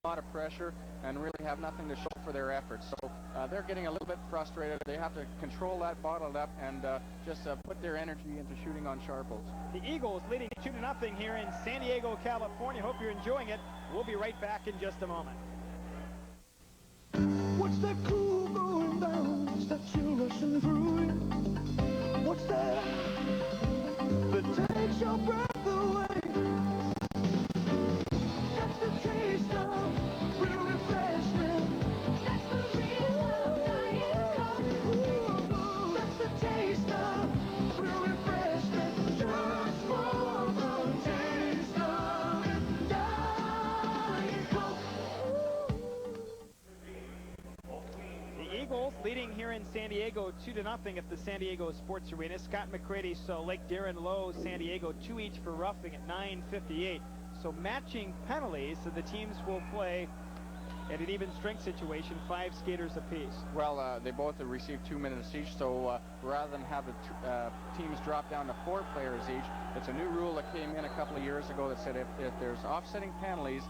a lot of pressure and really have nothing to show for their efforts. So they're getting a little bit frustrated. They have to control that, bottle it up, and just put their energy into shooting on sharples. The Eagles leading 2-0 here in San Diego, California. Hope you're enjoying it. We'll be right back in just a moment. What's that cool going down? What's that chill rushing through you? What's that takes your breath away? That's the taste of real refreshment. That's the real Diet Coke. That's the taste of real refreshment. Just for the taste of Diet Coke. The Eagles leading here in San Diego 2-0 at the San Diego Sports Arena. Scott McCready, Salt Lake, Darren Lowe, San Diego, 2 each for roughing at 9:58. So matching penalties, so the teams will play at an even strength situation, 5 skaters apiece. Well, they both have received 2 minutes each, so rather than have the teams drop down to 4 players each, it's a new rule that came in a couple of years ago that said if there's offsetting penalties,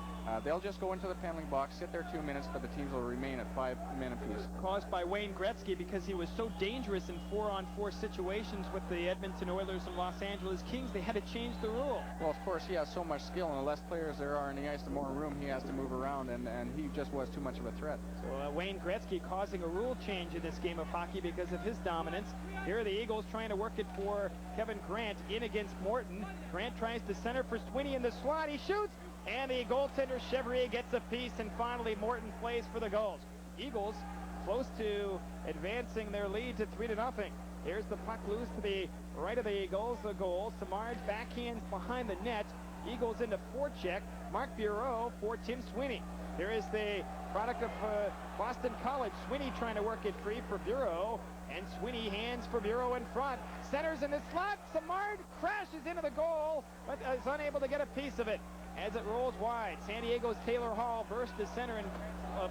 they'll just go into the penalty box, sit there 2 minutes, but the teams will remain at 5 men apiece. Caused by Wayne Gretzky because he was so dangerous in 4-on-4 situations with the Edmonton Oilers and Los Angeles Kings, they had to change the rule. Well, of course, he has so much skill, and the less players there are in the ice, the more room he has to move around, and he just was too much of a threat. So Wayne Gretzky causing a rule change in this game of hockey because of his dominance. Here are the Eagles trying to work it for Kevin Grant in against Morton. Grant tries to center for Sweeney in the slot. He shoots, and the goaltender Chevrier gets a piece, and finally Morton plays for the Gulls. Eagles close to advancing their lead to 3-0. Here's the puck loose to the right of the Eagles. The goal. Samard backhands behind the net. Eagles into forecheck. Mark Bureau for Tim Sweeney. Here is the product of Boston College. Sweeney trying to work it free for Bureau, and Sweeney hands for Bureau in front. Centers in the slot. Samard crashes into the goal, but is unable to get a piece of it as it rolls wide. San Diego's Taylor Hall bursts to center and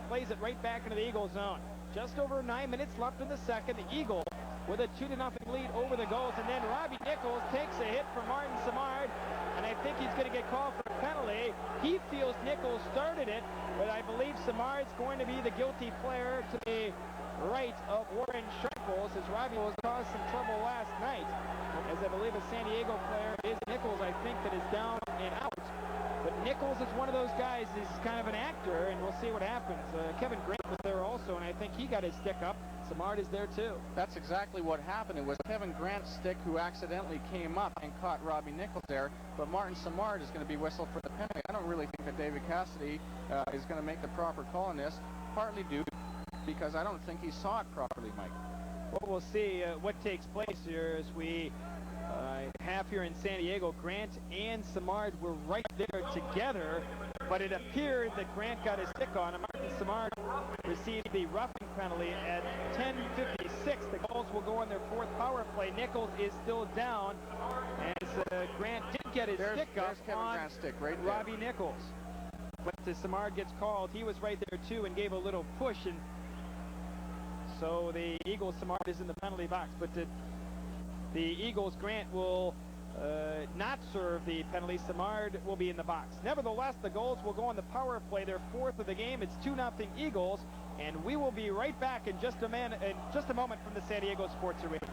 plays it right back into the Eagles zone. Just over 9 minutes left in the second. The Eagles with a 2-0 lead over the Gulls, and then Robbie Nichols takes a hit from Martin Samard, and I think he's going to get called for a penalty. He feels Nichols started it, but I believe Samard's going to be the guilty player to the right of Warren Sharples, as Robbie was caused some trouble last night, as I believe a San Diego player is Nichols, I think, that is down and out. But Nichols is one of those guys, is kind of an actor, and we'll see what happens. Kevin Grant was there also, and I think he got his stick up. Samard is there too. That's exactly what happened. It was Kevin Grant's stick who accidentally came up and caught Robbie Nichols there, but Martin Samard is going to be whistled for the penalty. I don't really think that David Cassidy is going to make the proper call on this, partly due because I don't think he saw it properly, Mike. Well, we'll see what takes place here as we have here in San Diego. Grant and Samard were right there together, but it appeared that Grant got his stick on him. Martin Samard received the roughing penalty at 10:56. The Gulls will go on their 4th power play. Nichols is still down as Grant did get his stick up on Grant's stick right there. Robbie Nichols. But Samard gets called. He was right there too and gave a little push, and so the Eagles, Samard is in the penalty box, but the Eagles, Grant will not serve the penalty. Samard will be in the box. Nevertheless, the Gulls will go on the power play, their 4th of the game. It's 2-0 Eagles, and we will be right back in just a moment from the San Diego Sports Arena.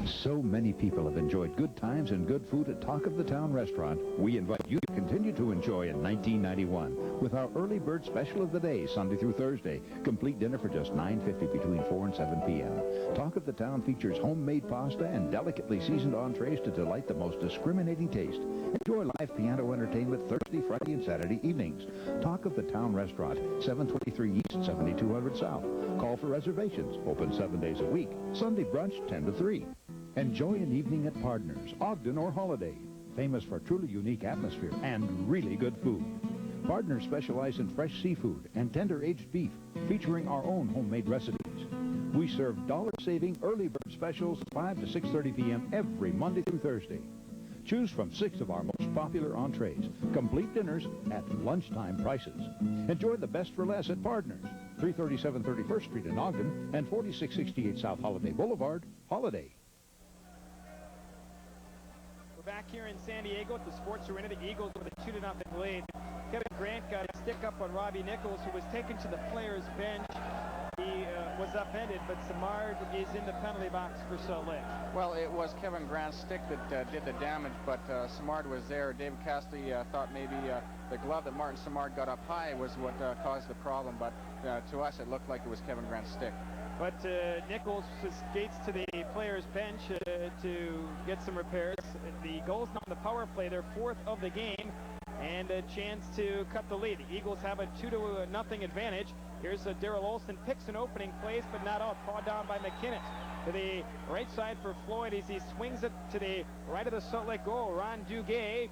So many people have enjoyed good times and good food at Talk of the Town restaurant. We invite you to continue to enjoy in 1991 with our early bird special of the day, Sunday through Thursday. Complete dinner for just $9.50 between 4 and 7 p.m. Talk of the Town features homemade pasta and delicately seasoned entrees to delight the most discriminating taste. Enjoy live piano entertainment Thursday, Friday, and Saturday evenings. Talk of the Town restaurant, 723 East, 7200 South. Call for reservations. Open 7 days a week. Sunday brunch, 10 to 3. Enjoy an evening at Pardner's, Ogden, or Holiday. Famous for truly unique atmosphere and really good food. Pardner's specialize in fresh seafood and tender-aged beef, featuring our own homemade recipes. We serve dollar-saving early bird specials 5 to 6:30 p.m. every Monday through Thursday. Choose from 6 of our most popular entrees. Complete dinners at lunchtime prices. Enjoy the best for less at Pardner's, 337 31st Street in Ogden and 4668 South Holiday Boulevard, Holiday. Back here in San Diego at the Sports Arena, the Eagles with a 2-0 lead. Kevin Grant got a stick up on Robbie Nichols, who was taken to the players' bench. He was upended, but Simard is in the penalty box for Salt Lake. Well, it was Kevin Grant's stick that did the damage, but Simard was there. David Cassidy thought maybe the glove that Martin Simard got up high was what caused the problem, but to us it looked like it was Kevin Grant's stick. But Nichols skates to the players' bench to get some repairs. The Gulls on the power play, their fourth of the game, and a chance to cut the lead. The Eagles have a 2-0 advantage. Here's Daryl Olson, picks an opening place, but not out. Pawed down by McKinnon. To the right side for Floyd as he swings it to the right of the Salt Lake goal. Ron Duguay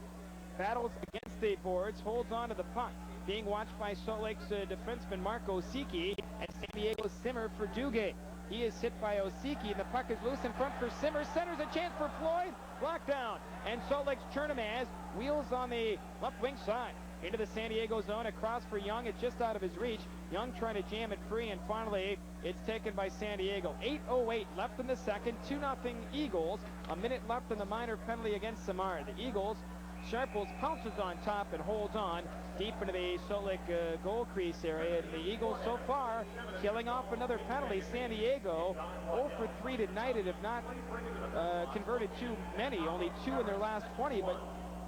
battles against the boards, holds on to the puck. Being watched by Salt Lake's defenseman Marco Osiki, and San Diego's Simmer for Duguay. He is hit by Osiki, and the puck is loose in front for Simmer. Centers a chance for Floyd. Blocked down. And Salt Lake's Chernamaz wheels on the left wing side. Into the San Diego zone, across for Young. It's just out of his reach. Young trying to jam it free, and finally it's taken by San Diego. 8:08 left in the second. 2-0 Eagles. A minute left in the minor penalty against Samar. The Eagles, Sharples pounces on top and holds on deep into the Salt Lake goal crease area. And the Eagles so far killing off another penalty. San Diego 0 for 3 tonight and have not converted too many, only 2 in their last 20. But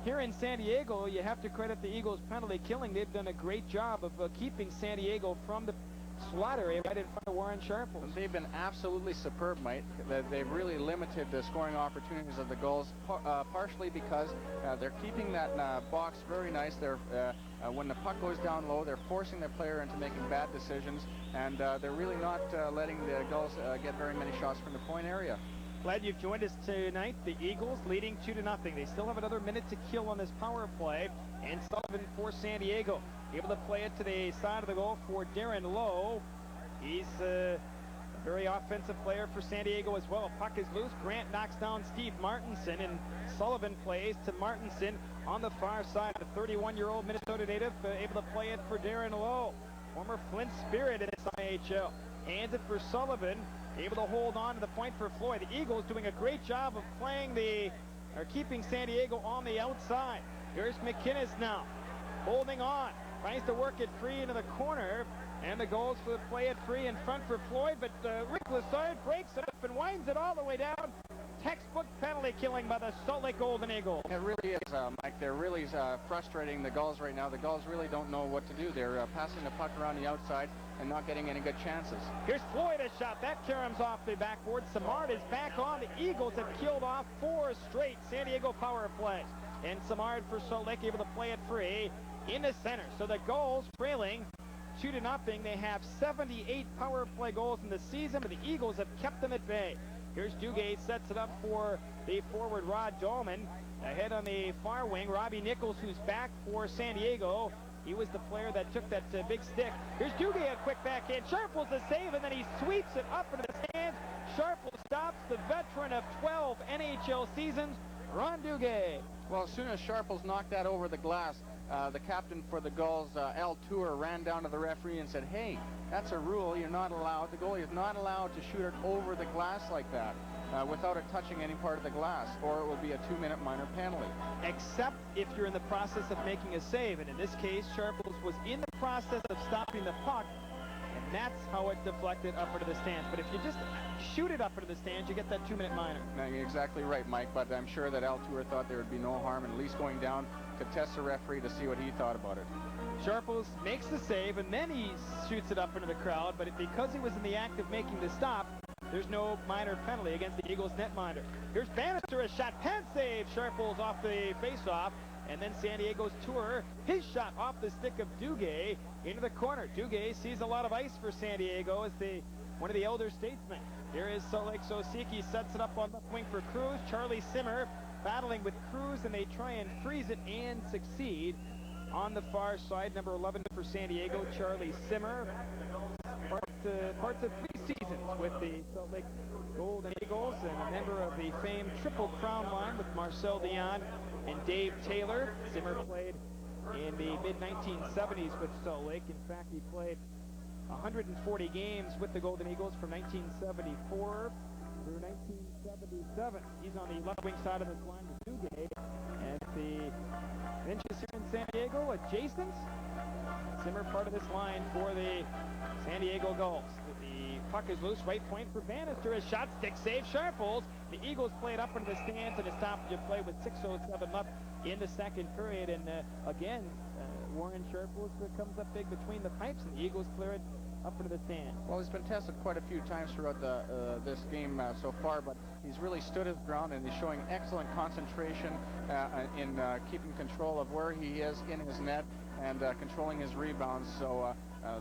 here in San Diego, you have to credit the Eagles' penalty killing. They've done a great job of keeping San Diego from the slot area right in front of Warren Sharples. They've been absolutely superb, Mike. They've really limited the scoring opportunities of the Gulls, partially because they're keeping that box very nice. They're when the puck goes down low, they're forcing their player into making bad decisions, and they're really not letting the Gulls get very many shots from the point area. Glad you've joined us tonight. The Eagles leading 2-0. They still have another minute to kill on this power play. And Sullivan for San Diego. Able to play it to the side of the goal for Darren Lowe. He's a very offensive player for San Diego as well. Puck is loose. Grant knocks down Steve Martinson, and Sullivan plays to Martinson on the far side. The 31-year-old Minnesota native able to play it for Darren Lowe. Former Flint Spirit in this IHL. Hands it for Sullivan. Able to hold on to the point for Floyd. The Eagles doing a great job of keeping San Diego on the outside. Here's McInnes now, holding on. Tries to work it free into the corner. And the Gulls to play it free in front for Floyd. But Rick Lassard breaks it up and winds it all the way down. Textbook penalty killing by the Salt Lake Golden Eagles. It really is, Mike. They're really frustrating the Gulls right now. The Gulls really don't know what to do. They're passing the puck around the outside and not getting any good chances. Here's Floyd, a shot. That caroms off the backboard. Samard is back on. The Eagles have killed off 4 straight San Diego power plays. And Samard for Salt Lake able to play it free in the center. So the Gulls trailing 2-0. They have 78 power play goals in the season, but the Eagles have kept them at bay. Here's Duguay, sets it up for the forward Rod Dolman. Ahead on the far wing, Robbie Nichols, who's back for San Diego. He was the player that took that big stick. Here's Duguay, a quick backhand. Sharples the save, and then he sweeps it up into the stands. Sharples stops the veteran of 12 NHL seasons, Ron Duguay. Well, as soon as Sharples knocked that over the glass, the captain for the Gulls, Al Tour, ran down to the referee and said, hey, that's a rule. You're not allowed, the goalie is not allowed to shoot it over the glass like that without it touching any part of the glass, or it will be a 2-minute minor penalty. Except if you're in the process of making a save, and in this case, Sharples was in the process of stopping the puck, and that's how it deflected up into the stands. But if you just shoot it up into the stands, you get that 2-minute minor. No, you're exactly right, Mike, but I'm sure that Al Tour thought there would be no harm in at least going down to test the referee to see what he thought about it. Sharples makes the save, and then he shoots it up into the crowd, but because he was in the act of making the stop, there's no minor penalty against the Eagles netminder. Here's Bannister, a shot, pen save. Sharples off the faceoff, and then San Diego's Tour, his shot off the stick of Duguay into the corner. Duguay sees a lot of ice for San Diego as one of the elder statesmen. Here is Salt Lake Osiki, sets it up on left wing for Cruz. Charlie Simmer battling with Cruz, and they try and freeze it and succeed. On the far side, number 11 for San Diego, Charlie Simmer. Parts of 3 seasons with the Salt Lake Golden Eagles, and a member of the famed Triple Crown line with Marcel Dion and Dave Taylor. Simmer played in the mid-1970s with Salt Lake. In fact, he played 140 games with the Golden Eagles from 1974 through 1977. He's on the left wing side of this line with Jay. And the benches here in San Diego adjacent. Simmer part of this line for the San Diego Gulls. The puck is loose, right point for Bannister. His shot, stick save, Sharples. The Eagles play it up into the stands and a stoppage of play with 6:07 left in the second period. And again, Warren Sharples comes up big between the pipes, and the Eagles clear it up into the stands. Well, he's been tested quite a few times throughout this game so far, but he's really stood his ground, and he's showing excellent concentration in keeping control of where he is in his net and controlling his rebounds. So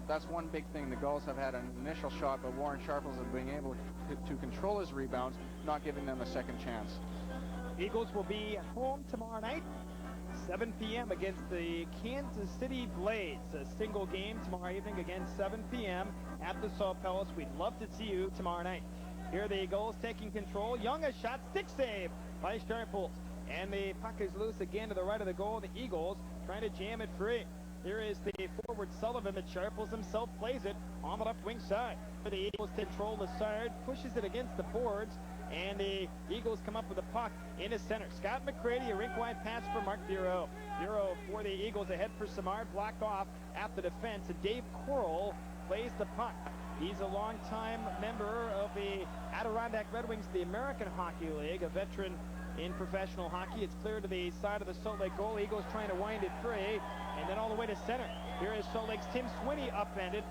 that's one big thing. The Gulls have had an initial shot, but Warren Sharples has been able to control his rebounds, not giving them a second chance. Eagles will be at home tomorrow night, 7 p.m. against the Kansas City Blades. A single game tomorrow evening again, 7 p.m. at the Salt Palace. We'd love to see you tomorrow night. Here are the Gulls taking control. Young, a shot, stick save by Sharples. And the puck is loose again to the right of the goal. The Eagles trying to jam it free. Here is the forward Sullivan, but Sharples himself plays it on the left wing side. The Eagles control the side, pushes it against the boards, and the Eagles come up with the puck into center. Scott McCready, a rink-wide pass for Mark Bureau. Bureau for the Eagles, ahead for Samard, blocked off at the defense, and Dave Coral plays the puck. He's a longtime member of the Adirondack Red Wings, the American Hockey League, a veteran in professional hockey. It's clear to the side of the Salt Lake goal. Eagles trying to wind it free, and then all the way to center. Here is Salt Lake's Tim Swinney upended,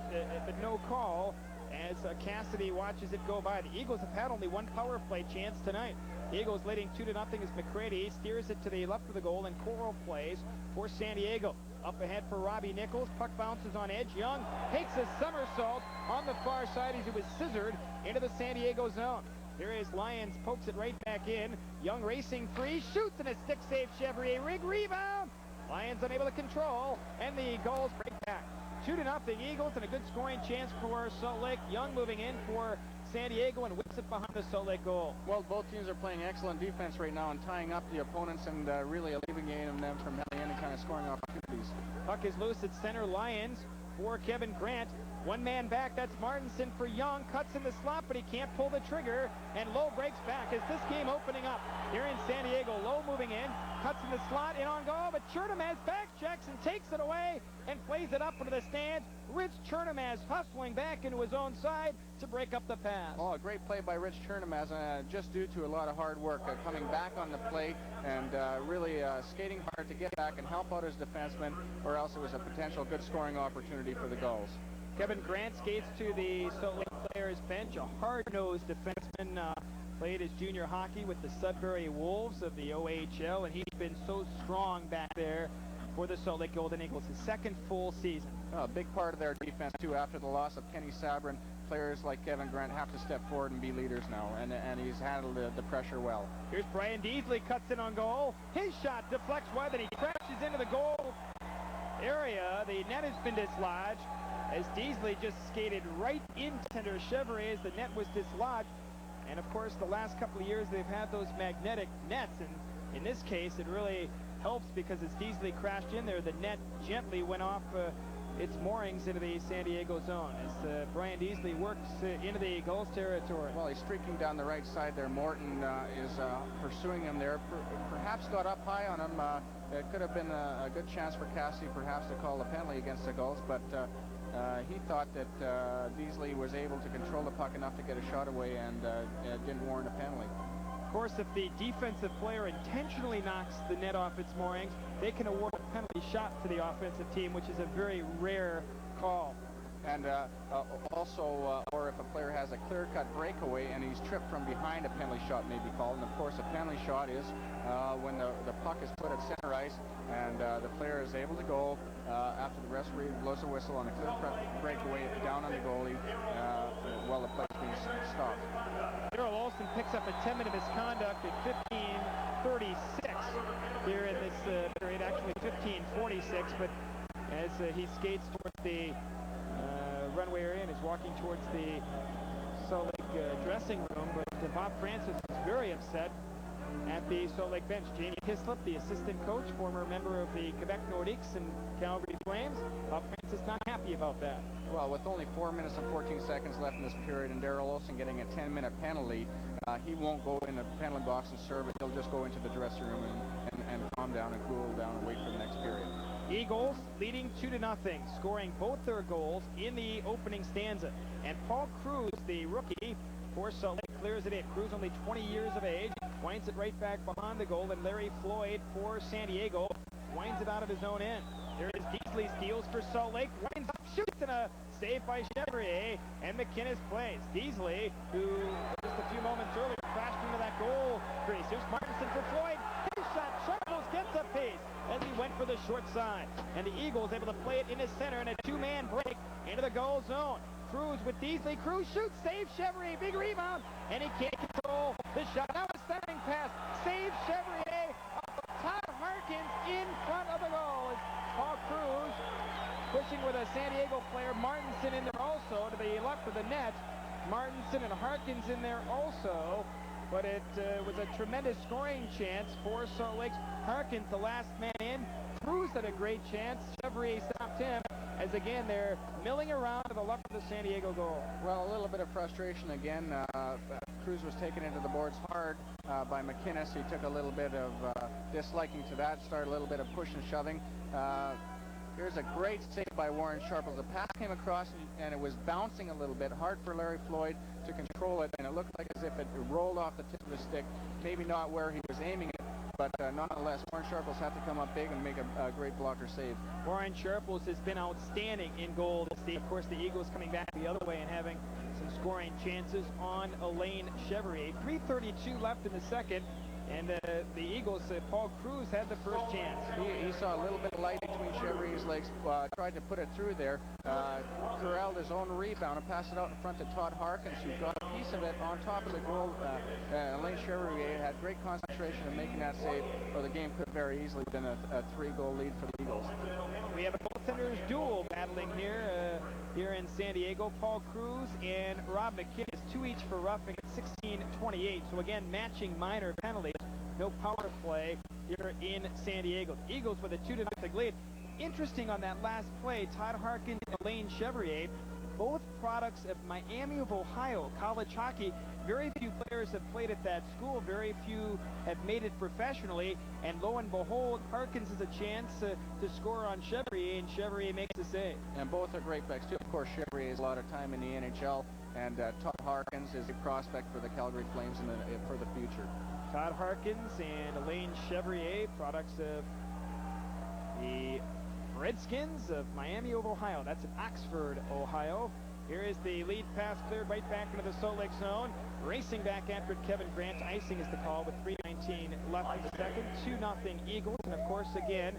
but no call as Cassidy watches it go by. The Eagles have had only one power play chance tonight. Eagles leading 2-0 as McCready steers it to the left of the goal, and Coral plays for San Diego. Up ahead for Robbie Nichols. Puck bounces on edge. Young takes a somersault on the far side as he was scissored into the San Diego zone. Here is Lyons, pokes it right back in. Young racing free, shoots, and a stick save. Chevrier rig rebound. Lions unable to control, and the Gulls break back. 2-0 Eagles, and a good scoring chance for Salt Lake. Young moving in for San Diego and whips it behind the Salt Lake goal. Well, both teams are playing excellent defense right now and tying up the opponents and really alleviating them from having any kind of scoring opportunities. Puck is loose at center. Lions for Kevin Grant. One man back, that's Martinson for Young. Cuts in the slot, but he can't pull the trigger. And Lowe breaks back as this game opening up here in San Diego. Lowe moving in, cuts in the slot, in on goal, but Chernomaz back checks and takes it away and plays it up into the stands. Rich Chernomaz hustling back into his own side to break up the pass. Oh, a great play by Rich Chernomaz, just due to a lot of hard work, coming back on the play and really skating hard to get back and help out his defenseman, or else it was a potential good scoring opportunity for the Gulls. Kevin Grant skates to the Salt Lake players bench, a hard-nosed defenseman, played his junior hockey with the Sudbury Wolves of the OHL, and he's been so strong back there for the Salt Lake Golden Eagles, his second full season. A big part of their defense, too, after the loss of Kenny Sabrin. Players like Kevin Grant have to step forward and be leaders now, and he's handled the pressure well. Here's Brian Deasley, cuts in on goal. His shot deflects wide, then he crashes into the goal area. The net has been dislodged as Deasley just skated right into center. Chevrier as the net was dislodged. And of course, the last couple of years they've had those magnetic nets, and in this case it really helps because as Deasley crashed in there, the net gently went off its moorings into the San Diego zone as Brian Deasley works into the Gulls territory. Well, he's streaking down the right side there. Morton is pursuing him there. Perhaps got up high on him. It could have been a good chance for Cassidy perhaps to call a penalty against the Gulls, but he thought that Deasley was able to control the puck enough to get a shot away, and didn't warrant a penalty. Of course, if the defensive player intentionally knocks the net off its moorings, they can award a penalty shot to the offensive team, which is a very rare call. And also, or if a player has a clear-cut breakaway and he's tripped from behind, a penalty shot may be called. And of course, a penalty shot is when the puck is put at center ice and the player is able to go after the referee blows a whistle on a clear-cut breakaway down on the goalie while the play is being stopped. Daryl Olson picks up a 10-minute misconduct at 15:36 here in this period, actually 15:46, but as he skates towards the runway area and is walking towards the Salt Lake dressing room, but Bob Francis is very upset at the Salt Lake bench. Jamie Hislop, the assistant coach, former member of the Quebec Nordiques and Calgary Flames. Bob Francis not happy about that. Well, with only 4 minutes and 14 seconds left in this period and Daryl Olson getting a 10-minute penalty, he won't go in the penalty box and serve it. He'll just go into the dressing room and calm down and cool down and wait for the next period. Eagles leading 2-0, scoring both their goals in the opening stanza. And Paul Cruz, the rookie for Salt Lake, clears it in. Cruz, only 20 years of age, winds it right back behind the goal, and Larry Floyd for San Diego winds it out of his own end. There is Deasley, steals for Salt Lake, winds up, shoots, and a save by Chevrier, and McInnes plays. Deasley, who just a few moments earlier crashed into that goal crease. Here's Martinson for Floyd. His shot, Sharples gets a piece as he went for the short side. And the Eagles able to play it in his center in a two-man break into the goal zone. Cruz with Deasley. Cruz shoots, save Chevrier, big rebound, and he can't control the shot. Now a centering pass, save Chevrier. Todd Harkins in front of the goal. As Paul Cruz pushing with a San Diego player. Martinson in there also to the left of the net. Martinson and Harkins in there also. But it was a tremendous scoring chance for Salt Lake's. Harkins, the last man in. Cruz had a great chance. Chevrier stopped him. As again, they're milling around to the left of the San Diego goal. Well, a little bit of frustration again. Cruz was taken into the boards hard by McInnes. He took a little bit of disliking to that, started a little bit of push and shoving. Here's a great save by Warren Sharples. The pass came across and it was bouncing a little bit. Hard for Larry Floyd to control it, and it looked like as if it rolled off the tip of the stick. Maybe not where he was aiming it, but nonetheless, Warren Sharples had to come up big and make a great blocker save. Warren Sharples has been outstanding in goal. Of course, the Eagles coming back the other way and having some scoring chances on Alain Chevrier. 3:32 left in the second. And the Eagles, Paul Cruz had the first chance. He saw a little bit of light between Chevrier's legs, tried to put it through there. Corralled his own rebound and passed it out in front to Todd Harkins, who got a piece of it on top of the goal. Alain Chevrier had great concentration in making that save, or the game could have very easily been a 3-goal lead for the Eagles. We have a goaltenders duel battling here in San Diego. Paul Cruz and Rob McInnes, 2 each for roughing at 16-28. So again, matching minor penalties. No power play here in San Diego. The Eagles with a 2-0 lead. Interesting on that last play, Todd Harkins and Alain Chevrier, both products of Miami of Ohio college hockey. Very few players have played at that school. Very few have made it professionally. And lo and behold, Harkins has a chance to score on Chevrier, and Chevrier makes the save. And both are great backs, too. Of course, Chevrier has a lot of time in the NHL, and Todd Harkins is a prospect for the Calgary Flames for the future. Todd Harkins and Alain Chevrier, products of the Redskins of Miami of Ohio. That's in Oxford, Ohio. Here is the lead pass cleared right back into the Salt Lake zone. Racing back after it, Kevin Grant. Icing is the call with 3:19 left in the second. 2-0 Eagles. And of course, again,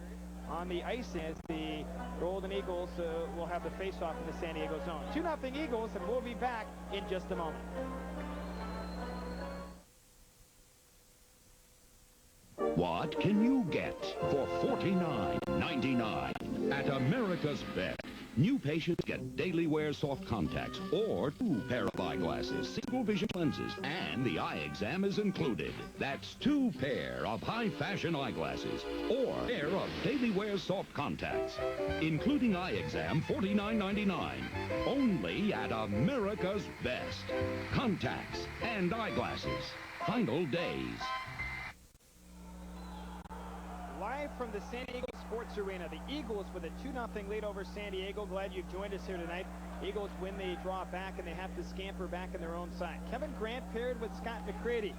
on the ice as the Golden Eagles will have the face-off in the San Diego zone. 2-0 Eagles, and we'll be back in just a moment. What can you get for $49.99 at America's Best? New patients get daily wear soft contacts or 2 pair of eyeglasses, single vision lenses, and the eye exam is included. That's 2 pair of high fashion eyeglasses or pair of daily wear soft contacts, including eye exam, $49.99. Only at America's Best. Contacts and eyeglasses. Final days. Live from the San Diego Sports Arena, the Eagles with a 2-0 lead over San Diego. Glad you've joined us here tonight. Eagles win, they draw back, and they have to scamper back in their own side. Kevin Grant paired with Scott McCready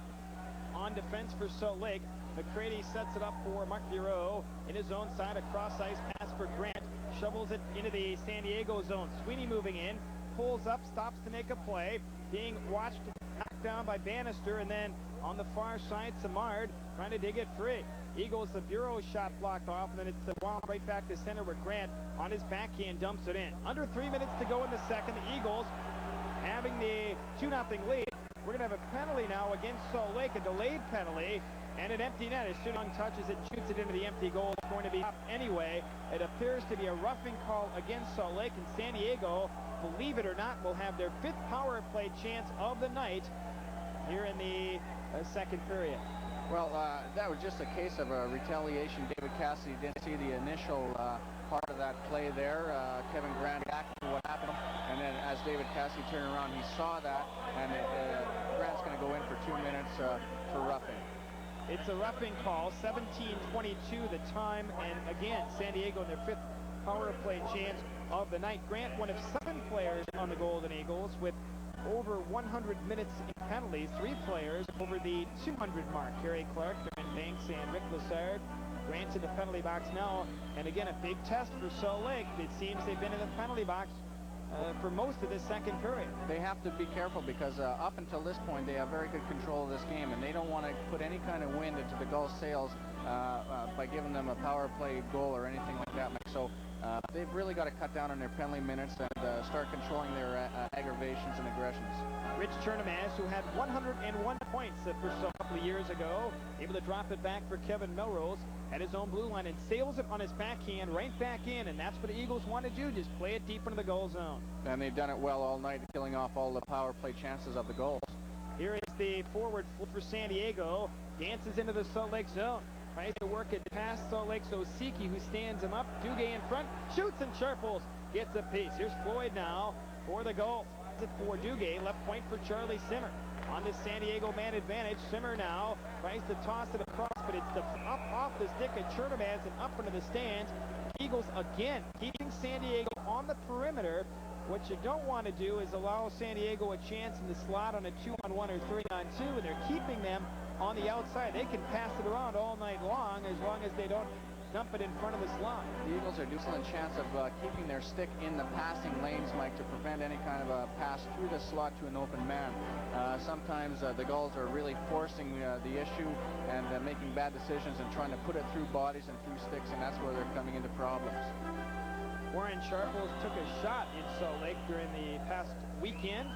on defense for Salt Lake. McCready sets it up for Mark Bureau in his own side. A cross-ice pass for Grant. Shovels it into the San Diego zone. Sweeney moving in. Pulls up, stops to make a play. Being watched, knocked down by Bannister, and then on the far side, Samard trying to dig it free. Eagles, the Bureau shot blocked off, and then it's the wound right back to center where Grant on his backhand dumps it in. Under 3 minutes to go in the second. The Eagles having the 2-0 lead. We're going to have a penalty now against Salt Lake, a delayed penalty, and an empty net. As Shootout touches it, shoots it into the empty goal. It's going to be up anyway. It appears to be a roughing call against Salt Lake, and San Diego, believe it or not, will have their 5th power play chance of the night here in the second period. Well, that was just a case of a retaliation. David Cassidy didn't see the initial part of that play there. Kevin Grant reacted to what happened, and then as David Cassidy turned around, he saw that, and Grant's going to go in for 2 minutes for roughing. It's a roughing call, 17:22 the time, and again, San Diego in their 5th power play chance of the night. Grant, one of 7 players on the Golden Eagles with over 100 minutes in penalties, 3 players over the 200 mark. Kerry Clark, Darren Banks, and Rick Lassard. Grant's in the penalty box now, and again, a big test for Salt Lake. It seems they've been in the penalty box for most of this second period. They have to be careful because up until this point, they have very good control of this game, and they don't want to put any kind of wind into the Gulls' sails by giving them a power play goal or anything like that. So they've really got to cut down on their penalty minutes and start controlling their aggravations and aggressions. Rich Chernomaz, who had 101 points a couple of years ago, able to drop it back for Kevin Melrose at his own blue line and sails it on his backhand right back in, and that's what the Eagles want to do, just play it deep into the goal zone. And they've done it well all night, killing off all the power play chances of the Gulls. Here is the forward flip for San Diego, dances into the Salt Lake zone. Tries to work it past Salt Lake's Osiki, who stands him up. Duguay in front, shoots and Sharples gets a piece. Here's Floyd now for the goal. It for Duguay, left point for Charlie Simmer. On this San Diego man advantage, Simmer now tries to toss it across, but it's up off the stick of Chernomaz and up into the stands. Eagles again keeping San Diego on the perimeter. What you don't want to do is allow San Diego a chance in the slot on a 2-on-1 or 3-on-2, and they're keeping them on the outside. They can pass it around all night long as they don't dump it in front of the slot. The Eagles are doing a chance of keeping their stick in the passing lanes, Mike, to prevent any kind of a pass through the slot to an open man. Sometimes the Gulls are really forcing the issue and making bad decisions and trying to put it through bodies and through sticks, and that's where they're coming into problems. Warren Sharples took a shot in Salt Lake during the past weekend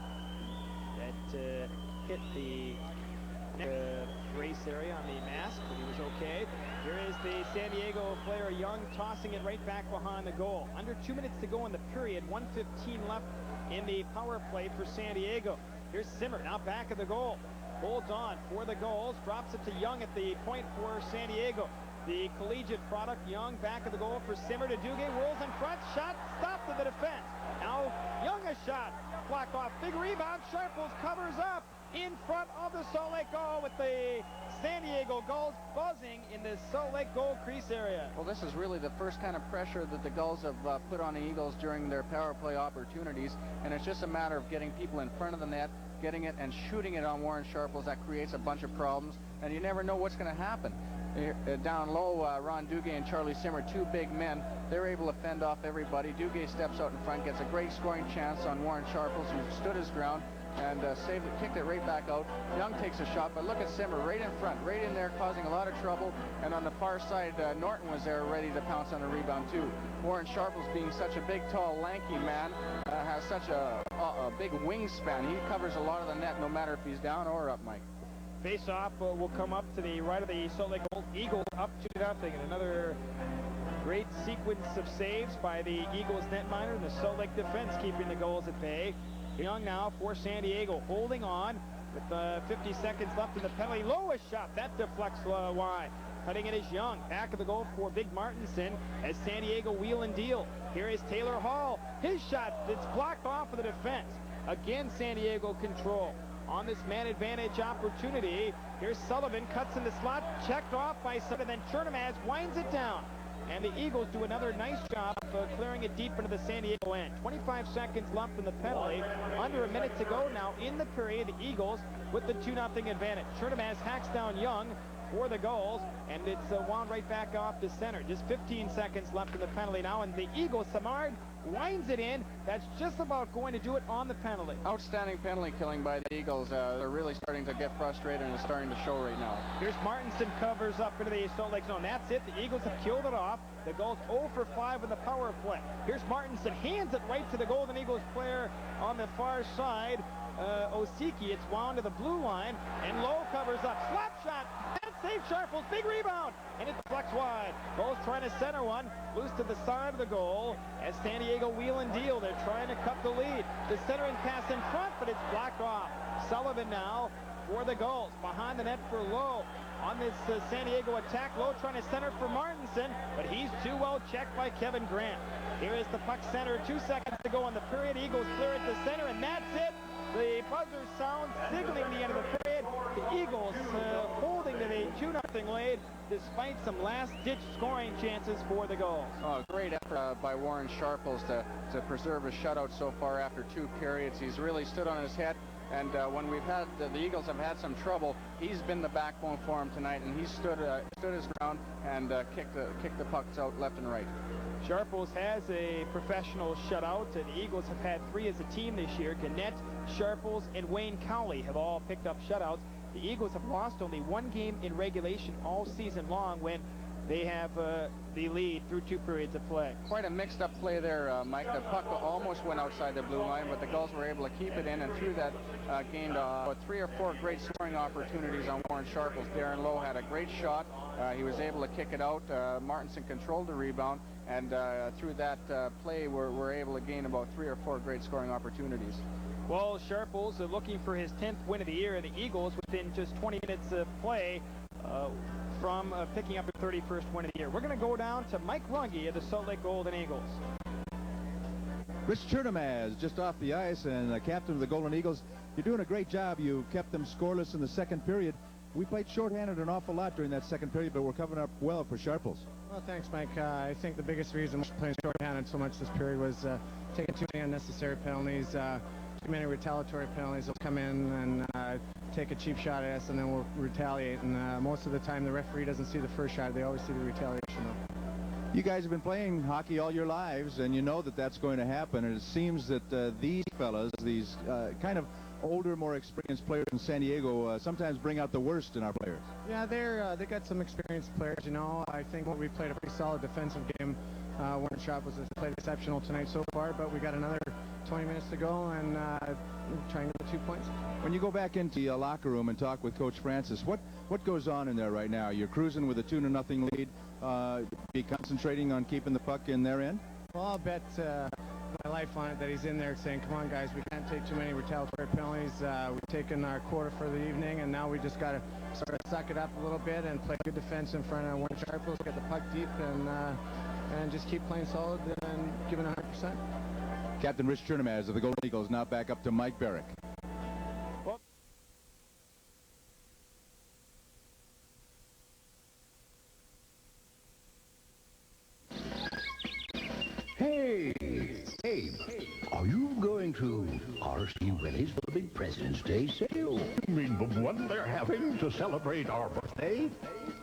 that hit the brace area on the mask, but he was okay. Here is the San Diego player Young tossing it right back behind the goal. Under 2 minutes to go in the period, 1:15 left in the power play for San Diego. Here's Simmer now back of the goal. Holds on for the Gulls, drops it to Young at the point for San Diego. The collegiate product, Young back of the goal for Simmer to Duguay, rolls in front, shot stopped to the defense. Now Young a shot, blocked off, big rebound, Sharples covers up in front of the Salt Lake goal with the San Diego Gulls buzzing in the Salt Lake goal crease area. Well, this is really the first kind of pressure that the Gulls have put on the Eagles during their power play opportunities, and it's just a matter of getting people in front of the net, getting it and shooting it on Warren Sharples. That creates a bunch of problems, and you never know what's going to happen. Down low, Ron Duguay and Charlie Simmer, 2 big men, they're able to fend off everybody. Duguay steps out in front, gets a great scoring chance on Warren Sharples, who stood his ground and saved it, kicked it right back out. Young takes a shot, but look at Simmer right in front, right in there, causing a lot of trouble. And on the far side, Norton was there ready to pounce on the rebound too. Warren Sharples, being such a big, tall, lanky man, has such a big wingspan. He covers a lot of the net, no matter if he's down or up, Mike. Face-off will come up to the right of the Salt Lake Eagles, up 2-0, and another great sequence of saves by the Eagles netminder and the Salt Lake defense keeping the goals at bay. Young now for San Diego, holding on with 50 seconds left in the penalty. Lowest shot, that deflects wide. Cutting it is Young, back of the goal for Big Martinson as San Diego wheel and deal. Here is Taylor Hall, his shot that's blocked off of the defense. Again, San Diego control on this man advantage opportunity. Here's Sullivan, cuts in the slot, checked off by Sullivan, then Chernomaz winds it down. And the Eagles do another nice job of clearing it deep into the San Diego end. 25 seconds left in the penalty. Under a minute to go now in the period. The Eagles with the 2-0 advantage. Chernomaz hacks down Young for the Gulls, and it's wound right back off to center. Just 15 seconds left in the penalty now, and the Eagles, Samard winds it in. That's just about going to do it on the penalty. Outstanding penalty killing by the Eagles. They're really starting to get frustrated, and it's starting to show right now. Here's Martinson, covers up into the Salt Lake zone. That's it. The Eagles have killed it off. The Gulls 0 for 5 in the power play. Here's Martinson, hands it right to the Golden Eagles player on the far side. Osiki, it's wound to the blue line, and Lowe covers up. Slap shot, and save Sharples, big rebound, and it deflects wide. Gulls trying to center one, loose to the side of the goal, as San Diego wheel and deal. They're trying to cut the lead. The centering pass in front, but it's blocked off. Sullivan now for the Gulls, behind the net for Lowe. On this San Diego attack, Lowe trying to center for Martinson, but he's too well checked by Kevin Grant. Here is the puck center, 2 seconds to go in the period. Eagles clear at the center, and that's it. The buzzer sounds signaling the end of the period. The Eagles holding to the 2-0 lead despite some last-ditch scoring chances for the Gulls. Oh, great effort by Warren Sharples to preserve his shutout so far after 2 periods. He's really stood on his head. And when we've had the Eagles have had some trouble, he's been the backbone for him tonight, and he stood his ground and kicked the pucks out left and right. Sharples has a professional shutout, and the Eagles have had 3 as a team this year. Gannett, Sharples, and Wayne Cowley have all picked up shutouts. The Eagles have lost only 1 game in regulation all season long when they have the lead through 2 periods of play. Quite a mixed-up play there, Mike. The puck almost went outside the blue line, but the Gulls were able to keep it in, and through that gained 3 or 4 great scoring opportunities on Warren Sharples. Darren Lowe had a great shot. He was able to kick it out. Martinson controlled the rebound, and through that play, we're able to gain about 3 or 4 great scoring opportunities. Well, Sharples looking for his 10th win of the year, and the Eagles within just 20 minutes of play from picking up their 31st win of the year. We're going to go down to Mike Runge of the Salt Lake Golden Eagles. Rich Chernomaz just off the ice and captain of the Golden Eagles. You're doing a great job. You kept them scoreless in the second period. We played shorthanded an awful lot during that second period, but we're covering up well for Sharples. Well, thanks, Mike. I think the biggest reason we're playing shorthanded so much this period was taking too many unnecessary penalties. Too many retaliatory penalties will come in and take a cheap shot at us, and then we'll retaliate. And most of the time, the referee doesn't see the first shot. They always see the retaliation, though. You guys have been playing hockey all your lives, and you know that that's going to happen. And it seems that these fellas, these kind of older, more experienced players in San Diego, sometimes bring out the worst in our players. Yeah, they got some experienced players, you know. I think we played a pretty solid defensive game. Warren Sharples has played exceptional tonight so far, but we got another 20 minutes to go and trying to get 2 points. When you go back into the locker room and talk with Coach Francis, what goes on in there right now? You're cruising with a 2-0 lead. Be concentrating on keeping the puck in their end? Well, I'll bet my life on it that he's in there saying, come on, guys, we can't take too many retaliatory penalties. We've taken our quota for the evening, and now we just got to sort of suck it up a little bit and play good defense in front of Warren Sharples, get the puck deep, and just keep playing solid and giving 100%. Captain Rich Chernomaz of the Golden Eagles now back up to Mike Barrick. Hey, Abe, are you going to R.C. Willey's for the big President's Day sale? You mean the one they're having to celebrate our birthday?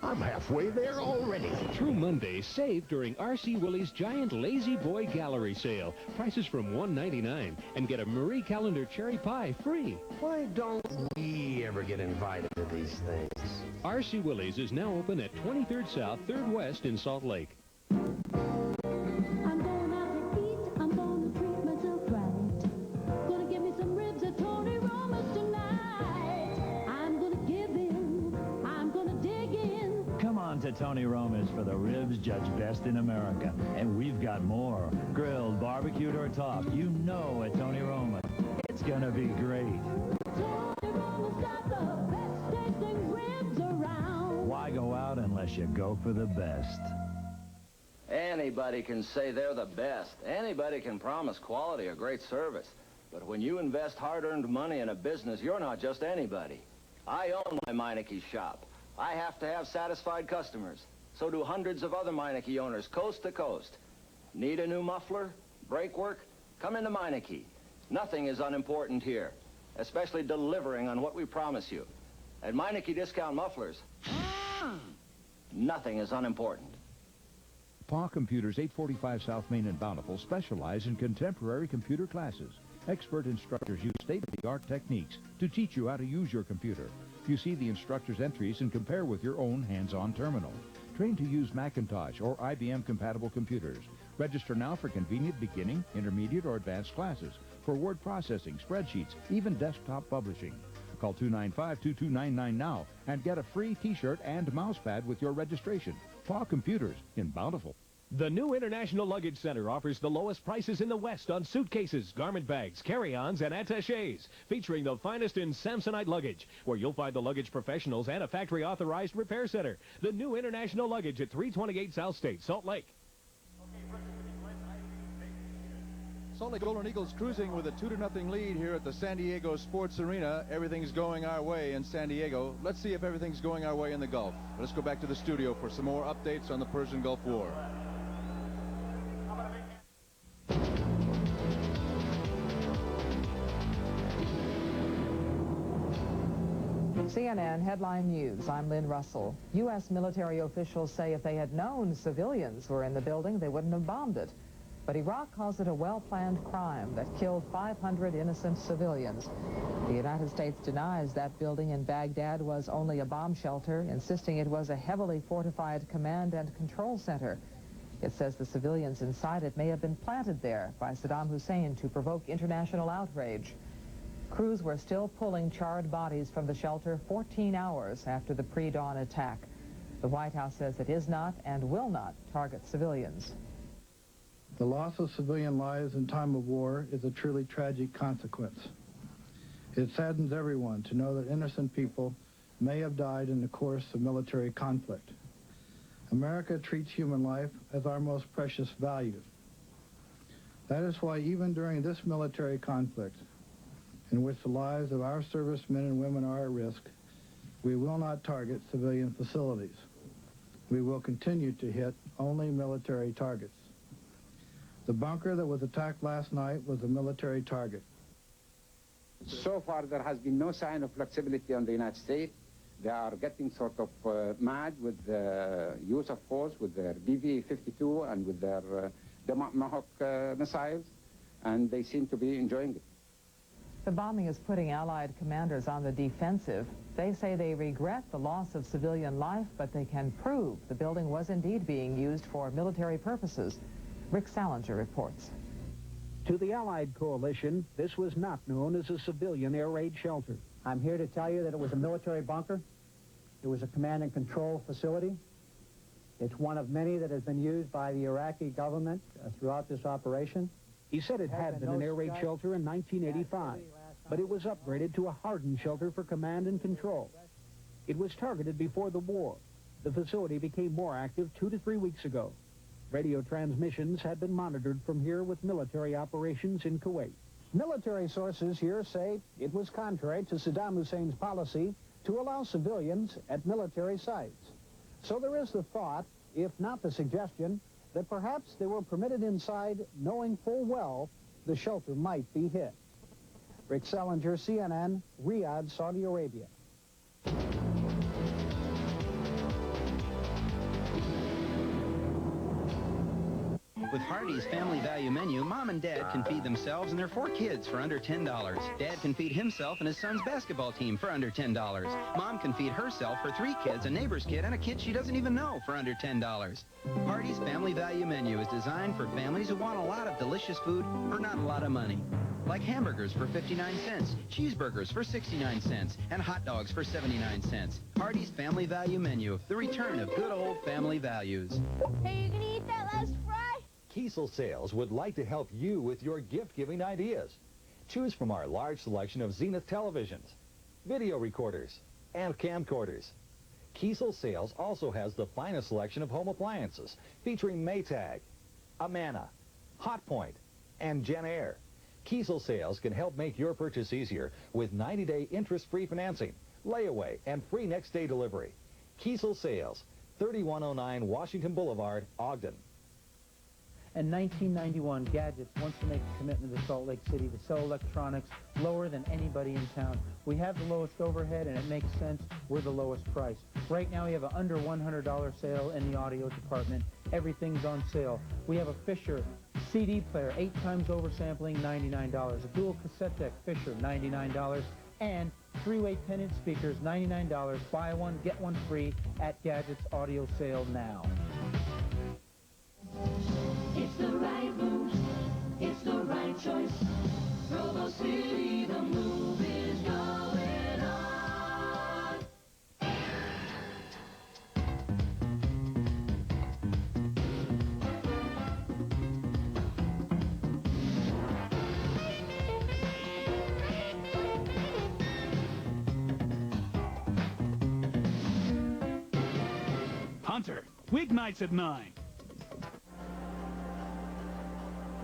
I'm halfway there already. Through Monday, save during R.C. Willey's giant Lazy Boy Gallery sale. Prices from $1.99 and get a Marie Callender cherry pie free. Why don't we ever get invited to these things? R.C. Willey's is now open at 23rd South, 3rd West in Salt Lake. To Tony Roma's for the ribs judged best in America. And we've got more. Grilled, barbecued, or topped. You know at Tony Roma, it's gonna be great. Tony Roma's got the best tasting ribs around. Why go out unless you go for the best? Anybody can say they're the best. Anybody can promise quality or great service. But when you invest hard-earned money in a business, you're not just anybody. I own my Meineke shop. I have to have satisfied customers. So do hundreds of other Meineke owners, coast to coast. Need a new muffler? Brake work? Come into Meineke. Nothing is unimportant here, especially delivering on what we promise you. At Meineke Discount Mufflers, nothing is unimportant. PAW Computers, 845 South Main in Bountiful, specialize in contemporary computer classes. Expert instructors use state-of-the-art techniques to teach you how to use your computer. You see the instructor's entries and compare with your own hands-on terminal. Train to use Macintosh or IBM-compatible computers. Register now for convenient beginning, intermediate, or advanced classes. For word processing, spreadsheets, even desktop publishing. Call 295-2299 now and get a free T-shirt and mouse pad with your registration. PAW Computers in Bountiful. The new International Luggage Center offers the lowest prices in the West on suitcases, garment bags, carry-ons, and attachés, featuring the finest in Samsonite luggage, where you'll find the luggage professionals and a factory-authorized repair center. The new International Luggage at 328 South State, Salt Lake. Salt Lake Golden Eagles cruising with a 2-0 lead here at the San Diego Sports Arena. Everything's going our way in San Diego. Let's see if everything's going our way in the Gulf. Let's go back to the studio for some more updates on the Persian Gulf War. CNN Headline News. I'm Lynn Russell. U.S. military officials say if they had known civilians were in the building, they wouldn't have bombed it. But Iraq calls it a well-planned crime that killed 500 innocent civilians. The United States denies that building in Baghdad was only a bomb shelter, insisting it was a heavily fortified command and control center. It says the civilians inside it may have been planted there by Saddam Hussein to provoke international outrage. Crews were still pulling charred bodies from the shelter 14 hours after the pre-dawn attack. The White House says it is not and will not target civilians. The loss of civilian lives in time of war is a truly tragic consequence. It saddens everyone to know that innocent people may have died in the course of military conflict. America treats human life as our most precious value. That is why even during this military conflict, in which the lives of our servicemen and women are at risk, we will not target civilian facilities. We will continue to hit only military targets. The bunker that was attacked last night was a military target. So far, there has been no sign of flexibility on the United States. They are getting sort of mad with the use of force, with their BV-52 and with their Tomahawk missiles, and they seem to be enjoying it. The bombing is putting Allied commanders on the defensive. They say they regret the loss of civilian life, but they can prove the building was indeed being used for military purposes. Rick Salinger reports. To the Allied coalition, this was not known as a civilian air raid shelter. I'm here to tell you that it was a military bunker. It was a command and control facility. It's one of many that has been used by the Iraqi government throughout this operation. He said it had been an air raid shelter in 1985, but it was upgraded to a hardened shelter for command and control. It was targeted before the war. The facility became more active 2 to 3 weeks ago. Radio transmissions had been monitored from here with military operations in Kuwait. Military sources here say it was contrary to Saddam Hussein's policy to allow civilians at military sites. So there is the thought, if not the suggestion, that perhaps they were permitted inside knowing full well the shelter might be hit. Rick Salinger, CNN, Riyadh, Saudi Arabia. With Hardee's Family Value Menu, Mom and Dad can feed themselves and their 4 kids for under $10. Dad can feed himself and his son's basketball team for under $10. Mom can feed herself, her 3 kids, a neighbor's kid, and a kid she doesn't even know for under $10. Hardee's Family Value Menu is designed for families who want a lot of delicious food for not a lot of money. Like hamburgers for 59 cents, cheeseburgers for 69 cents, and hot dogs for 79 cents. Hardee's Family Value Menu, the return of good old family values. Hey, you gonna eat that last fry? Kiesel Sales would like to help you with your gift-giving ideas. Choose from our large selection of Zenith televisions, video recorders, and camcorders. Kiesel Sales also has the finest selection of home appliances featuring Maytag, Amana, Hotpoint, and Genair. Kiesel Sales can help make your purchase easier with 90-day interest-free financing, layaway, and free next-day delivery. Kiesel Sales, 3109 Washington Boulevard, Ogden. In 1991, Gadgets wants to make a commitment to Salt Lake City to sell electronics lower than anybody in town. We have the lowest overhead, and it makes sense. We're the lowest price. Right now, we have an under $100 sale in the audio department. Everything's on sale. We have a Fisher CD player, 8 times oversampling, $99. A dual cassette deck, Fisher, $99. And 3-way pendant speakers, $99. Buy one, get one free at Gadgets Audio Sale now. It's the right move, it's the right choice. Provo City, the move is going on. Hunter, weeknights at 9.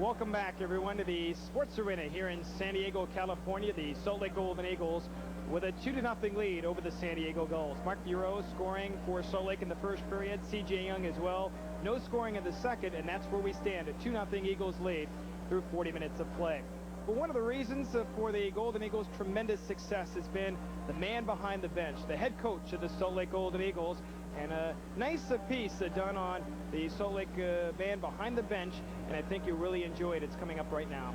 Welcome back, everyone, to the Sports Arena here in San Diego, California. The Salt Lake Golden Eagles with a 2-0 lead over the San Diego Gulls. Mark Bureau scoring for Salt Lake in the first period. C.J. Young as well. No scoring in the second, and that's where we stand. A 2-0 Eagles lead through 40 minutes of play. But one of the reasons for the Golden Eagles' tremendous success has been the man behind the bench, the head coach of the Salt Lake Golden Eagles. And a nice piece done on the Salt Lake man behind the bench, and I think you'll really enjoy it. It's coming up right now.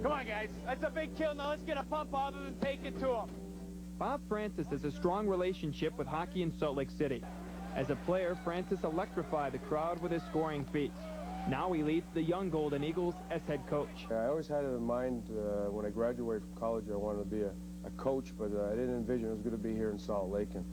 Come on, guys. That's a big kill. Now let's get a pump out of it and take it to him. Bob Francis has a strong relationship with hockey in Salt Lake City. As a player, Francis electrified the crowd with his scoring feats. Now he leads the young Golden Eagles as head coach. I always had it in mind when I graduated from college I wanted to be a coach, but I didn't envision it was going to be here in Salt Lake. And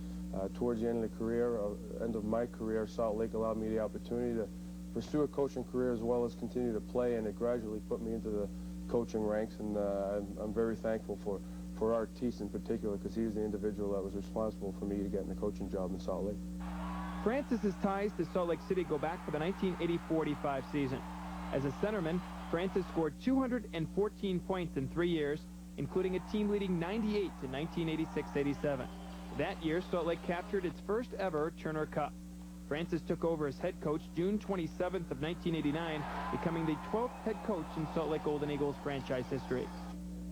towards the end of the career, end of my career, Salt Lake allowed me the opportunity to pursue a coaching career as well as continue to play, and it gradually put me into the coaching ranks. And I'm very thankful for Artis in particular, because he's the individual that was responsible for me to getting the coaching job in Salt Lake. Francis's ties to Salt Lake City go back to the 1980-85 season. As a centerman, Francis scored 214 points in 3 years, including a team-leading 98 to 1986-87. That year, Salt Lake captured its first ever Turner Cup. Francis took over as head coach June 27th of 1989, becoming the 12th head coach in Salt Lake Golden Eagles franchise history.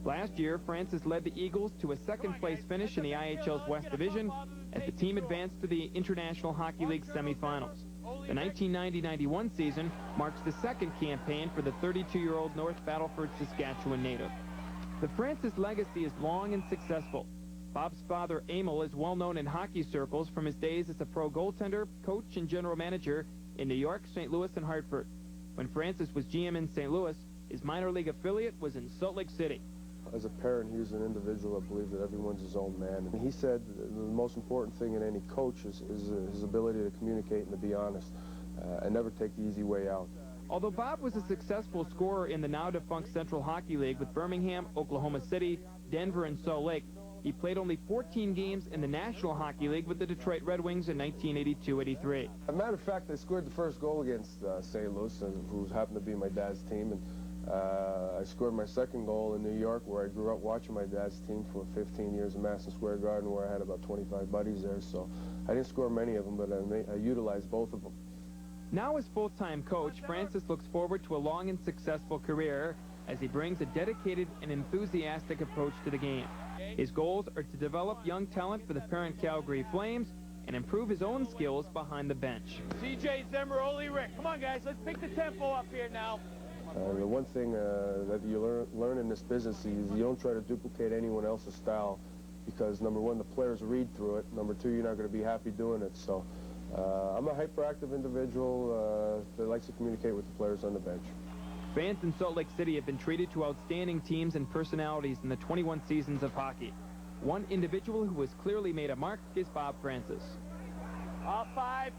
Last year, Francis led the Eagles to a second-place finish in the IHL's West Division as the team advanced to the International Hockey League semifinals. The 1990-91 season marks the second campaign for the 32-year-old North Battleford, Saskatchewan native. The Francis legacy is long and successful. Bob's father, Emil, is well known in hockey circles from his days as a pro goaltender, coach, and general manager in New York, St. Louis, and Hartford. When Francis was GM in St. Louis, his minor league affiliate was in Salt Lake City. As a parent, he was an individual that believed that everyone's his own man. And he said the most important thing in any coach is his ability to communicate and to be honest, and never take the easy way out. Although Bob was a successful scorer in the now-defunct Central Hockey League with Birmingham, Oklahoma City, Denver, and Salt Lake, he played only 14 games in the National Hockey League with the Detroit Red Wings in 1982-83. As a matter of fact, I scored the first goal against St. Louis, who happened to be my dad's team, and I scored my second goal in New York, where I grew up watching my dad's team for 15 years in Madison Square Garden, where I had about 25 buddies there. So I didn't score many of them, but I utilized both of them. Now as full-time coach, Francis looks forward to a long and successful career as he brings a dedicated and enthusiastic approach to the game. His goals are to develop young talent for the parent Calgary Flames and improve his own skills behind the bench. CJ Zimmer, Ole Rick. Come on, guys. Let's pick the tempo up here now. The one thing that you learn in this business is you don't try to duplicate anyone else's style, because number one, the players read through it. Number two, you're not going to be happy doing it. So I'm a hyperactive individual that likes to communicate with the players on the bench. Fans in Salt Lake City have been treated to outstanding teams and personalities in the 21 seasons of hockey. One individual who has clearly made a mark is Bob Francis. All five.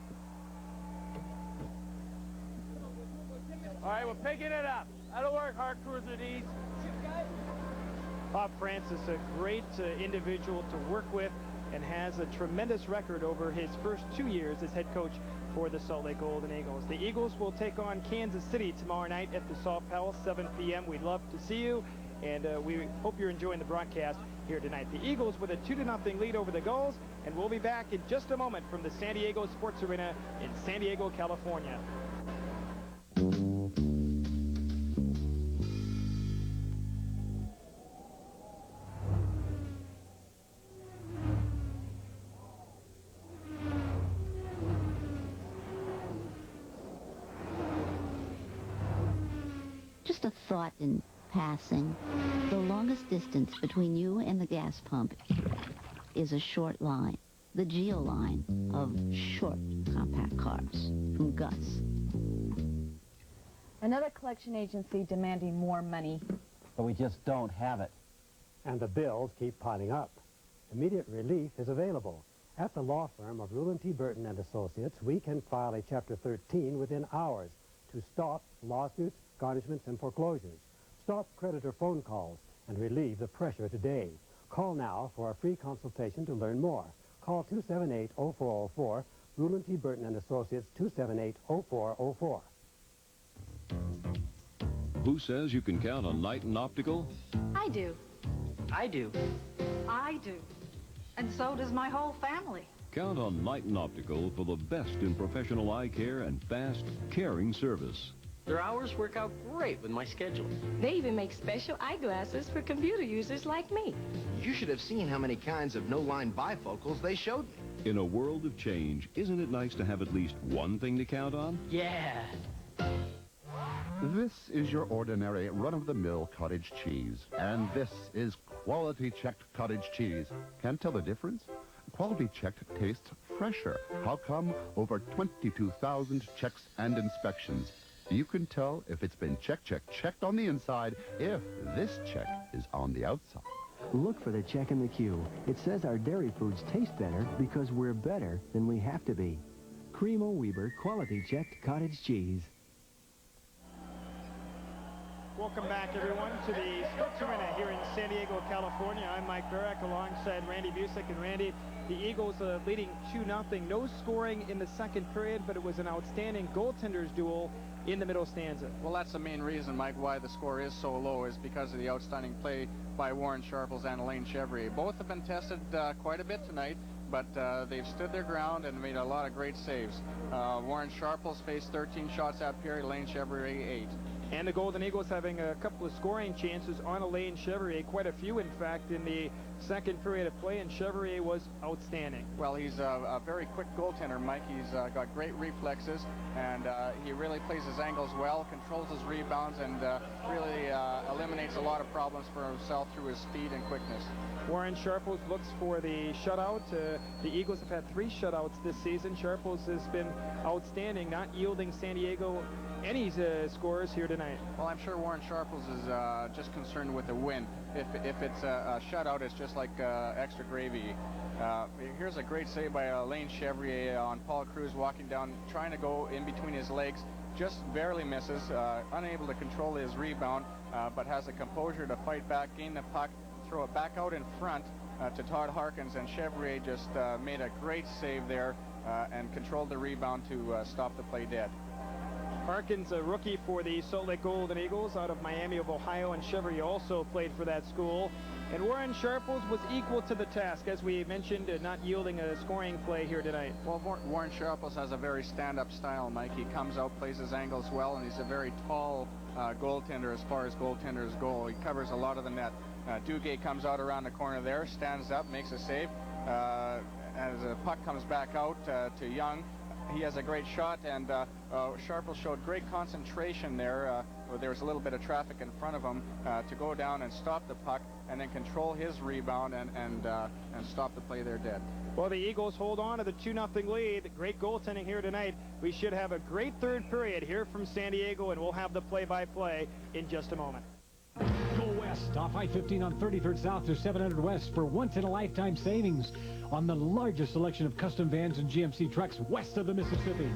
All right, we're picking it up. That'll work, hard cruiser D's. Bob Francis, a great individual to work with, and has a tremendous record over his first 2 years as head coach for the Salt Lake Golden Eagles. The Eagles will take on Kansas City tomorrow night at the Salt Palace, 7 p.m. We'd love to see you, and we hope you're enjoying the broadcast here tonight. The Eagles with a 2-0 lead over the Gulls, and we'll be back in just a moment from the San Diego Sports Arena in San Diego, California. Just a thought in passing. The longest distance between you and the gas pump is a short line. The Geo line of short compact cars from Gus. Another collection agency demanding more money. But we just don't have it. And the bills keep piling up. Immediate relief is available. At the law firm of Rulon T. Burton and Associates, we can file a Chapter 13 within hours to stop lawsuits, garnishments, and foreclosures. Stop creditor phone calls and relieve the pressure today. Call now for a free consultation to learn more. Call 278-0404 Rulon T. Burton and Associates, 278-0404. Who says you can count on Knighton Optical? I do. I do. I do. And so does my whole family. Count on Knighton Optical for the best in professional eye care and fast, caring service. Their hours work out great with my schedule. They even make special eyeglasses for computer users like me. You should have seen how many kinds of no-line bifocals they showed me. In a world of change, isn't it nice to have at least one thing to count on? Yeah. This is your ordinary run-of-the-mill cottage cheese. And this is quality-checked cottage cheese. Can't tell the difference? Quality-checked tastes fresher. How come? Over 22,000 checks and inspections. You can tell if it's been checked on the inside, if this check is on the outside. Look for the check in the queue. It says our dairy foods taste better because we're better than we have to be. Cream O'Weber quality-checked cottage cheese. Welcome back, everyone, to the Sports Arena here in San Diego, California. I'm Mike Barak alongside Randy Busick. And Randy, the Eagles leading 2-0. No scoring in the second period, but it was an outstanding goaltenders duel in the middle stanza. Well, that's the main reason, Mike, why the score is so low, is because of the outstanding play by Warren Sharples and Elaine Chevrier. Both have been tested quite a bit tonight, but they've stood their ground and made a lot of great saves. Warren Sharples faced 13 shots that period, Elaine Chevrier 8. And the Golden Eagles having a couple of scoring chances on Elaine Chevrier, quite a few, in fact, in the second period of play, and Chevrier was outstanding. Well, he's a very quick goaltender, Mike. He's got great reflexes, and he really plays his angles well, controls his rebounds, and really eliminates a lot of problems for himself through his speed and quickness. Warren Sharples looks for the shutout. The Eagles have had 3 shutouts this season. Sharples has been outstanding, not yielding San Diego any scores here tonight. Well, I'm sure Warren Sharples is just concerned with the win. If it's a shutout, it's just like extra gravy. Here's a great save by Elaine Chevrier on Paul Cruz walking down, trying to go in between his legs, just barely misses, unable to control his rebound, but has the composure to fight back, gain the puck, throw it back out in front to Todd Harkins, and Chevrier just made a great save there and controlled the rebound to stop the play dead. Harkins, a rookie for the Salt Lake Golden Eagles out of Miami of Ohio, and Chevrier also played for that school. And Warren Sharples was equal to the task, as we mentioned, not yielding a scoring play here tonight. Well, Warren Sharples has a very stand-up style, Mike. He comes out, plays his angles well, and he's a very tall goaltender as far as goaltenders go. He covers a lot of the net. Duguay comes out around the corner there, stands up, makes a save. As the puck comes back out to Young, he has a great shot, and Sharples showed great concentration there. Where there was a little bit of traffic in front of him to go down and stop the puck and then control his rebound and stop the play there dead. Well, the Eagles hold on to the 2-0 lead. Great goaltending here tonight. We should have a great third period here from San Diego, and we'll have the play-by-play in just a moment. Go west off I-15 on 33rd South to 700 West for once-in-a-lifetime savings on the largest selection of custom vans and GMC trucks west of the Mississippi.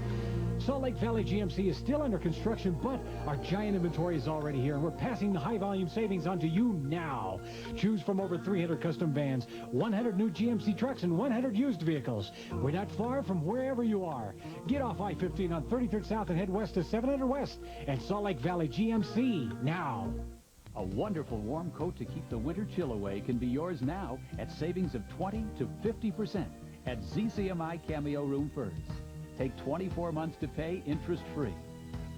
Salt Lake Valley GMC is still under construction, but our giant inventory is already here, and we're passing the high-volume savings on to you now. Choose from over 300 custom vans, 100 new GMC trucks, and 100 used vehicles. We're not far from wherever you are. Get off I-15 on 33rd South and head west to 700 West and Salt Lake Valley GMC now. A wonderful warm coat to keep the winter chill away can be yours now at savings of 20 to 50% at ZCMI Cameo Room Furs. Take 24 months to pay interest-free.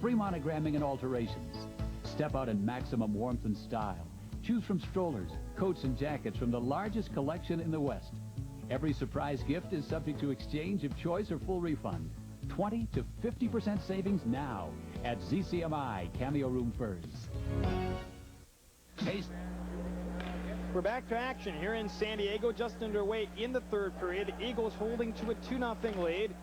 Free monogramming and alterations. Step out in maximum warmth and style. Choose from strollers, coats, and jackets from the largest collection in the West. Every surprise gift is subject to exchange of choice or full refund. 20 to 50% savings now at ZCMI Cameo Room Furs. We're back to action here in San Diego, just underway in the third period. The Eagles holding to a 2-0 lead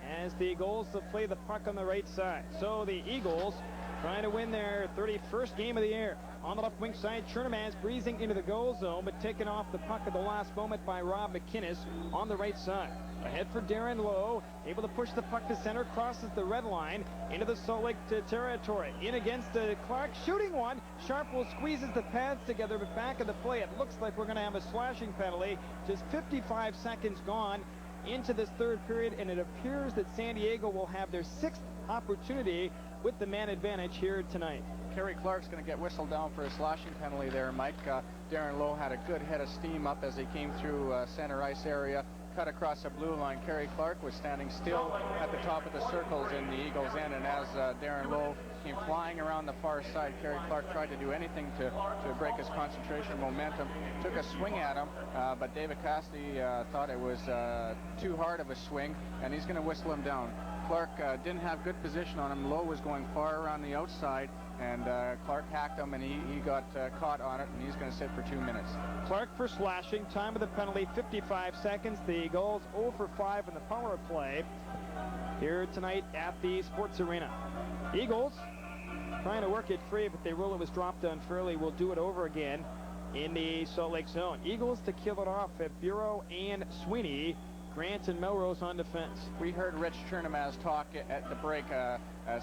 as the Gulls play the puck on the right side. So the Eagles trying to win their 31st game of the year. On the left wing side, Chernomaz breezing into the goal zone, but taken off the puck at the last moment by Rob McInnes on the right side. Ahead for Darren Lowe, able to push the puck to center, crosses the red line into the Salt Lake territory. In against Clark, shooting one. Sharples squeezes the pads together, but back of the play, it looks like we're going to have a slashing penalty. Just 55 seconds gone. into this third period, and it appears that San Diego will have their 6th opportunity with the man advantage here tonight. Kerry Clark's going to get whistled down for a slashing penalty there, Mike. Darren Lowe had a good head of steam up as he came through center ice area, cut across the blue line. Kerry Clark was standing still at the top of the circles in the Eagles' end, and as Darren Lowe came flying around the far side, Kerry Clark tried to do anything to break his concentration momentum, took a swing at him, but David Cassidy thought it was too hard of a swing, and he's going to whistle him down. Clark didn't have good position on him. Lowe was going far around the outside, and Clark hacked him, and he got caught on it, and he's going to sit for 2 minutes. Clark for slashing. Time of the penalty, 55 seconds. The Gulls 0 for 5 in the power play here tonight at the Sports Arena. Eagles trying to work it free, but they rule it was dropped unfairly. We'll do it over again in the Salt Lake zone. Eagles to kill it off at Bureau and Sweeney. Grant and Melrose on defense. We heard Rich Chernamaz talk at the break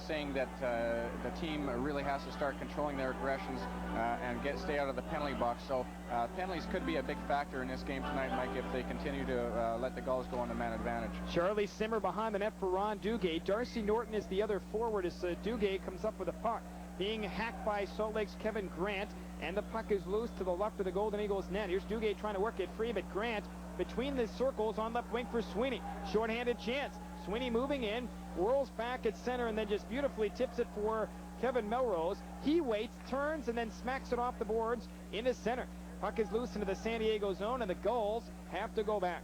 saying that the team really has to start controlling their aggressions and stay out of the penalty box. So penalties could be a big factor in this game tonight, Mike, if they continue to let the Gulls go on the man advantage. Charlie Simmer behind the net for Ron Dugay. Darcy Norton is the other forward as Dugay comes up with a puck. Being hacked by Salt Lake's Kevin Grant, and the puck is loose to the left of the Golden Eagles net. Here's Dugay trying to work it free, but Grant between the circles on left wing for Sweeney. Short-handed chance. Sweeney moving in, whirls back at center, and then just beautifully tips it for Kevin Melrose. He waits, turns, and then smacks it off the boards into center. Puck is loose into the San Diego zone, and the Gulls have to go back.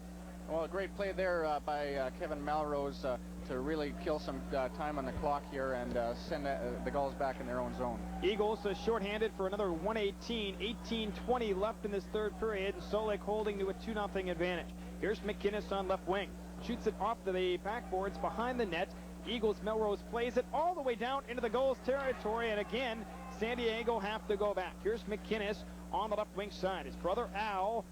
Well, a great play there by Kevin Melrose to really kill some time on the clock here and send the Gulls back in their own zone. Eagles short-handed for another 118. 18:20 left in this third period, and Salt Lake holding to a 2-0 advantage. Here's McInnes on left wing. Shoots it off to the backboards behind the net. Eagles Melrose plays it all the way down into the Gulls territory, and again, San Diego have to go back. Here's McInnes on the left wing side. His brother Al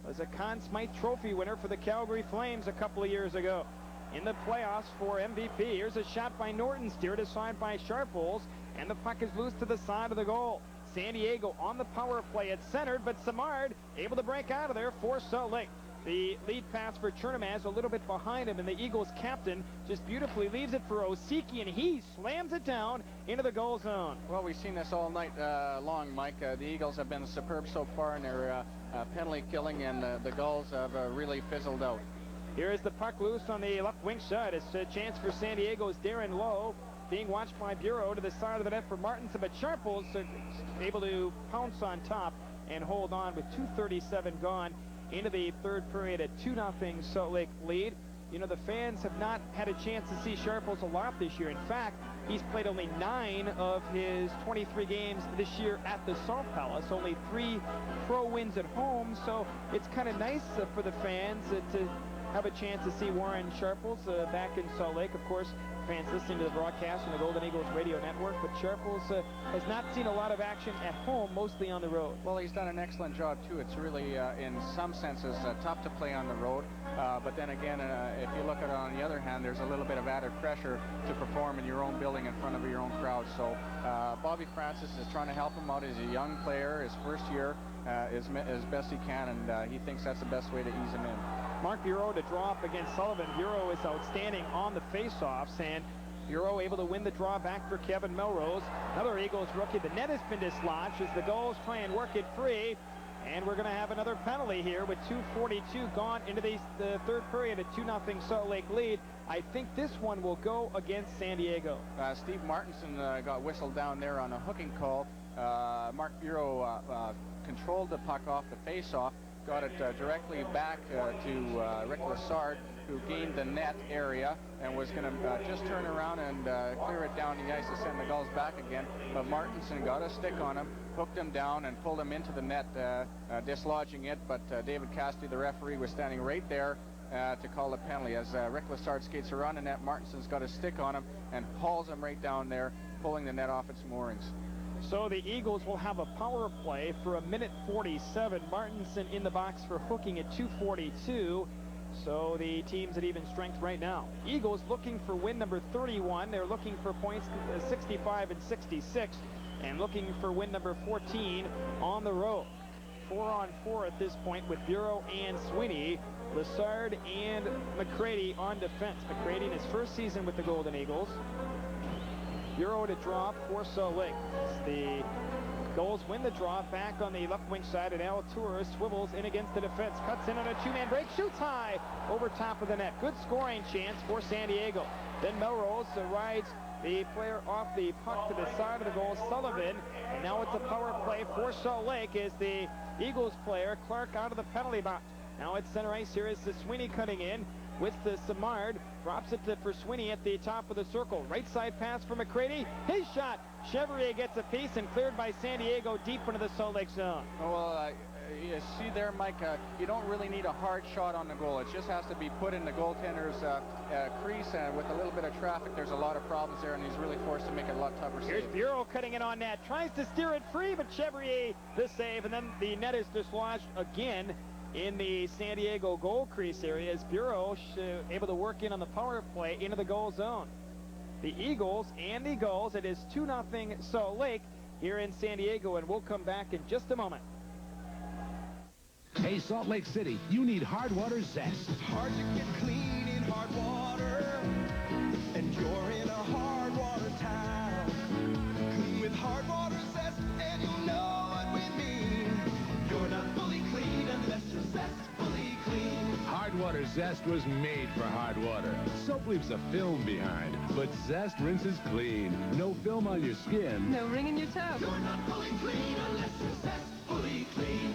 was a Conn Smythe Trophy winner for the Calgary Flames a couple of years ago in the playoffs for MVP. Here's a shot by Norton, steered aside by Sharples, and the puck is loose to the side of the goal. San Diego on the power play. It's centered, but Samard able to break out of there for Salt Lake. The lead pass for Chernamaz a little bit behind him, and the Eagles captain just beautifully leaves it for Osiki, and he slams it down into the goal zone. Well, we've seen this all night long, Mike. The Eagles have been superb so far in their penalty killing, and the Gulls have really fizzled out. Here is the puck loose on the left wing side. It's a chance for San Diego's Darren Lowe, being watched by Bureau to the side of the net for Martinson, but Sharples able to pounce on top and hold on with 2:37 gone into the third period at 2-0 Salt Lake lead. You know, the fans have not had a chance to see Sharples a lot this year. In fact, he's played only 9 of his 23 games this year at the Salt Palace, only 3 pro wins at home, so it's kind of nice for the fans to have a chance to see Warren Sharples back in Salt Lake. Of course, fans listening to the broadcast on the Golden Eagles radio network, but Sharples has not seen a lot of action at home, mostly on the road. Well, he's done an excellent job, too. It's really, in some senses, tough to play on the road. But then again, if you look at it on the other hand, there's a little bit of added pressure to perform in your own building in front of your own crowd. So Bobby Francis is trying to help him out. He's a young player, his first year, as best he can, and he thinks that's the best way to ease him in. Mark Bureau to draw up against Sullivan. Bureau is outstanding on the face-offs, and Bureau able to win the draw back for Kevin Melrose. Another Eagles rookie. The net has been dislodged as the Gulls try and work it free. And we're going to have another penalty here with 2:42 gone into the third period, a 2-0 Salt Lake lead. I think this one will go against San Diego. Steve Martinson got whistled down there on a hooking call. Mark Bureau controlled the puck off the face-off, got it directly back to Rick Lassard, who gained the net area and was going to just turn around and clear it down the ice to send the Gulls back again. But Martinson got a stick on him, hooked him down, and pulled him into the net, dislodging it. But David Cassidy, the referee, was standing right there to call the penalty. As Rick Lassard skates around the net, Martinson's got a stick on him and hauls him right down there, pulling the net off its moorings. So the Eagles will have a power play for 1:47. Martinson in the box for hooking at 2:42. So the team's at even strength right now. Eagles looking for win number 31. They're looking for points 65 and 66, and looking for win number 14 on the road. 4-on-4 at this point with Bureau and Sweeney Lessard and McCready on defense. McCready in his first season with the Golden Eagles. Bureau to draw for Salt Lake. The Gulls win the draw back on the left wing side, and Al Tour swivels in against the defense. Cuts in on a two-man break, shoots high over top of the net. Good scoring chance for San Diego. Then Melrose rides the player off the puck to the side of the goal, Sullivan, and now it's a power play for Salt Lake as the Eagles player, Clark, out of the penalty box. Now at center ice here is the Sweeney cutting in with the Simard. Drops it for Sweeney at the top of the circle. Right side pass for McCready. His shot. Chevrier gets a piece and cleared by San Diego deep into the Salt Lake zone. Well, you see there, Mike, you don't really need a hard shot on the goal. It just has to be put in the goaltender's crease, and with a little bit of traffic, there's a lot of problems there, and he's really forced to make it a lot tougher. Here's Bureau cutting in on net. Tries to steer it free, but Chevrier the save, and then the net is dislodged again in the San Diego goal crease area as Bureau able to work in on the power play into the goal zone. The Eagles and the Gulls, it is 2-0 Salt Lake here in San Diego, and we'll come back in just a moment. Hey, Salt Lake City, you need hard water zest. It's hard to get clean in hard water, and you're in a hard water town. Clean with hard water zest, and you'll know what we mean. You're not fully clean unless you're zestfully clean. Hard water zest was made for hard water. Soap leaves a film behind, but zest rinses clean. No film on your skin. No ring in your toe. You're not fully clean unless you're zestfully clean.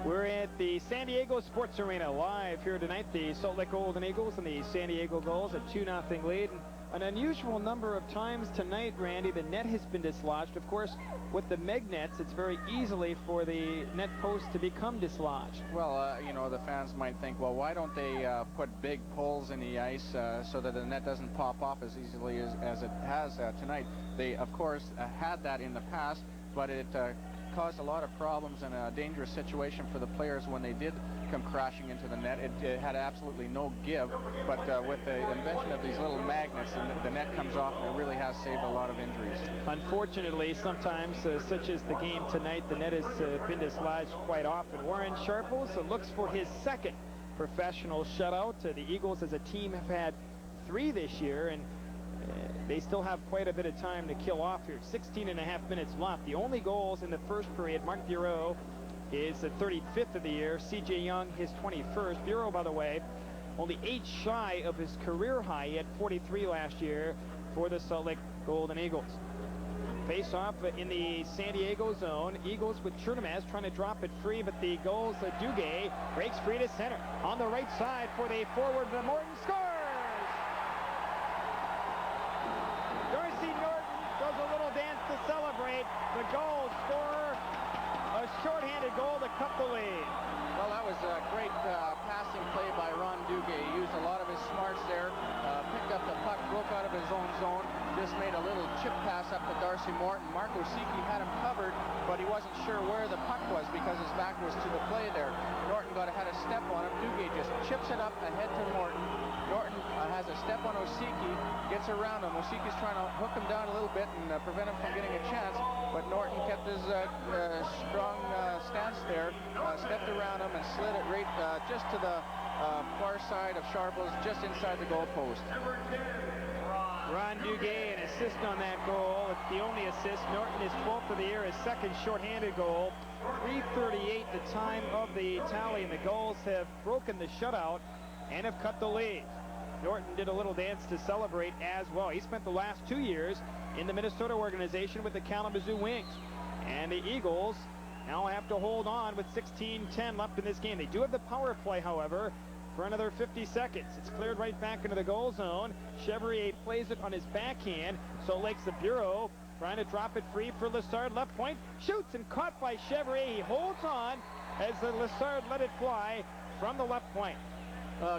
We're at the San Diego Sports Arena live here tonight. The Salt Lake Golden Eagles and the San Diego Gulls, a 2-0 lead. And an unusual number of times tonight, Randy, the net has been dislodged. Of course, with the meg nets, it's very easily for the net post to become dislodged. Well, you know, the fans might think, well, why don't they put big poles in the ice so that the net doesn't pop off as easily as it has tonight? They, of course, had that in the past, but it caused a lot of problems and a dangerous situation for the players when they did come crashing into the net. It had absolutely no give, but with the invention of these little magnets, the net comes off, and it really has saved a lot of injuries. Unfortunately, sometimes, such as the game tonight, the net has been dislodged quite often. Warren Sharples looks for his second professional shutout. The Eagles as a team have had 3 this year, and they still have quite a bit of time to kill off here. 16.5 minutes left. The only goals in the first period, Mark Bureau is the 35th of the year. C.J. Young, his 21st. Bureau, by the way, only 8 shy of his career high. He had 43 last year for the Salt Lake Golden Eagles. Face off in the San Diego zone. Eagles with Chernomaz trying to drop it free, but the Gulls, Duguay breaks free to center. On the right side for the forward, Morton scores! Does a little dance to celebrate. The Gulls score a shorthanded goal to cut the lead. Well, that was a great passing play by Ron Duguay. He used a lot of his smarts there, picked up the puck, broke out of his own zone, just made a little chip pass up to Darcy Morton. Mark Osiki had him covered, but he wasn't sure where the puck was because his back was to the play there. Norton had a step on him. Duguay just chips it up ahead to Morton. Norton has a step on Osiki, gets around him. Osiki's trying to hook him down a little bit and prevent him from getting a chance, but Norton kept his strong stance there, stepped around him and slid it right just to the far side of Sharples, just inside the goal post. Ron Duguay, an assist on that goal. It's the only assist. Norton is 12th of the year, his second shorthanded goal. 3:38 the time of the tally, and the Gulls have broken the shutout and have cut the lead. Norton did a little dance to celebrate as well. He spent the last 2 years in the Minnesota organization with the Kalamazoo Wings. And the Eagles now have to hold on with 16:10 left in this game. They do have the power play, however, for another 50 seconds. It's cleared right back into the goal zone. Chevrier plays it on his backhand. So Lake's the Bureau trying to drop it free for Lessard. Left point, shoots and caught by Chevrier. He holds on as the Lessard let it fly from the left point.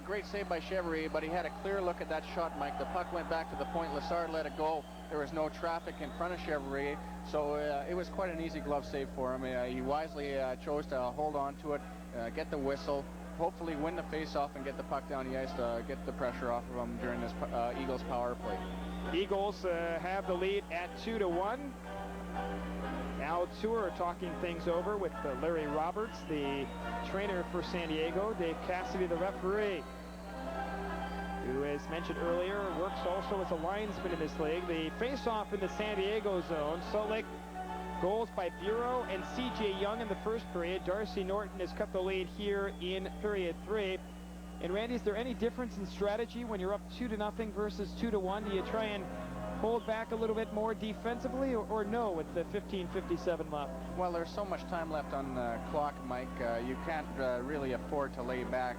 Great save by Chevrier, but he had a clear look at that shot, Mike. The puck went back to the point. Lessard let it go. There was no traffic in front of Chevrier, so it was quite an easy glove save for him. He wisely chose to hold on to it, get the whistle, hopefully win the face-off and get the puck down the ice to get the pressure off of him during this Eagles power play. Eagles have the lead at 2-1. Al Tour talking things over with Larry Roberts, the trainer for San Diego, Dave Cassidy, the referee, who, as mentioned earlier, works also as a linesman in this league. The face-off in the San Diego zone. Salt Lake goals by Bureau and C.J. Young in the first period. Darcy Norton has cut the lead here in period 3. And Randy, is there any difference in strategy when you're up 2-0 versus 2-1? Do you try and hold back a little bit more defensively, or no, with the 15:57 left? Well, there's so much time left on the clock, Mike. You can't really afford to lay back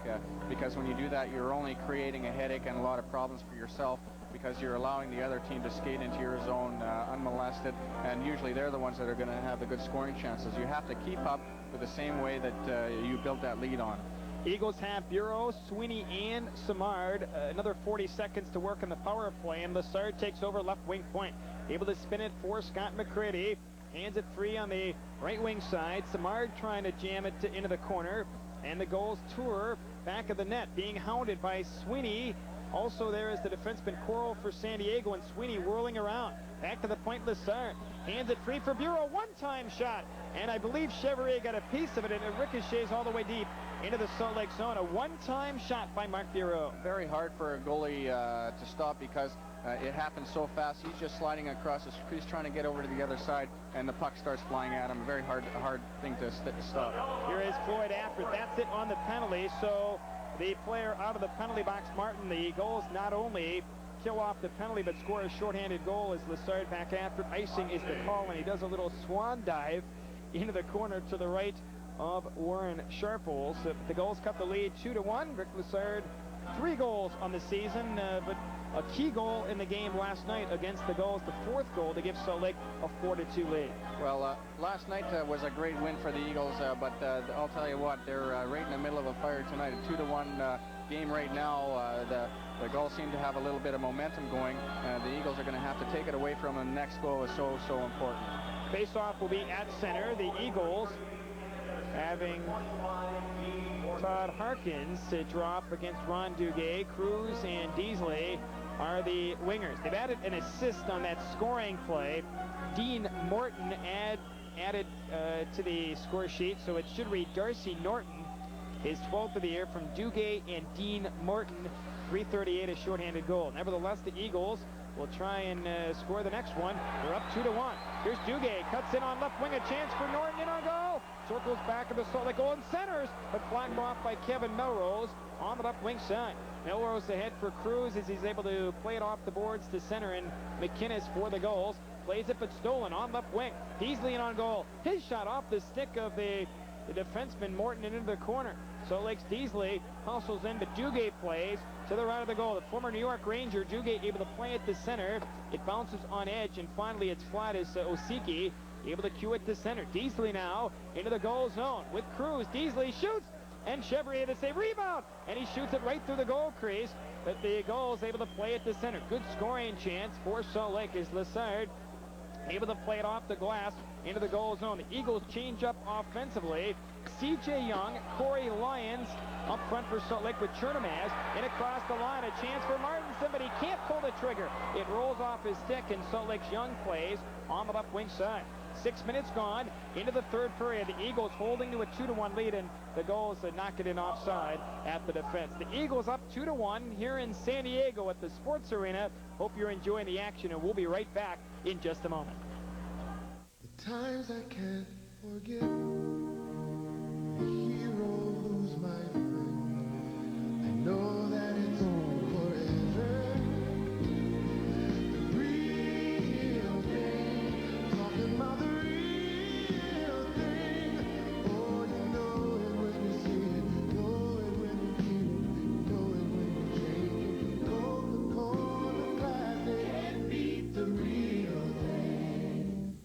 because when you do that, you're only creating a headache and a lot of problems for yourself, because you're allowing the other team to skate into your zone unmolested, and usually they're the ones that are going to have the good scoring chances. You have to keep up with the same way that you built that lead on. Eagles have Bureau, Sweeney, and Simard. Another 40 seconds to work on the power play, and Lessard takes over left wing point. Able to spin it for Scott McCready. Hands it free on the right wing side. Simard trying to jam it into the corner. And the Gulls tour back of the net, being hounded by Sweeney. Also there is the defenseman Coral for San Diego, and Sweeney whirling around. Back to the point, Lessard. Hands it free for Bureau. One-time shot. And I believe Chevrier got a piece of it, and it ricochets all the way deep into the Salt Lake zone. A one-time shot by Mark Bureau. Very hard for a goalie to stop because it happens so fast. He's just sliding across the crease trying to get over to the other side, and the puck starts flying at him. Very hard thing to stop. Here is Floyd Afford. That's it on the penalty. So the player out of the penalty box, Martin, the Gulls not only kill off the penalty but score a shorthanded goal as Lessard back after. Icing is the call, and he does a little swan dive into the corner to the right of Warren Sharples. The Gulls cut the lead 2-1. Rick Lessard, 3 goals on the season, but a key goal in the game last night against the Gulls, the 4th goal to give Salt Lake a 4-2 lead. Well, last night was a great win for the Eagles, but I'll tell you what, they're right in the middle of a fire tonight. A 2-1 game right now. The Gulls seem to have a little bit of momentum going. The Eagles are going to have to take it away from them. The next goal is so important. Face-off will be at center. The Eagles having Todd Harkins to drop against Ron Duguay. Cruz and Deasley are the wingers. They've added an assist on that scoring play. Dean Morton added to the score sheet, so it should read Darcy Norton, his 12th of the year, from Duguay and Dean Morton. 3:38, a shorthanded goal. Nevertheless, the Eagles will try and score the next one. They're up 2-1. Here's Duguay, cuts in on left wing, a chance for Norton, in on goal. Circles back of the Salt Lake goal and centers, but flagged off by Kevin Melrose on the left wing side. Melrose ahead for Cruz as he's able to play it off the boards to center, and McInnes for the Gulls. Plays it, but stolen on left wing. Deasley in on goal. His shot off the stick of the defenseman Morton and into the corner. Salt Lake's Deasley hustles in, but Duguay plays to the right of the goal. The former New York Ranger, Duguay, able to play it to center. It bounces on edge, and finally it's flat as Osiki able to cue it to center. Deasley now into the goal zone with Cruz. Deasley shoots, and Chevrier to save. Rebound, and he shoots it right through the goal crease, but the Gulls able to play it to center. Good scoring chance for Salt Lake as Lessard able to play it off the glass into the goal zone. The Eagles change up offensively. C.J. Young, Corey Lyons up front for Salt Lake with Chernomaz, and across the line, a chance for Martinson, but he can't pull the trigger. It rolls off his stick, and Salt Lake's Young plays on the left wing side. 6 minutes gone into the 3rd period. The Eagles holding to a 2-1 lead, and the Gulls knock it in offside at the defense. The Eagles up 2-1 here in San Diego at the Sports Arena. Hope you're enjoying the action, and we'll be right back in just a moment. The times I can't forget, the heroes, my friend. I know that it's forever. The real thing, talking about the real thing. Oh, you know it when you see it, know it when you hear it, know it when you drink it. Coca-Cola Classic can't beat the real thing.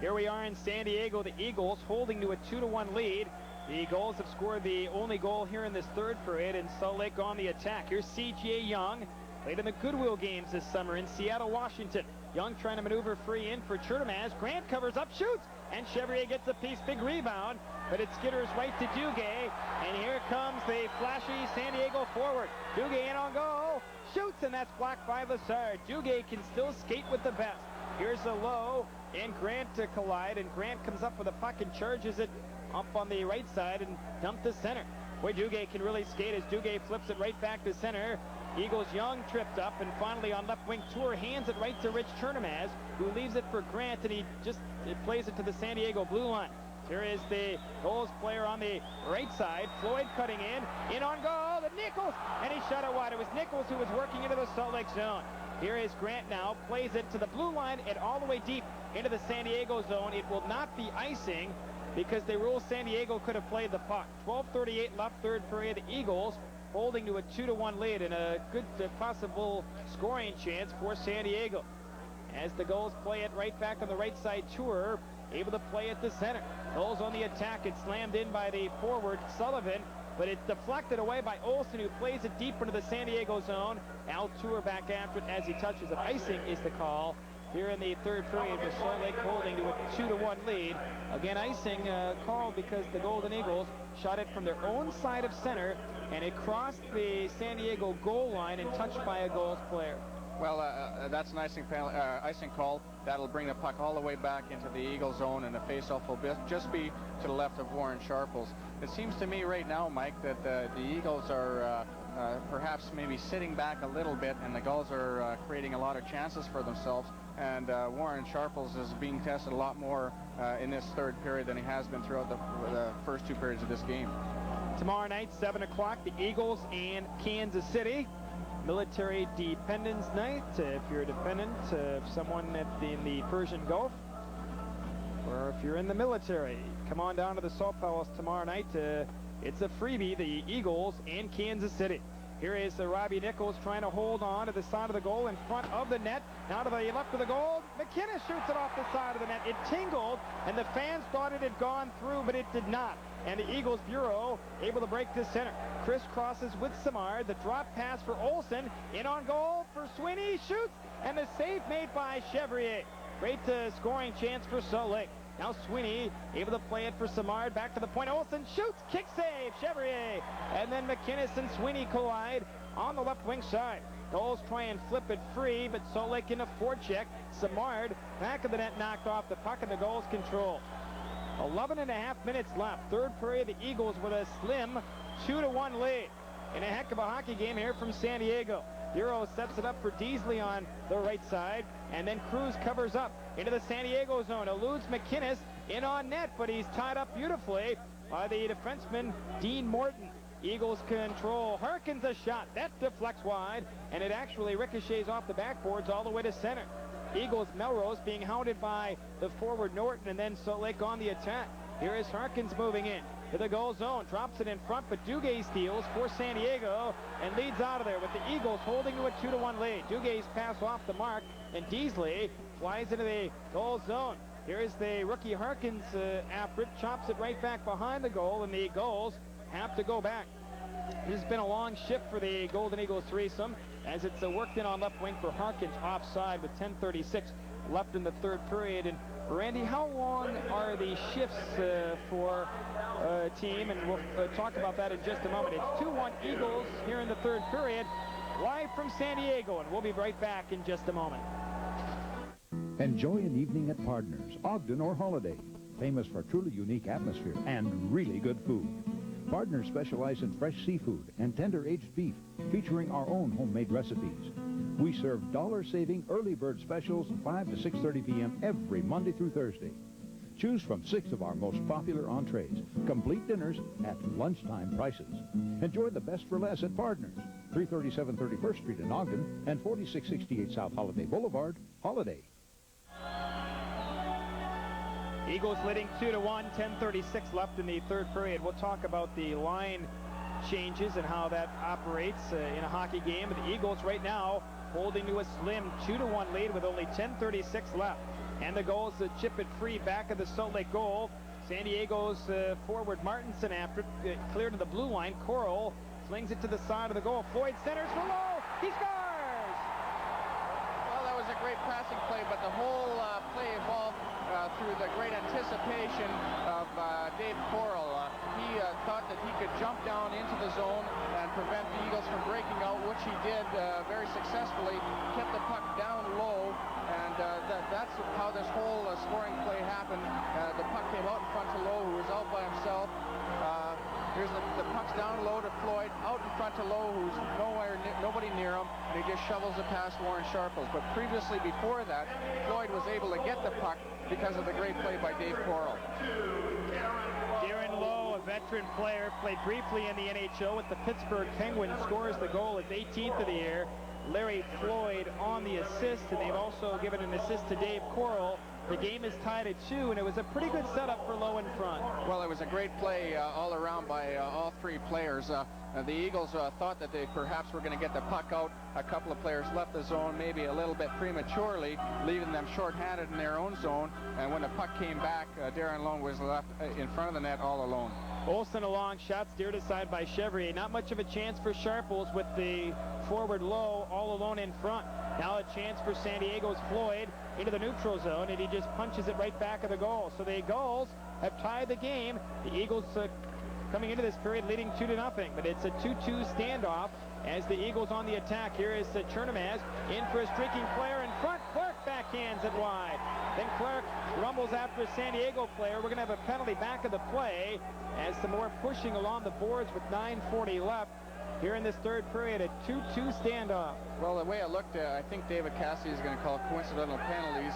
Here we are in San Diego, the Eagles holding to a 2-1 lead. The Gulls have scored the only goal here in this 3rd period, and Salt Lake on the attack. Here's C.J. Young, played in the Goodwill games this summer in Seattle, Washington. Young trying to maneuver free in for Chernomaz. Grant covers up, shoots, and Chevrier gets a piece, big rebound, but it skitters right to Duguay, and here comes the flashy San Diego forward. Duguay in on goal, shoots, and that's blocked by Lessard. Duguay can still skate with the best. Here's a low, and Grant to collide, and Grant comes up with a puck and charges it up on the right side and dumped to center. Boy, Duguay can really skate as Duguay flips it right back to center. Eagles Young tripped up, and finally on left wing, Tour hands it right to Rich Chernamaz, who leaves it for Grant, and he just plays it to the San Diego blue line. Here is the Gulls player on the right side. Floyd cutting in on goal, and Nichols, and he shot it wide. It was Nichols who was working into the Salt Lake zone. Here is Grant now, plays it to the blue line and all the way deep into the San Diego zone. It will not be icing because they rule San Diego could have played the puck. 12:38 left, third period. The Eagles holding to a 2-1 lead and a good possible scoring chance for San Diego. As the Gulls play it right back on the right side, Tour able to play it to center. Gulls on the attack. It's slammed in by the forward, Sullivan, but it's deflected away by Olsen, who plays it deep into the San Diego zone. Al Tour back after it as he touches it. Icing is the call here in the third period with Salt Lake holding to a 2-1 lead. Again, icing called because the Golden Eagles shot it from their own side of center, and it crossed the San Diego goal line and touched by a Gulls player. Well, that's an icing call. That'll bring the puck all the way back into the Eagle zone, and the faceoff will just be to the left of Warren Sharples. It seems to me right now, Mike, that the Eagles are perhaps maybe sitting back a little bit, and the Gulls are creating a lot of chances for themselves. And Warren Sharples is being tested a lot more in this third period than he has been throughout the first two periods of this game. Tomorrow night, 7 o'clock, the Eagles and Kansas City. Military Dependence Night. If you're a dependent of someone in the Persian Gulf, or if you're in the military, come on down to the Salt Palace tomorrow night. It's a freebie, the Eagles and Kansas City. Here is Robbie Nichols trying to hold on to the side of the goal in front of the net. Now to the left of the goal. McKinnis shoots it off the side of the net. It tingled, and the fans thought it had gone through, but it did not. And the Eagles Bureau able to break to center. Chris crosses with Samard. The drop pass for Olsen. In on goal for Sweeney. Shoots, and the save made by Chevrier. Great scoring chance for Salt Lake. Now Sweeney able to play it for Samard. Back to the point. Olsen shoots. Kick save. Chevrier. And then McKinnis and Sweeney collide on the left wing side. Gulls try and flip it free, but Salt Lake in a forecheck. Samard back of the net knocked off the puck, and the Gulls control. 11.5 minutes left. Third period, the Eagles with a slim 2-1 lead. In a heck of a hockey game here from San Diego. Bureau sets it up for Deasley on the right side, and then Cruz covers up into the San Diego zone. Eludes McKinnis in on net, but he's tied up beautifully by the defenseman Dean Morton. Eagles control. Harkins a shot. That deflects wide, and it actually ricochets off the backboards all the way to center. Eagles Melrose being hounded by the forward Norton, and then Salt Lake on the attack. Here is Harkins moving in to the goal zone, drops it in front, but Duguay steals for San Diego and leads out of there with the Eagles holding to a 2-1 lead. Dugay's pass off the mark, and Deasley flies into the goal zone. Here is the rookie Harkins after it, chops it right back behind the goal, and the Gulls have to go back. This has been a long shift for the Golden Eagles threesome as it's worked in on left wing for Harkins offside with 10:36 left in the third period. And Randy, how long are the shifts for a team? And we'll talk about that in just a moment. It's 2-1 Eagles here in the third period, live from San Diego, and we'll be right back in just a moment. Enjoy an evening at Partners, Ogden or Holiday. Famous for truly unique atmosphere and really good food. Partners specialize in fresh seafood and tender-aged beef, featuring our own homemade recipes. We serve dollar-saving early bird specials 5 to 6:30 p.m. every Monday through Thursday. Choose from 6 of our most popular entrees, complete dinners at lunchtime prices. Enjoy the best for less at Partners, 337 31st Street in Ogden and 4668 South Holiday Boulevard, Holiday. Eagles leading 2-1, 10:36 left in the third period. We'll talk about the line changes and how that operates in a hockey game. The Eagles right now holding to a slim 2-1 lead with only 10:36 left. And the Gulls chip it free back of the Salt Lake goal. San Diego's forward Martinson after it, cleared to the blue line. Coral flings it to the side of the goal. Floyd centers for low. He scores! Well, that was a great passing play, but the whole play evolved through the great anticipation of Dave Coral. He thought that he could jump down into the zone and prevent the Eagles from breaking out, which he did very successfully. Kept the puck down low, and that's Floyd out in front to Lowe, who's nobody near him, and he just shovels it past Warren Sharples. But previously, before that, Floyd was able to get the puck because of the great play by Dave Coral. Darren Lowe, a veteran player, played briefly in the NHL with the Pittsburgh Penguins, scores the goal, his 18th of the year. Larry Floyd on the assist, and they've also given an assist to Dave Coral. The game is tied at 2, and it was a pretty good setup for Lowe in front. Well, it was a great play all around by all three players. The Eagles thought that they perhaps were going to get the puck out. A couple of players left the zone maybe a little bit prematurely, leaving them shorthanded in their own zone. And when the puck came back, Darren Lowe was left in front of the net all alone. Olsen a long shot, steered aside by Chevrier. Not much of a chance for Sharples with the forward Lowe all alone in front. Now a chance for San Diego's Floyd into the neutral zone, and he just punches it right back of the goal. So the Gulls have tied the game. The Eagles coming into this period leading 2-0, but it's a 2-2 standoff as the Eagles on the attack. Here is Chernamaz in for a streaking player in front. Clark backhands it wide. Then Clark rumbles after a San Diego player. We're going to have a penalty back of the play as some more pushing along the boards with 9:40 left. Here in this third period, a 2-2 standoff. Well, the way it looked, I think David Cassidy is going to call coincidental penalties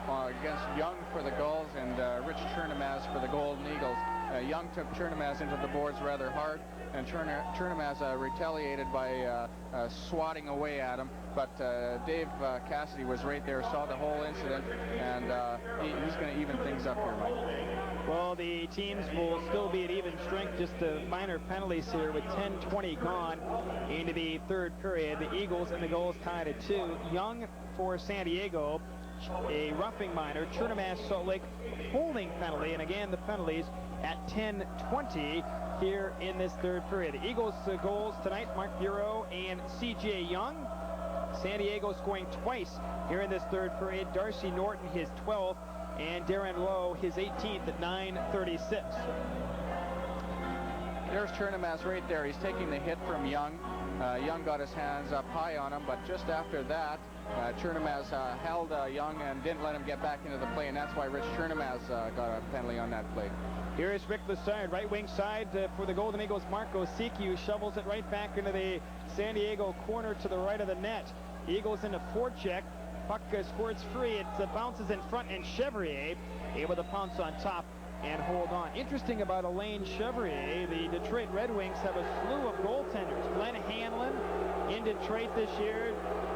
against Young for the Gulls and Rich Chernamaz for the Golden Eagles. Young took Chernamaz into the boards rather hard, and Chernamaz retaliated by swatting away at him. But Dave Cassidy was right there, saw the whole incident, and he's going to even things up here, Mike. Well, the teams will still be at even strength, just minor penalties here with 10:20 gone into the third period. The Eagles and the Gulls tied at 2. Young for San Diego, a roughing minor. Chernamaz Salt Lake holding penalty, and again the penalties at 10:20 here in this third period. The Eagles goals tonight, Mark Bureau and C.J. Young. San Diego scoring twice here in this third period. Darcy Norton, his 12th, and Darren Lowe, his 18th at 9:36. There's Chernamaz right there. He's taking the hit from Young. Young got his hands up high on him, but just after that, Chernamaz held Young and didn't let him get back into the play, and that's why Rich Chernamaz got a penalty on that play. Here is Rick Lassard, right wing side for the Golden Eagles. Marco Sikiu shovels it right back into the San Diego corner to the right of the net. Eagles into forecheck. Puck squirts free. It bounces in front, and Chevrier able to pounce on top and hold on. Interesting about Alain Chevrier, the Detroit Red Wings have a slew of goaltenders. Glenn Hanlon in Detroit this year.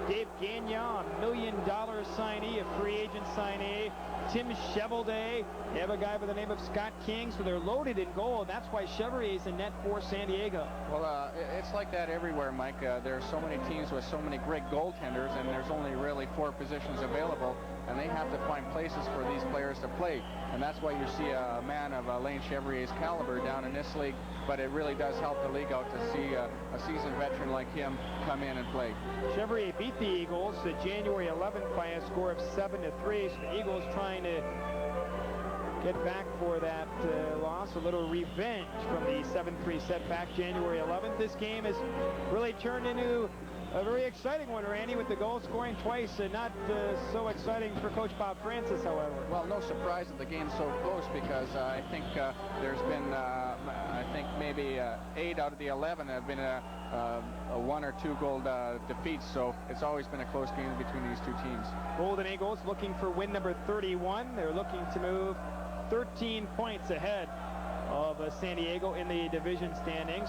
Dave Gagnon, $1 million signee, a free agent signee. Tim Chevelday. They have a guy by the name of Scott King, so they're loaded in goal, and that's why Chevrier is in net for San Diego. Well, it's like that everywhere, Mike. There are so many teams with so many great goaltenders, and there's only really 4 positions available, and they have to find places for these players to play. And that's why you see a man of Alain Chevrier's caliber down in this league, but it really does help the league out to see a seasoned veteran like him come in and play. Chevrier beat the Eagles January 11th by a score of 7-3, so the Eagles trying to get back for that loss, a little revenge from the 7-3 setback January 11th. This game has really turned into a very exciting one, Randy, with the Gulls scoring twice. Not so exciting for Coach Bob Francis, however. Well, no surprise that the game's so close, because I think there's been, I think maybe 8 out of the 11 have been a 1 or 2 goal defeats, so it's always been a close game between these two teams. Golden Eagles looking for win number 31. They're looking to move 13 points ahead of San Diego in the division standings.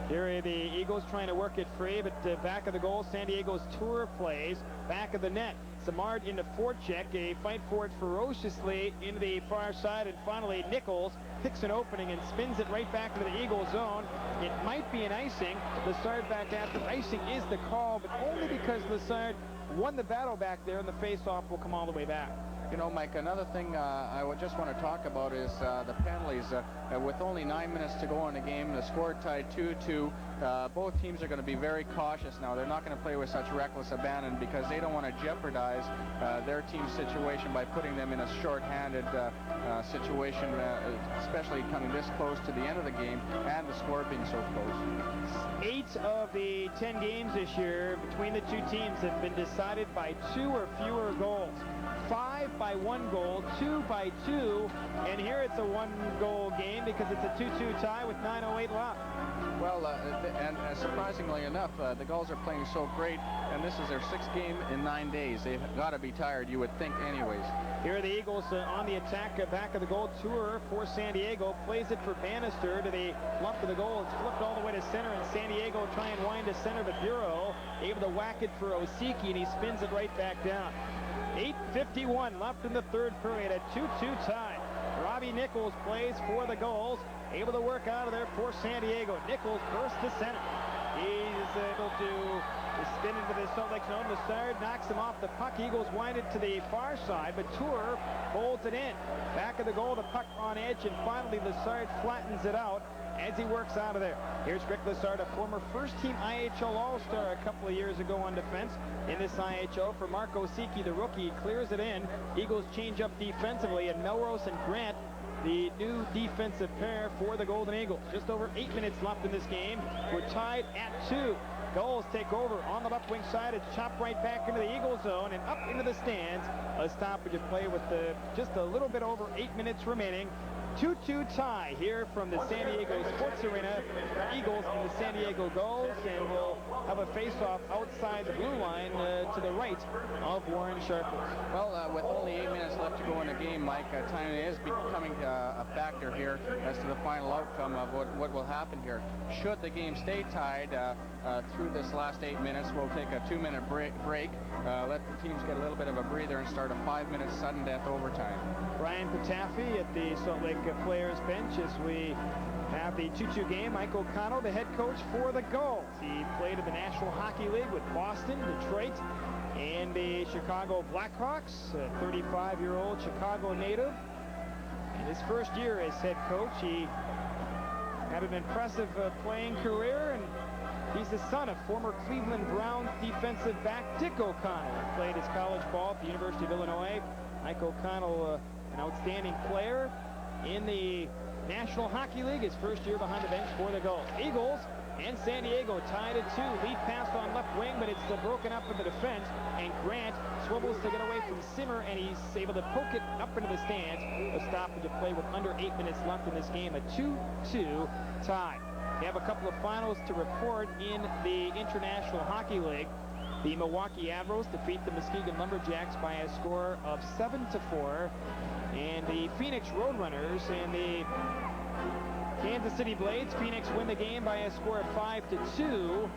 Here are the Eagles trying to work it free, but back of the goal, San Diego's tour plays. Back of the net, Samard into forecheck, a fight for it ferociously into the far side, and finally Nichols picks an opening and spins it right back into the Eagle zone. It might be an icing. Lassard back after. Icing is the call, but only because Lassard won the battle back there, and the face-off will come all the way back. You know, Mike, another thing I would just want to talk about is the penalties. With only 9 minutes to go in the game, the score tied 2-2. Both teams are going to be very cautious now. They're not going to play with such reckless abandon because they don't want to jeopardize their team's situation by putting them in a short-handed situation, especially coming this close to the end of the game and the score being so close. 8 of the 10 games this year between the two teams have been decided by 2 or fewer goals. 5 by 1 goal, 2 by 2, and here it's a 1-goal game because it's a 2-2 tie with 9:08 left. Well, and surprisingly enough, the Gulls are playing so great, and this is their 6th game in 9 days. They've got to be tired, you would think, anyways. Here are the Eagles on the attack, back of the goal. Tour for San Diego plays it for Bannister to the lump of the goal. It's flipped all the way to center, and San Diego try and wind to center, but Bureau able to whack it for Osiki, and he spins it right back down. 8:51 left in the third period, a 2-2 tie. Robbie Nichols plays for the Gulls, able to work out of there for San Diego. Nichols bursts to center. He's able to spin into the Salt Lake zone. Lessard knocks him off the puck. Eagles wind it to the far side, but Tour holds it in. Back of the goal, the puck on edge, and finally Lessard flattens it out as he works out of there. Here's Rick Lessard, a former first-team IHL All-Star a couple of years ago on defense in this IHL. For Mark Osiki, the rookie, clears it in. Eagles change up defensively, and Melrose and Grant, the new defensive pair for the Golden Eagles. Just over 8 minutes left in this game. We're tied at 2. Gulls take over on the left wing side. It's chopped right back into the Eagle zone and up into the stands. A stoppage of play with just a little bit over 8 minutes remaining. 2-2 tie here from the San Diego Sports Arena. Eagles and the San Diego Gulls, and we'll have a face-off outside the blue line to the right of Warren Sharpless. Well, with only 8 minutes left to go in the game, Mike, time is becoming a factor here as to the final outcome of what will happen here. Should the game stay tied through this last 8 minutes, we'll take a 2-minute break, let the teams get a little bit of a breather, and start a 5-minute sudden death overtime. Brian Patafi at the Salt Lake players bench as we have the 2-2 game. Mike O'Connell, the head coach for the Gulls. He played in the National Hockey League with Boston, Detroit, and the Chicago Blackhawks. A 35-year-old Chicago native. In his first year as head coach, he had an impressive playing career, and he's the son of former Cleveland Browns defensive back Dick O'Connell. He played his college ball at the University of Illinois. Mike O'Connell, an outstanding player in the National Hockey League, his first year behind the bench for the Gulls. Eagles and San Diego tied at 2. Lead pass on left wing, but it's broken up in the defense, and Grant swivels to get away from Simmer, and he's able to poke it up into the stands. A stoppage of play with under 8 minutes left in this game, a 2-2 tie. We have a couple of finals to report in the International Hockey League. The Milwaukee Admirals defeat the Muskegon Lumberjacks by a score of 7-4. And the Phoenix Roadrunners and the Kansas City Blades. Phoenix win the game by a score of 5-2.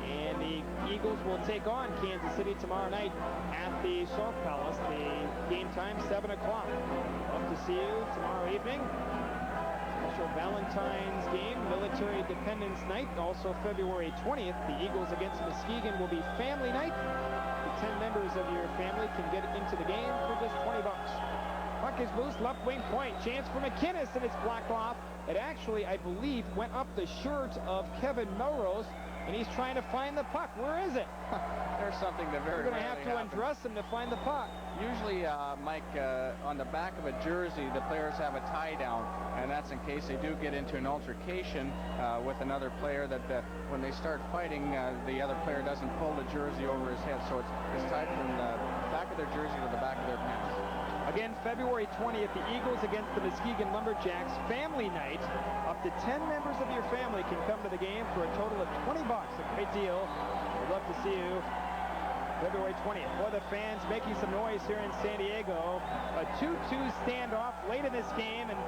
And the Eagles will take on Kansas City tomorrow night at the Salt Palace. The game time, 7 o'clock. Hope to see you tomorrow evening. Special Valentine's game, Military Dependence Night. Also February 20th, the Eagles against Muskegon will be family night. The 10 members of your family can get into the game for just $20. Puck is loose, left wing point. Chance for McInnes, and it's blocked off. It actually, I believe, went up the shirt of Kevin Melrose, and he's trying to find the puck. Where is it? There's something that very We're going to have to undress him to find the puck. Usually, Mike, on the back of a jersey, the players have a tie down, and that's in case they do get into an altercation with another player that when they start fighting, the other player doesn't pull the jersey over his head, so it's tied from the back of their jersey to the back of their pants. Again, February 20th, the Eagles against the Muskegon Lumberjacks. Family night. Up to 10 members of your family can come to the game for a total of $20. A great deal. We'd love to see you February 20th. For the fans making some noise here in San Diego. A 2-2 standoff late in this game, and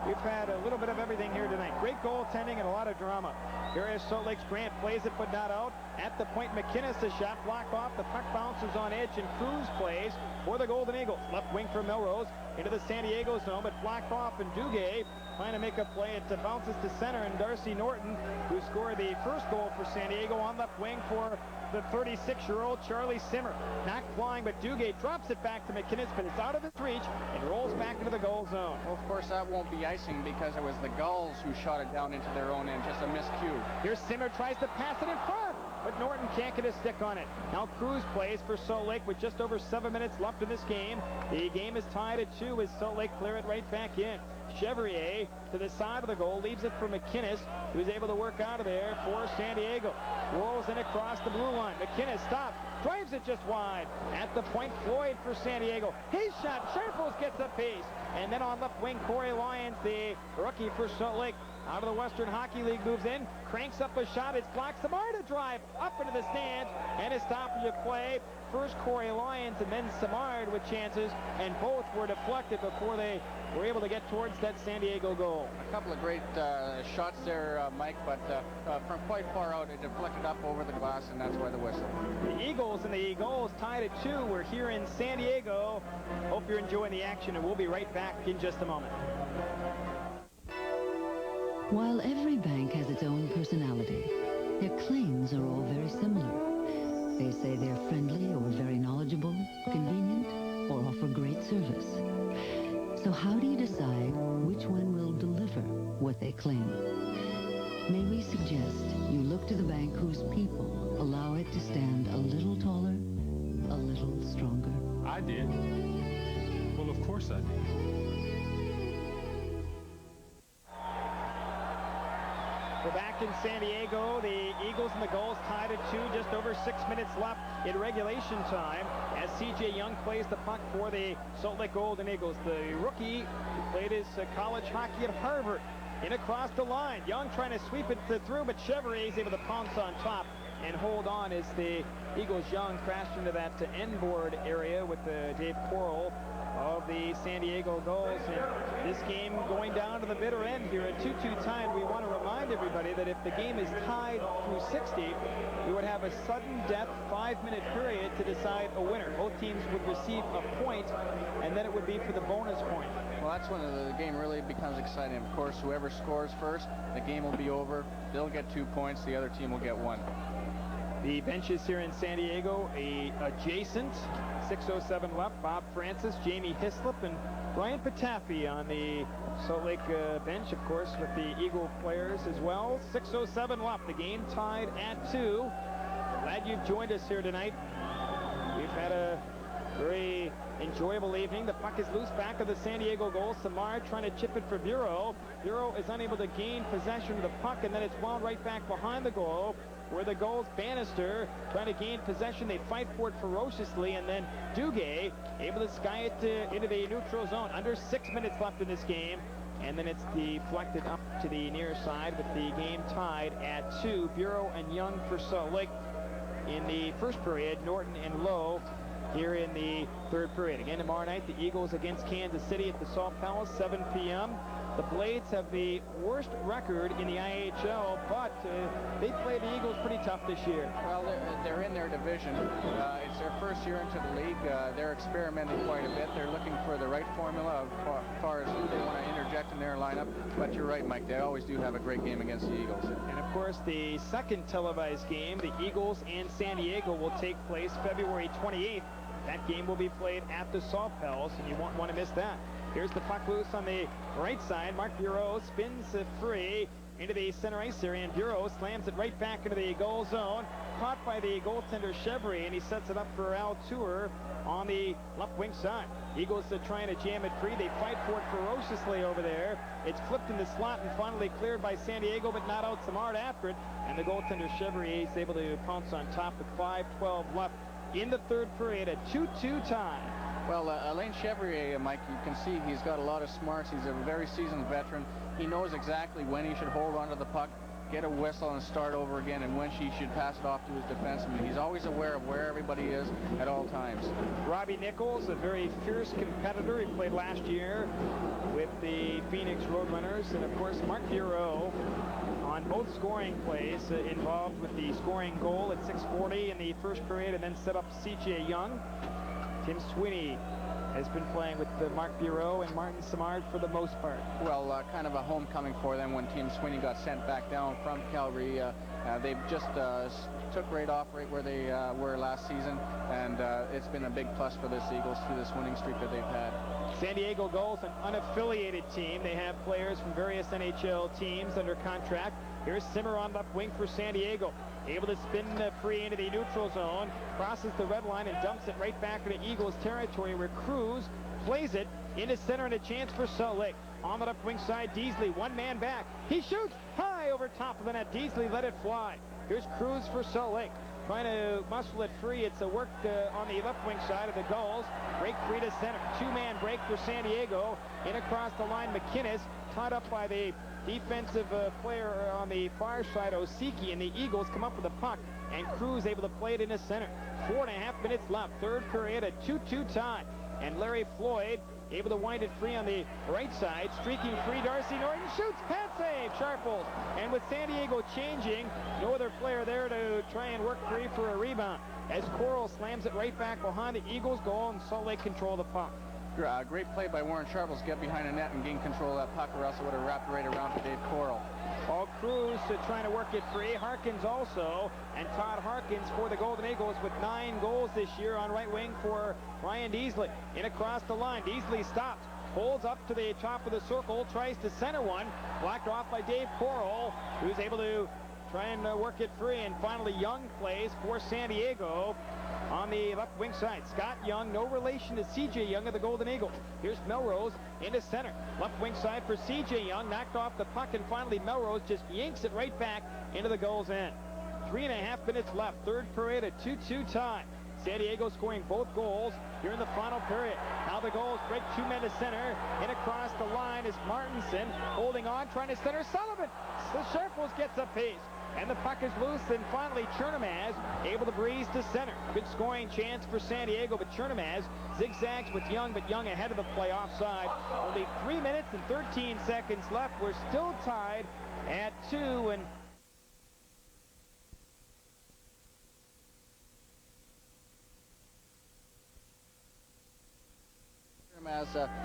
we've had a little bit of everything here tonight. Great goaltending and a lot of drama. Here is Salt Lake's Grant, plays it but not out. At the point, McInnes, a shot blocked off. The puck bounces on edge, and Cruz plays for the Golden Eagles. Left wing for Melrose into the San Diego zone, but blocked off, and Duguay trying to make a play. It bounces to center, and Darcy Norton, who scored the first goal for San Diego, on left wing for the 36-year-old Charlie Simmer. Not flying, but Duguay drops it back to McInnes, but it's out of his reach and rolls back into the goal zone. Well, of course, that won't be icing because it was the Gulls who shot it down into their own end. Just a miscue. Here's Simmer, tries to pass it in front, but Norton can't get a stick on it. Now Cruz plays for Salt Lake with just over 7 minutes left in this game. The game is tied at 2 as Salt Lake clear it right back in. Chevrier to the side of the goal, leaves it for McInnes, who's able to work out of there for San Diego. Rolls in across the blue line. McInnes stopped, drives it just wide. At the point, Floyd for San Diego. His shot, Sharples gets a piece. And then on left wing, Corey Lyons, the rookie for Salt Lake, out of the Western Hockey League, moves in, cranks up a shot. It's blocked. Samar to drive up into the stands, and a stoppage of play. First Corey Lyons and then Samard with chances, and both were deflected before they were able to get towards that San Diego goal. A couple of great shots there, Mike, but from quite far out, it deflected up over the glass, and that's why the whistle. The Eagles and the Gulls tied at 2. We're here in San Diego. Hope you're enjoying the action, and we'll be right back in just a moment. While every bank has its own personality, their claims are all very similar. They say they're friendly or very knowledgeable, convenient, or offer great service. So how do you decide which one will deliver what they claim? May we suggest you look to the bank whose people allow it to stand a little taller, a little stronger? I did. Well, of course I did. We're back in San Diego. The Eagles and the Gulls tied at 2, just over 6 minutes left in regulation time as C.J. Young plays the puck for the Salt Lake Golden Eagles. The rookie who played his college hockey at Harvard in across the line. Young trying to sweep it through, but Chevrolet is able to pounce on top and hold on as the Eagles. Young crashed into that end board area with Dave Corral of the San Diego Gulls. And this game going down to the bitter end here at 2-2 time. We want to remind everybody that if the game is tied through 60, we would have a sudden death 5-minute period to decide a winner. Both teams would receive a point, and then it would be for the bonus point. Well, that's when the game really becomes exciting. Of course, whoever scores first, the game will be over. They'll get 2 points. The other team will get 1. The benches here in San Diego, adjacent, 6:07 left. Bob Francis, Jamie Hislop, and Brian Patafi on the Salt Lake bench, of course, with the Eagle players as well. 6:07 left. The game tied at 2. Glad you've joined us here tonight. We've had a very enjoyable evening. The puck is loose back of the San Diego goal. Samar trying to chip it for Bureau. Bureau is unable to gain possession of the puck, and then it's wound right back behind the goal, where the Gulls Bannister trying to gain possession. They fight for it ferociously, and then Duguay able to sky it into the neutral zone. Under 6 minutes left in this game, and then it's deflected up to the near side with the game tied at 2. Bureau and Young for Salt Lake in the first period. Norton and Lowe here in the third period. Again tomorrow night, the Eagles against Kansas City at the Salt Palace, 7 p.m. The Blades have the worst record in the IHL, but they played the Eagles pretty tough this year. Well, they're in their division. It's their first year into the league. They're experimenting quite a bit. They're looking for the right formula as far as who they want to interject in their lineup. But you're right, Mike. They always do have a great game against the Eagles. And, of course, the second televised game, the Eagles and San Diego, will take place February 28th. That game will be played at the Salt Palace, and you won't want to miss that. Here's the puck loose on the right side. Mark Bureau spins free into the center ice area, and Bureau slams it right back into the goal zone. Caught by the goaltender Chevry, and he sets it up for Al Tour on the left wing side. Eagles are trying to jam it free. They fight for it ferociously over there. It's flipped in the slot and finally cleared by San Diego, but not out Samard after it. And the goaltender Chevry is able to pounce on top with 5:12 left in the third period at 2-2 time. Well, Alain Chevrier, Mike, you can see he's got a lot of smarts. He's a very seasoned veteran. He knows exactly when he should hold onto the puck, get a whistle, and start over again, and when he should pass it off to his defenseman. He's always aware of where everybody is at all times. Robbie Nichols, a very fierce competitor. He played last year with the Phoenix Roadrunners. And, of course, Mark Bureau on both scoring plays, involved with the scoring goal at 6:40 in the first period, and then set up C.J. Young. Tim Sweeney has been playing with Mark Bureau and Martin Samard for the most part. Well, kind of a homecoming for them when Tim Sweeney got sent back down from Calgary. They've just took right off right where they were last season, and it's been a big plus for this Eagles through this winning streak that they've had. San Diego Gulls, an unaffiliated team. They have players from various NHL teams under contract. Here's Simmer on left wing for San Diego. Able to spin free into the neutral zone, crosses the red line and dumps it right back into Eagles territory, where Cruz plays it into center, and a chance for Salt Lake. On the left wing side, Deasley, one man back. He shoots high over top of the net. Deasley let it fly. Here's Cruz for Salt Lake. trying to muscle it free. It's a work on the left wing side of the Gulls. Break free to center. Two-man break for San Diego. In across the line, McInnes, tied up by the defensive player on the far side, Osiki, and the Eagles come up with the puck, and Cruz able to play it in the center. 4.5 minutes left. Third period, a 2-2 tie. And Larry Floyd able to wind it free on the right side. Streaking free, Darcy Norton shoots, pad save, Sharples. And with San Diego changing, no other player there to try and work free for a rebound, as Coral slams it right back behind the Eagles goal, and Salt Lake control the puck. Great play by Warren Sharples, get behind the net and gain control of that puck, or else it would have wrapped right around to Dave Coral. All Cruz trying to work it free. Harkins also, and Todd Harkins for the Golden Eagles with 9 goals this year on right wing for Ryan Deasley. In across the line, Deasley stops, holds up to the top of the circle, tries to center one, blocked off by Dave Coral, who's able to try and work it free. And finally, Young plays for San Diego on the left wing side. Scott Young, no relation to C.J. Young of the Golden Eagles. Here's Melrose into center. Left wing side for C.J. Young, knocked off the puck, and finally Melrose just yanks it right back into the Gulls' end. 3.5 minutes left. Third period, a 2-2 tie. San Diego scoring both goals here in the final period. Now the Gulls break 2 men to center. In across the line is Martinson, holding on, trying to center Sullivan. The Sharples gets a piece, and the puck is loose, and finally Chernomaz able to breeze to center. Good scoring chance for San Diego, but Chernomaz zigzags with Young, but Young ahead of the play offside. Only 3 minutes and 13 seconds left. We're still tied at 2, and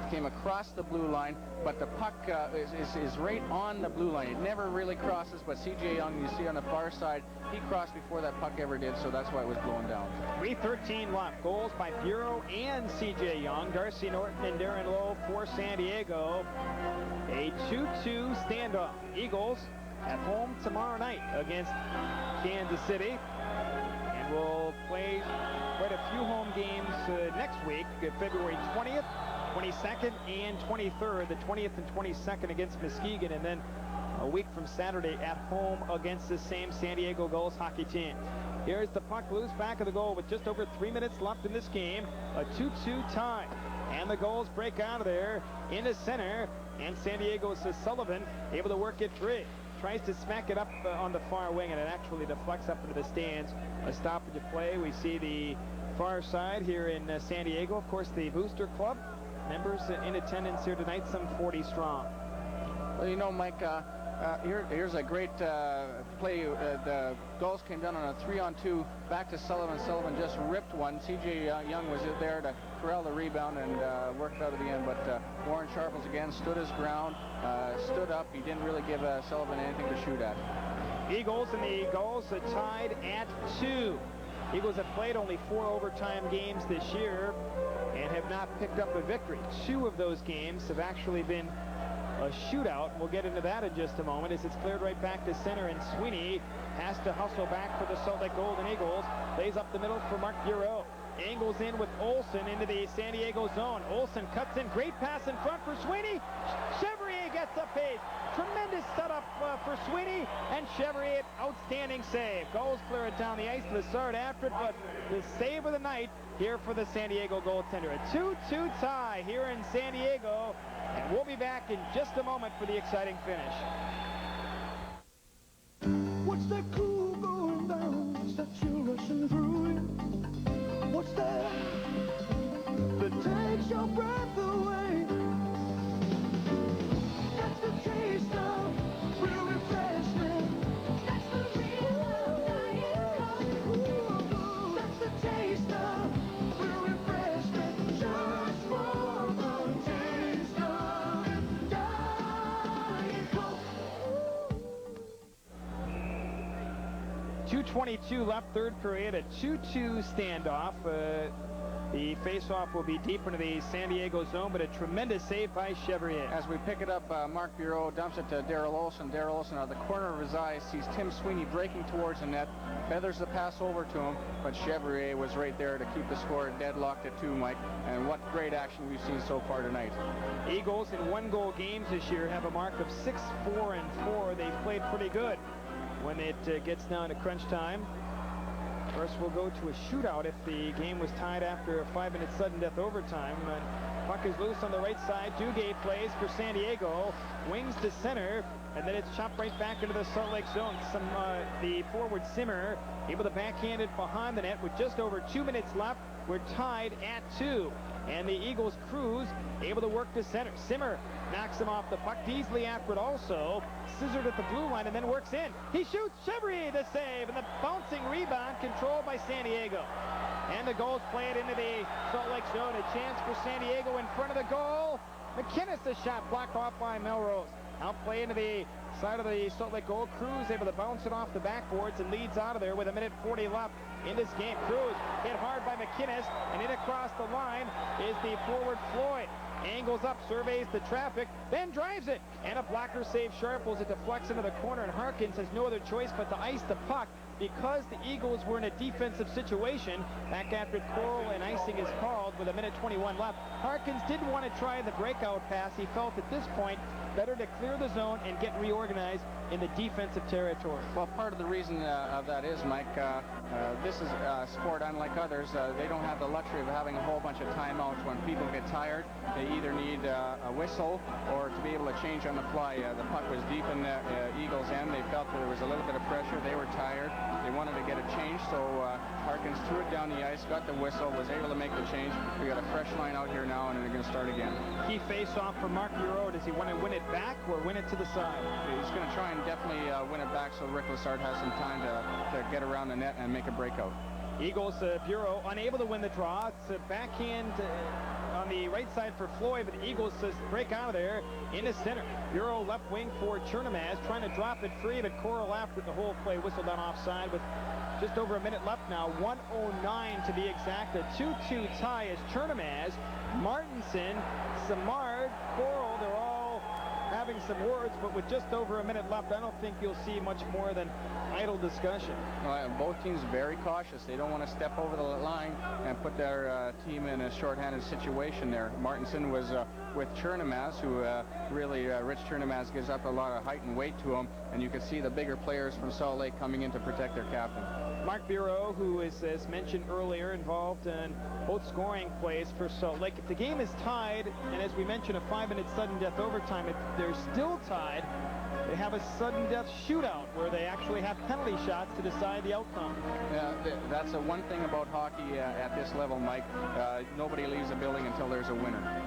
came across the blue line, but the puck is right on the blue line. It never really crosses, but C.J. Young, you see on the far side, he crossed before that puck ever did, so that's why it was blown down. 3:13 left. Goals by Bureau and C.J. Young. Darcy Norton and Darren Lowe for San Diego. A 2-2 standoff. Eagles at home tomorrow night against Kansas City, and will play quite a few home games next week, February 20th, 22nd, and 23rd. The 20th and 22nd against Muskegon, and then a week from Saturday at home against the same San Diego Gulls hockey team. Here's the puck loose back of the goal with just over 3 minutes left in this game. A 2-2 tie. And the Gulls break out of there into center, and San Diego's Sullivan able to work it free. Tries to smack it up on the far wing, and it actually deflects up into the stands. A stoppage of play. We see the far side here in San Diego. Of course, the Booster Club members in attendance here tonight, some 40 strong. Well, you know, Mike, here's a great play. The Gulls came down on a 3-on-2 back to Sullivan. Sullivan just ripped one. C.J. Young was there to corral the rebound and worked out at the end, but Warren Sharples again stood his ground, stood up. He didn't really give Sullivan anything to shoot at. Eagles and the Gulls are tied at 2. Eagles have played only 4 overtime games this year and have not picked up a victory. 2 of those games have actually been a shootout. We'll get into that in just a moment, as it's cleared right back to center, and Sweeney has to hustle back for the Salt Lake Golden Eagles. Plays up the middle for Mark Bureau. Angles in with Olsen into the San Diego zone. Olsen cuts in. Great pass in front for Sweeney. Chevrier gets a pace. Tremendous setup for Sweeney, and Chevrier, outstanding save. Gulls clear it down the ice. Lessard after it, but the save of the night here for the San Diego goaltender. A 2-2 tie here in San Diego, and we'll be back in just a moment for the exciting finish. What's that cool going down? Is that chill rushing through you? What's that takes your breath away? That's the taste of real refreshment. That's the real Diet Coke. That's the taste of real refreshment. Just for the taste of Diet Coke. 2:22 left, third period, a 2-2 standoff. The face-off will be deep into the San Diego zone, but a tremendous save by Chevrier. As we pick it up, Mark Bureau dumps it to Darrell Olsen. Darrell Olsen, out of the corner of his eye, sees Tim Sweeney breaking towards the net, feathers the pass over to him, but Chevrier was right there to keep the score deadlocked at 2, Mike. And what great action we've seen so far tonight. Eagles in 1-goal games this year have a mark of 6-4-4. They've played pretty good when it gets down to crunch time. Of course, we'll go to a shootout if the game was tied after a 5-minute sudden death overtime. Puck is loose on the right side. Duguay plays for San Diego. Wings to center, and then it's chopped right back into the Salt Lake zone. The forward Simmer able to backhand it behind the net with just over 2 minutes left. We're tied at 2. And the Eagles cruise, able to work to center. Simmer knocks him off the puck. Beasley after it also. Scissored at the blue line and then works in. He shoots. Chevry the save. And the bouncing rebound controlled by San Diego. And the Gulls play it into the Salt Lake zone. A chance for San Diego in front of the goal. McInnes, the shot blocked off by Melrose. Out play into the side of the Salt Lake goal. Cruz able to bounce it off the backboards and leads out of there with 1:40 left in this game. Cruz hit hard by McInnes, and in across the line is the forward Floyd. Angles up, surveys the traffic, then drives it. And a blocker save Sharples. It deflects into the corner, and Harkins has no other choice but to ice the puck because the Eagles were in a defensive situation back after Coral and icing is called with 1:21 left. Harkins didn't want to try the breakout pass. He felt at this point better to clear the zone and get reorganized in the defensive territory. Well, part of the reason of that is, Mike, this is a sport unlike others. They don't have the luxury of having a whole bunch of timeouts. When people get tired, they either need a whistle or to be able to change on the fly. The puck was deep in the Eagles' end. They felt that there was a little bit of pressure. They were tired. They wanted to get a change, so Harkins threw it down the ice, got the whistle, was able to make the change. We got a fresh line out here now, and they're going to start again. Key face-off for Mark Bureau. Does he want to win it back or win it to the side? He's going to try and definitely win it back so Rick Lessard has some time to get around the net and make a breakout. Eagles Bureau unable to win the draw. It's a backhand on the right side for Floyd, but the Eagles break out of there into center. Bureau left wing for Chernamaz, trying to drop it free, but Coral after the whole play whistled on offside with just over a minute left now. 1:09 to be exact. A 2-2 tie as Chernamaz, Martinson, Samard, Coral, they're all having some words, but with just over a minute left, I don't think you'll see much more than idle discussion. Both teams very cautious. They don't want to step over the line and put their team in a shorthanded situation there. Martinson was with Chernamaz, who really, Rich Chernamaz gives up a lot of height and weight to him, and you can see the bigger players from Salt Lake coming in to protect their captain. Mark Bureau, who is, as mentioned earlier, involved in both scoring plays for Salt Lake. If the game is tied, and as we mentioned, a 5-minute sudden death overtime, if they're still tied, they have a sudden death shootout where they actually have penalty shots to decide the outcome. Yeah, that's the one thing about hockey at this level, Mike. Nobody leaves the building until there's a winner.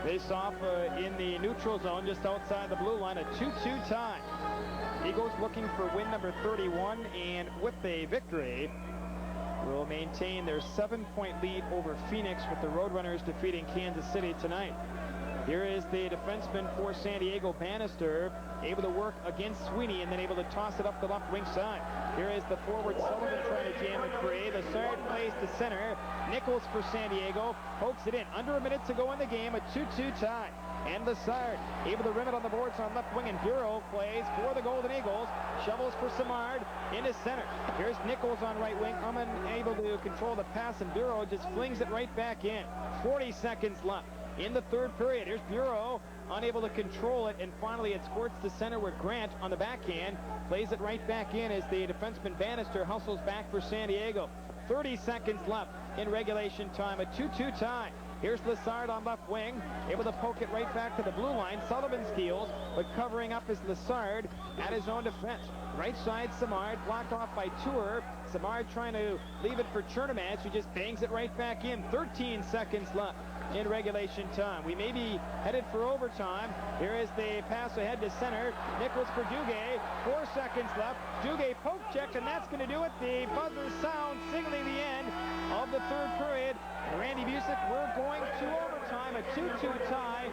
Face off in the neutral zone just outside the blue line, a 2-2 tie. Eagles looking for win number 31, and with a victory will maintain their 7-point lead over Phoenix, with the Roadrunners defeating Kansas City tonight. Here is the defenseman for San Diego, Bannister, able to work against Sweeney and then able to toss it up the left wing side. Here is the forward Sullivan trying to jam it free. The side plays to center. Nichols for San Diego pokes it in. Under a minute to go in the game, a 2-2 tie. And Lessard able to rim it on the boards on left wing, and Bureau plays for the Golden Eagles. Shovels for Samard into center. Here's Nichols on right wing. Unable to control the pass, and Bureau just flings it right back in. 40 seconds left in the third period. Here's Bureau unable to control it, and finally it squirts to center where Grant on the backhand plays it right back in as the defenseman Bannister hustles back for San Diego. 30 seconds left in regulation time, a 2-2 tie. Here's Lessard on left wing, able to poke it right back to the blue line. Sullivan steals, but covering up is Lessard at his own defense. Right side, Samard, blocked off by Tour. Samard trying to leave it for Chernamaz, who just bangs it right back in. 13 seconds left in regulation time. We may be headed for overtime. Here is the pass ahead to center. Nichols for Duguay. 4 seconds left. Duguay poke check, and that's going to do it. The buzzer sounds signaling the end of the third period. Randy Busick, we're going to overtime, a 2-2 tie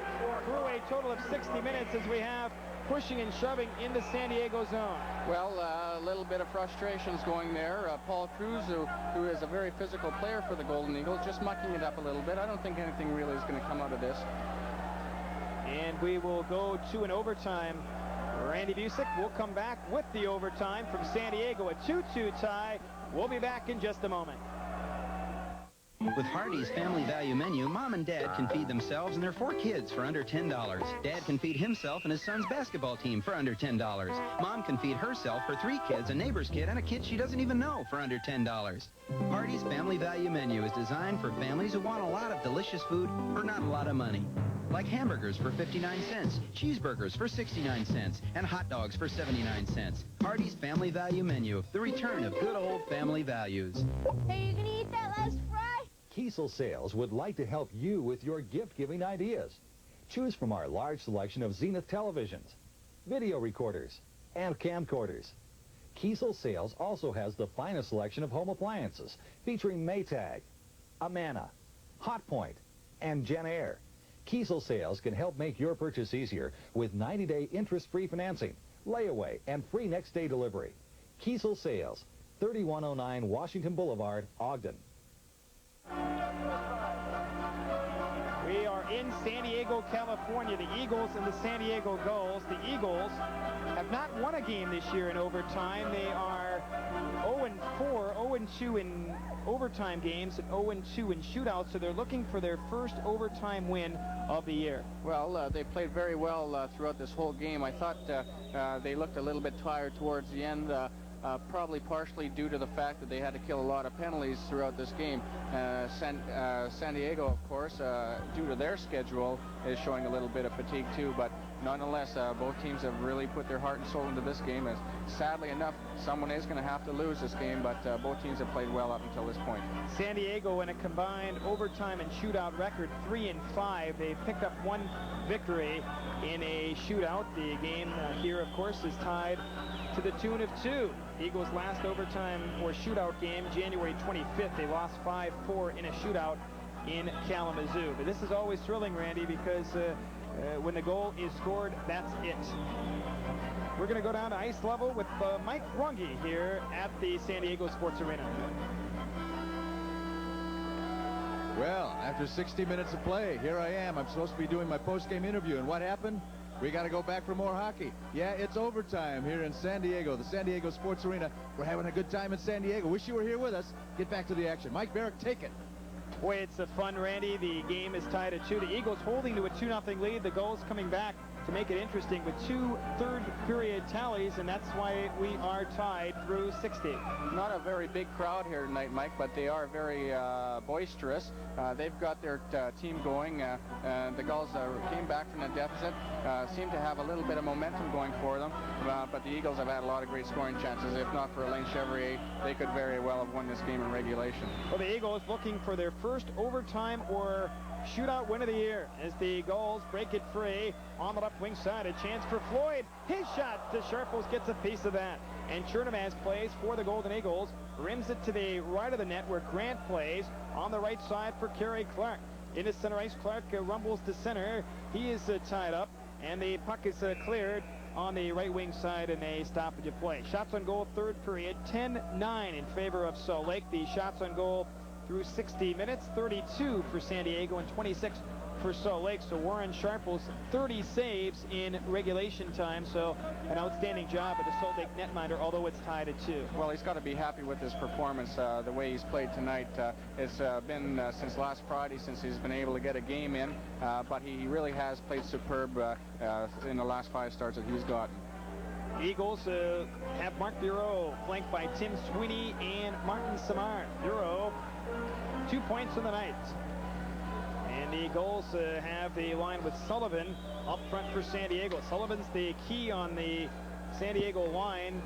through a total of 60 minutes as we have pushing and shoving into San Diego zone. Well, a little bit of frustrations going there. Paul Cruz, who is a very physical player for the Golden Eagles, just mucking it up a little bit. I don't think anything really is going to come out of this. And we will go to an overtime. Randy Busick will come back with the overtime from San Diego, a 2-2 tie. We'll be back in just a moment. With Hardee's Family Value Menu, Mom and Dad can feed themselves and their 4 kids for under $10. Dad can feed himself and his son's basketball team for under $10. Mom can feed herself, her 3 kids, a neighbor's kid, and a kid she doesn't even know for under $10. Hardee's Family Value Menu is designed for families who want a lot of delicious food for not a lot of money. Like hamburgers for 59 cents, cheeseburgers for 69 cents, and hot dogs for 79 cents. Hardee's Family Value Menu, the return of good old family values. Hey, you gonna eat that last fry? Kiesel Sales would like to help you with your gift-giving ideas. Choose from our large selection of Zenith televisions, video recorders, and camcorders. Kiesel Sales also has the finest selection of home appliances featuring Maytag, Amana, Hotpoint, and Genair. Kiesel Sales can help make your purchase easier with 90-day interest-free financing, layaway, and free next-day delivery. Kiesel Sales, 3109 Washington Boulevard, Ogden. We are in San Diego, California. The Eagles and the San Diego Gulls. The Eagles have not won a game this year in overtime. They are 0-4, 0-2 in overtime games, and 0-2 in shootouts, so they're looking for their first overtime win of the year. Well, they played very well throughout this whole game. I thought they looked a little bit tired towards the end. Probably partially due to the fact that they had to kill a lot of penalties throughout this game. San Diego, of course, due to their schedule, is showing a little bit of fatigue too, but nonetheless, both teams have really put their heart and soul into this game. As sadly enough, someone is going to have to lose this game, but both teams have played well up until this point. San Diego, in a combined overtime and shootout record, 3-5. They picked up 1 victory in a shootout. The game here, of course, is tied to the tune of 2. Eagles' last overtime or shootout game, January 25th. They lost 5-4 in a shootout in Kalamazoo. But this is always thrilling, Randy, because when the goal is scored, that's it. We're going to go down to ice level with Mike Runge here at the San Diego Sports Arena. Well, after 60 minutes of play, here I am. I'm supposed to be doing my post-game interview, and what happened? We got to go back for more hockey. Yeah, it's overtime here in San Diego, the San Diego Sports Arena. We're having a good time in San Diego. Wish you were here with us. Get back to the action. Mike Barrick, take it. Boy, it's a fun, Randy. The game is tied at 2. The Eagles holding to a 2-0 lead. The Gulls coming back to make it interesting with 2 third-period tallies, and that's why we are tied through 60. Not a very big crowd here tonight, Mike, but they are very boisterous. They've got their team going. The Gulls came back from the deficit, seem to have a little bit of momentum going for them, but the Eagles have had a lot of great scoring chances. If not for Alain Chevrier, they could very well have won this game in regulation. Well, the Eagles looking for their first overtime or shootout win of the year as the Gulls break it free on the left wing side. A chance for Floyd. His shot to Sharples gets a piece of that. And Chernomaz plays for the Golden Eagles. Rims it to the right of the net where Grant plays on the right side for Kerry Clark. Into center ice, Clark rumbles to center. He is tied up, and the puck is cleared on the right wing side in a stoppage of play. Shots on goal, third period, 10-9 in favor of Salt Lake. The shots on goal through 60 minutes, 32 for San Diego and 26 for Salt Lake. So Warren Sharples, 30 saves in regulation time. So an outstanding job at the Salt Lake netminder, although it's tied at 2. Well, he's got to be happy with his performance, the way he's played tonight. It's been since last Friday since he's been able to get a game in, but he really has played superb in the last 5 starts that he's gotten. Eagles have Mark Bureau flanked by Tim Sweeney and Martin Samar. Bureau, 2 points in the night. And the Gulls have the line with Sullivan up front for San Diego. Sullivan's the key on the San Diego line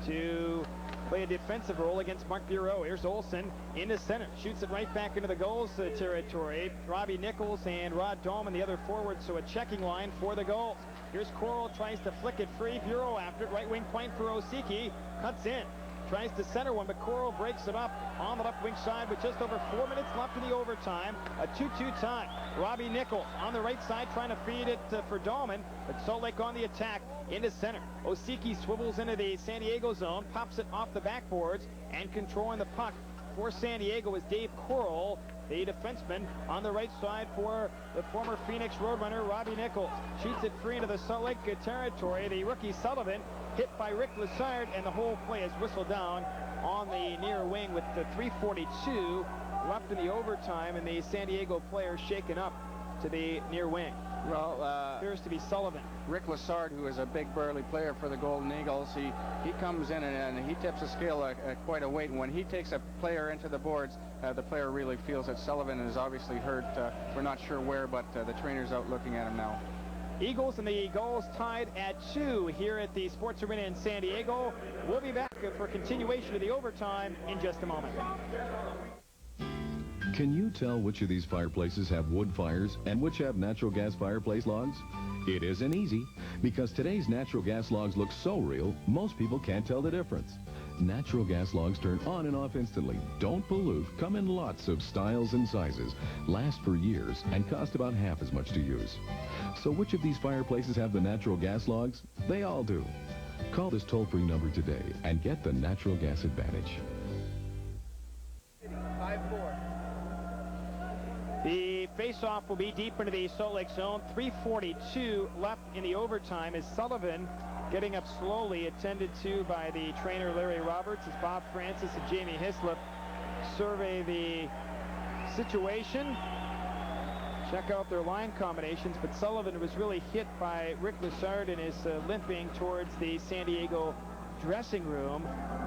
to play a defensive role against Mark Bureau. Here's Olsen into center. Shoots it right back into the Gulls territory. Robbie Nichols and Rod Dahlman, the other forwards, so a checking line for the Gulls. Here's Coral, tries to flick it free. Bureau after it. Right wing point for Osiki. Cuts in. Tries to center one, but Coral breaks it up on the left wing side with just over 4 minutes left in the overtime. A 2-2 tie. Robbie Nichols on the right side trying to feed it for Dahlman, but Salt Lake on the attack into center. Osiki swivels into the San Diego zone, pops it off the backboards, and controlling the puck for San Diego is Dave Coral, the defenseman on the right side for the former Phoenix Roadrunner, Robbie Nichols. Shoots it free into the Salt Lake territory. The rookie Sullivan hit by Rick Lessard, and the whole play is whistled down on the near wing with the 3:42 left in the overtime, and the San Diego player shaken up to the near wing. Well, appears to be Sullivan. Rick Lassard, who is a big burly player for the Golden Eagles, he comes in and he tips the scale quite a weight. And when he takes a player into the boards, the player really feels that Sullivan is obviously hurt. We're not sure where, but the trainer's out looking at him now. Eagles and the Gulls tied at 2 here at the Sports Arena in San Diego. We'll be back for continuation of the overtime in just a moment. Can you tell which of these fireplaces have wood fires and which have natural gas fireplace logs? It isn't easy, because today's natural gas logs look so real, most people can't tell the difference. Natural gas logs turn on and off instantly, don't pollute, come in lots of styles and sizes, last for years, and cost about half as much to use. So which of these fireplaces have the natural gas logs? They all do. Call this toll-free number today and get the natural gas advantage. 5-4. The face-off will be deep into the Salt Lake zone. 3:42 left in the overtime as Sullivan getting up slowly, attended to by the trainer Larry Roberts, as Bob Francis and Jamie Hislop survey the situation, check out their line combinations. But Sullivan was really hit by Rick Lassard and is limping towards the San Diego dressing room.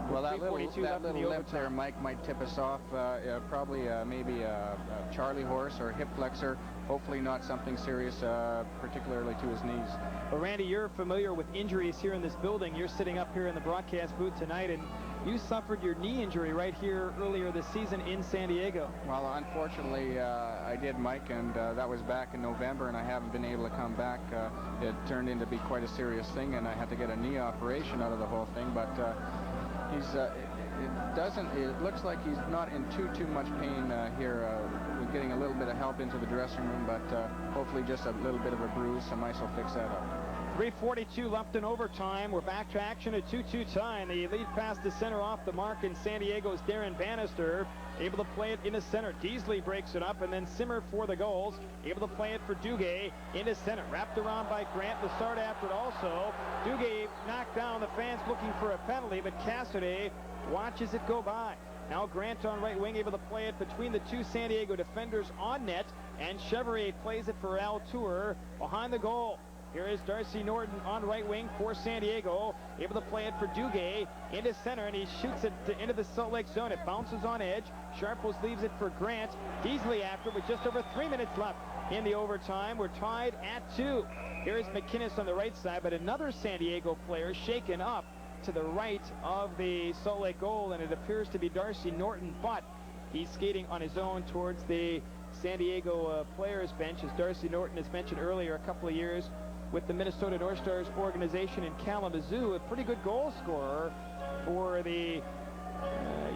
Well, that little limp there, Mike, might tip us off. Probably maybe a Charlie horse or a hip flexor. Hopefully not something serious, particularly to his knees. Well, Randy, you're familiar with injuries here in this building. You're sitting up here in the broadcast booth tonight, and you suffered your knee injury right here earlier this season in San Diego. Well, unfortunately, I did, Mike, and that was back in November, and I haven't been able to come back. It turned into be quite a serious thing, and I had to get a knee operation out of the whole thing, but it looks like he's not in too much pain here. We're getting a little bit of help into the dressing room, but hopefully just a little bit of a bruise. Some ice will fix that up. 3:42 left in overtime. We're back to action at 2-2 tie. The lead pass to center off the mark, and San Diego's Darren Bannister able to play it into center. Deasley breaks it up, and then Simmer for the Gulls able to play it for Duguay into center. Wrapped around by Grant. Lassard after it also. Duguay knocked down. The fans looking for a penalty, but Cassidy watches it go by. Now Grant on right wing, able to play it between the two San Diego defenders on net, and Chevrier plays it for Al Tour behind the goal. Here is Darcy Norton on right wing for San Diego, able to play it for Duguay into center, and he shoots it into the Salt Lake zone. It bounces on edge. Sharples leaves it for Grant. Deasley after, with just over 3 minutes left in the overtime. We're tied at 2. Here is McInnes on the right side, but another San Diego player shaken up to the right of the Salt Lake goal, and it appears to be Darcy Norton, but he's skating on his own towards the San Diego players bench, as Darcy Norton, as mentioned earlier, a couple of years with the Minnesota North Stars organization in Kalamazoo, a pretty good goal scorer for the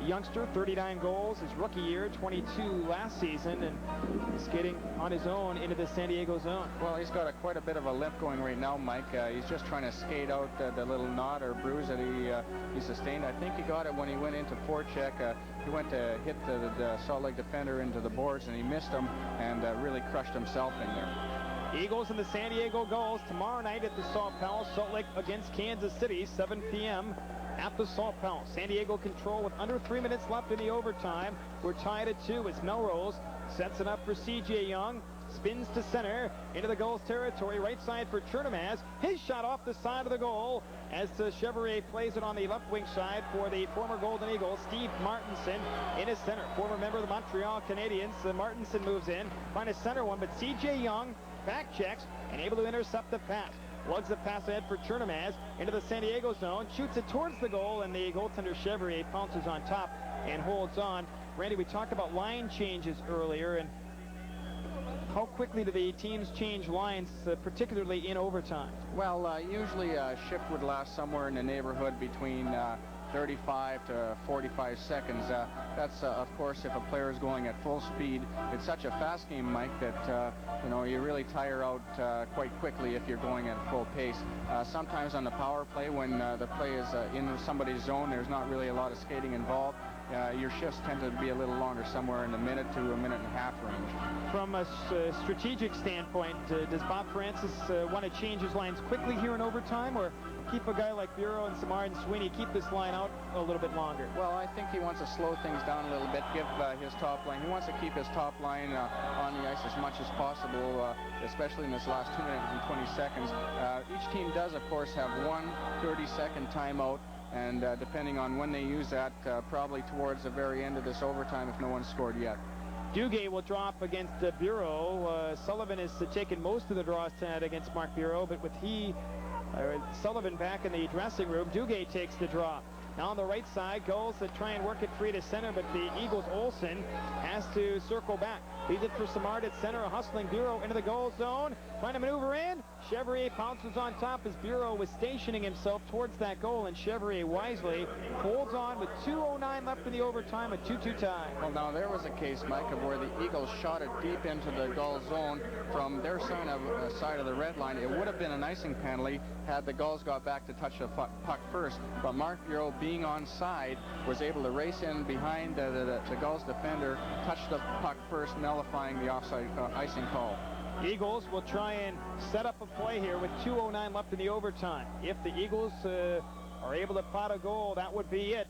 youngster. 39 goals his rookie year, 22 last season, and skating on his own into the San Diego zone. Well, he's got quite a bit of a limp going right now, Mike. He's just trying to skate out the little knot or bruise that he sustained. I think he got it when he went into forecheck. He went to hit the Salt Lake defender into the boards, and he missed him and really crushed himself in there. Eagles and the San Diego Gulls tomorrow night at the Salt Palace. Salt Lake against Kansas City, 7 p.m. at the Salt Palace. San Diego control with under 3 minutes left in the overtime. We're tied at 2 as Melrose sets it up for C.J. Young. Spins to center into the Gulls territory. Right side for Chernomaz. His shot off the side of the goal as Chevrier plays it on the left wing side for the former Golden Eagles, Steve Martinson, in his center. Former member of the Montreal Canadiens. Martinson moves in. Find a center one, but C.J. Young back checks and able to intercept the pass. Lugs the pass ahead for Chernomaz into the San Diego zone. Shoots it towards the goal, and the goaltender Chevrier pounces on top and holds on. Randy, we talked about line changes earlier, and how quickly do the teams change lines, particularly in overtime? Well, usually a shift would last somewhere in the neighborhood between 35 to 45 seconds. That's, of course, if a player is going at full speed. It's such a fast game, Mike, that, you really tire out quite quickly if you're going at full pace. Sometimes on the power play, when the play is in somebody's zone, there's not really a lot of skating involved. Your shifts tend to be a little longer, somewhere in the minute to a minute and a half range. From a strategic standpoint, does Bob Francis want to change his lines quickly here in overtime, or keep a guy like Bureau and Samard and Sweeney, keep this line out a little bit longer? Well, I think he wants to slow things down a little bit, give his top line. He wants to keep his top line on the ice as much as possible, especially in this last 2 minutes and 20 seconds. Each team does, of course, have one 30-second timeout, and depending on when they use that, probably towards the very end of this overtime if no one's scored yet. Duguay will drop against Bureau. Sullivan has taken most of the draws tonight against Mark Bureau, but with Sullivan back in the dressing room, Duguay takes the draw. Now on the right side, Gulls that try and work it free to center, but the Eagles' Olsen has to circle back. Leads it for Samard at center, a hustling Bureau into the goal zone. Trying to maneuver in. Chevrier pounces on top as Bureau was stationing himself towards that goal, and Chevrier wisely holds on with 2:09 left in the overtime, a 2-2 tie. Well, now there was a case, Mike, of where the Eagles shot it deep into the Gulls zone from their side of the red line. It would have been an icing penalty had the Gulls got back to touch the puck first, but Mark Bureau, being onside, was able to race in behind the Gulls defender, touch the puck first, nullifying the offside icing call. Eagles will try and set up a play here with 2:09 left in the overtime. If the Eagles are able to pot a goal, that would be it.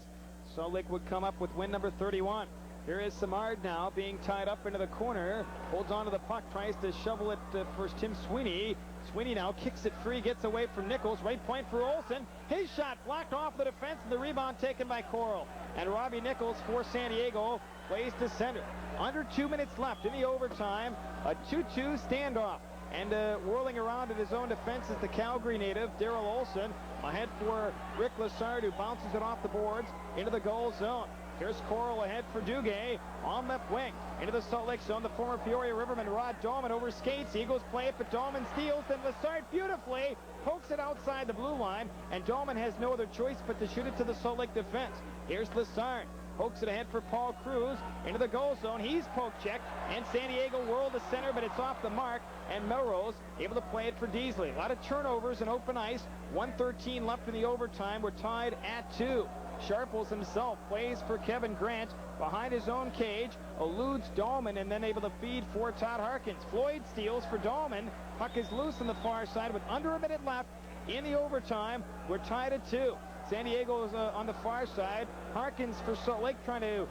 Salt Lake would come up with win number 31. Here is Samard now being tied up into the corner. Holds on to the puck, tries to shovel it for Tim Sweeney. Sweeney now kicks it free, gets away from Nichols. Right point for Olsen. His shot blocked off the defense, and the rebound taken by Coral. And Robbie Nichols for San Diego plays to center. Under 2 minutes left in the overtime, a 2-2 standoff. And whirling around at his own defense is the Calgary native, Daryl Olsen. Ahead for Rick Lassard, who bounces it off the boards into the goal zone. Here's Coral ahead for Duguay on left wing. Into the Salt Lake zone, the former Peoria Riverman Rod Dahlman over skates. Eagles play it, but Dahlman steals, then Lassard beautifully pokes it outside the blue line, and Dahlman has no other choice but to shoot it to the Salt Lake defense. Here's Lassard. Pokes it ahead for Paul Cruz into the goal zone. He's poke checked, and San Diego whirled to center, but it's off the mark, and Melrose able to play it for Deasley. A lot of turnovers and open ice. 1:13 left in the overtime. We're tied at 2. Sharples himself plays for Kevin Grant behind his own cage, eludes Dahlman, and then able to feed for Todd Harkins. Floyd steals for Dahlman. Puck is loose on the far side with under a minute left in the overtime. We're tied at 2. San Diego is on the far side. Harkins for Salt Lake trying to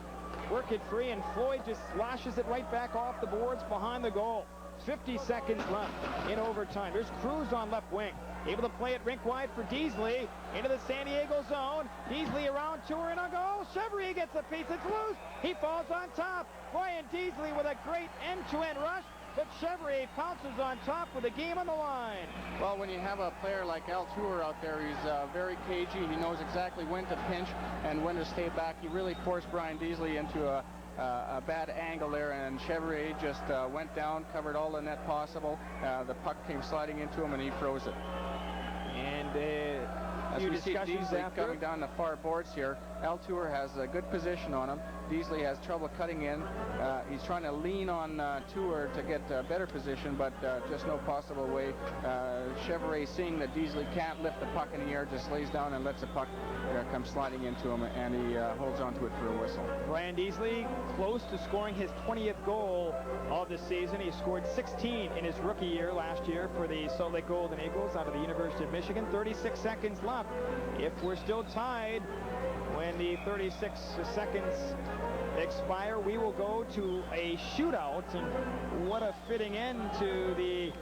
work it free, and Floyd just slashes it right back off the boards behind the goal. 50 seconds left in overtime. There's Cruz on left wing. Able to play it rink wide for Deasley into the San Diego zone. Deasley around to her and a goal. Chevrier gets a piece. It's loose. He falls on top. Brian Deasley with a great end-to-end rush. But Chevrier pounces on top with the game on the line. Well, when you have a player like Al Tour out there, he's very cagey. He knows exactly when to pinch and when to stay back. He really forced Brian Deasley into a bad angle there, and Chevrier just went down, covered all the net possible. The puck came sliding into him, and he froze it. And as we see Deasley coming down the far boards here, Al Tour has a good position on him. Deasley has trouble cutting in. He's trying to lean on Tour to get a better position, but just no possible way. Chevrier, seeing that Deasley can't lift the puck in the air, just lays down and lets the puck come sliding into him, and he holds onto it for a whistle. Brian Deasley close to scoring his 20th goal of the season. He scored 16 in his rookie year last year for the Salt Lake Golden Eagles out of the University of Michigan. 36 seconds left. If we're still tied when the 36 seconds expire, we will go to a shootout, and what a fitting end to the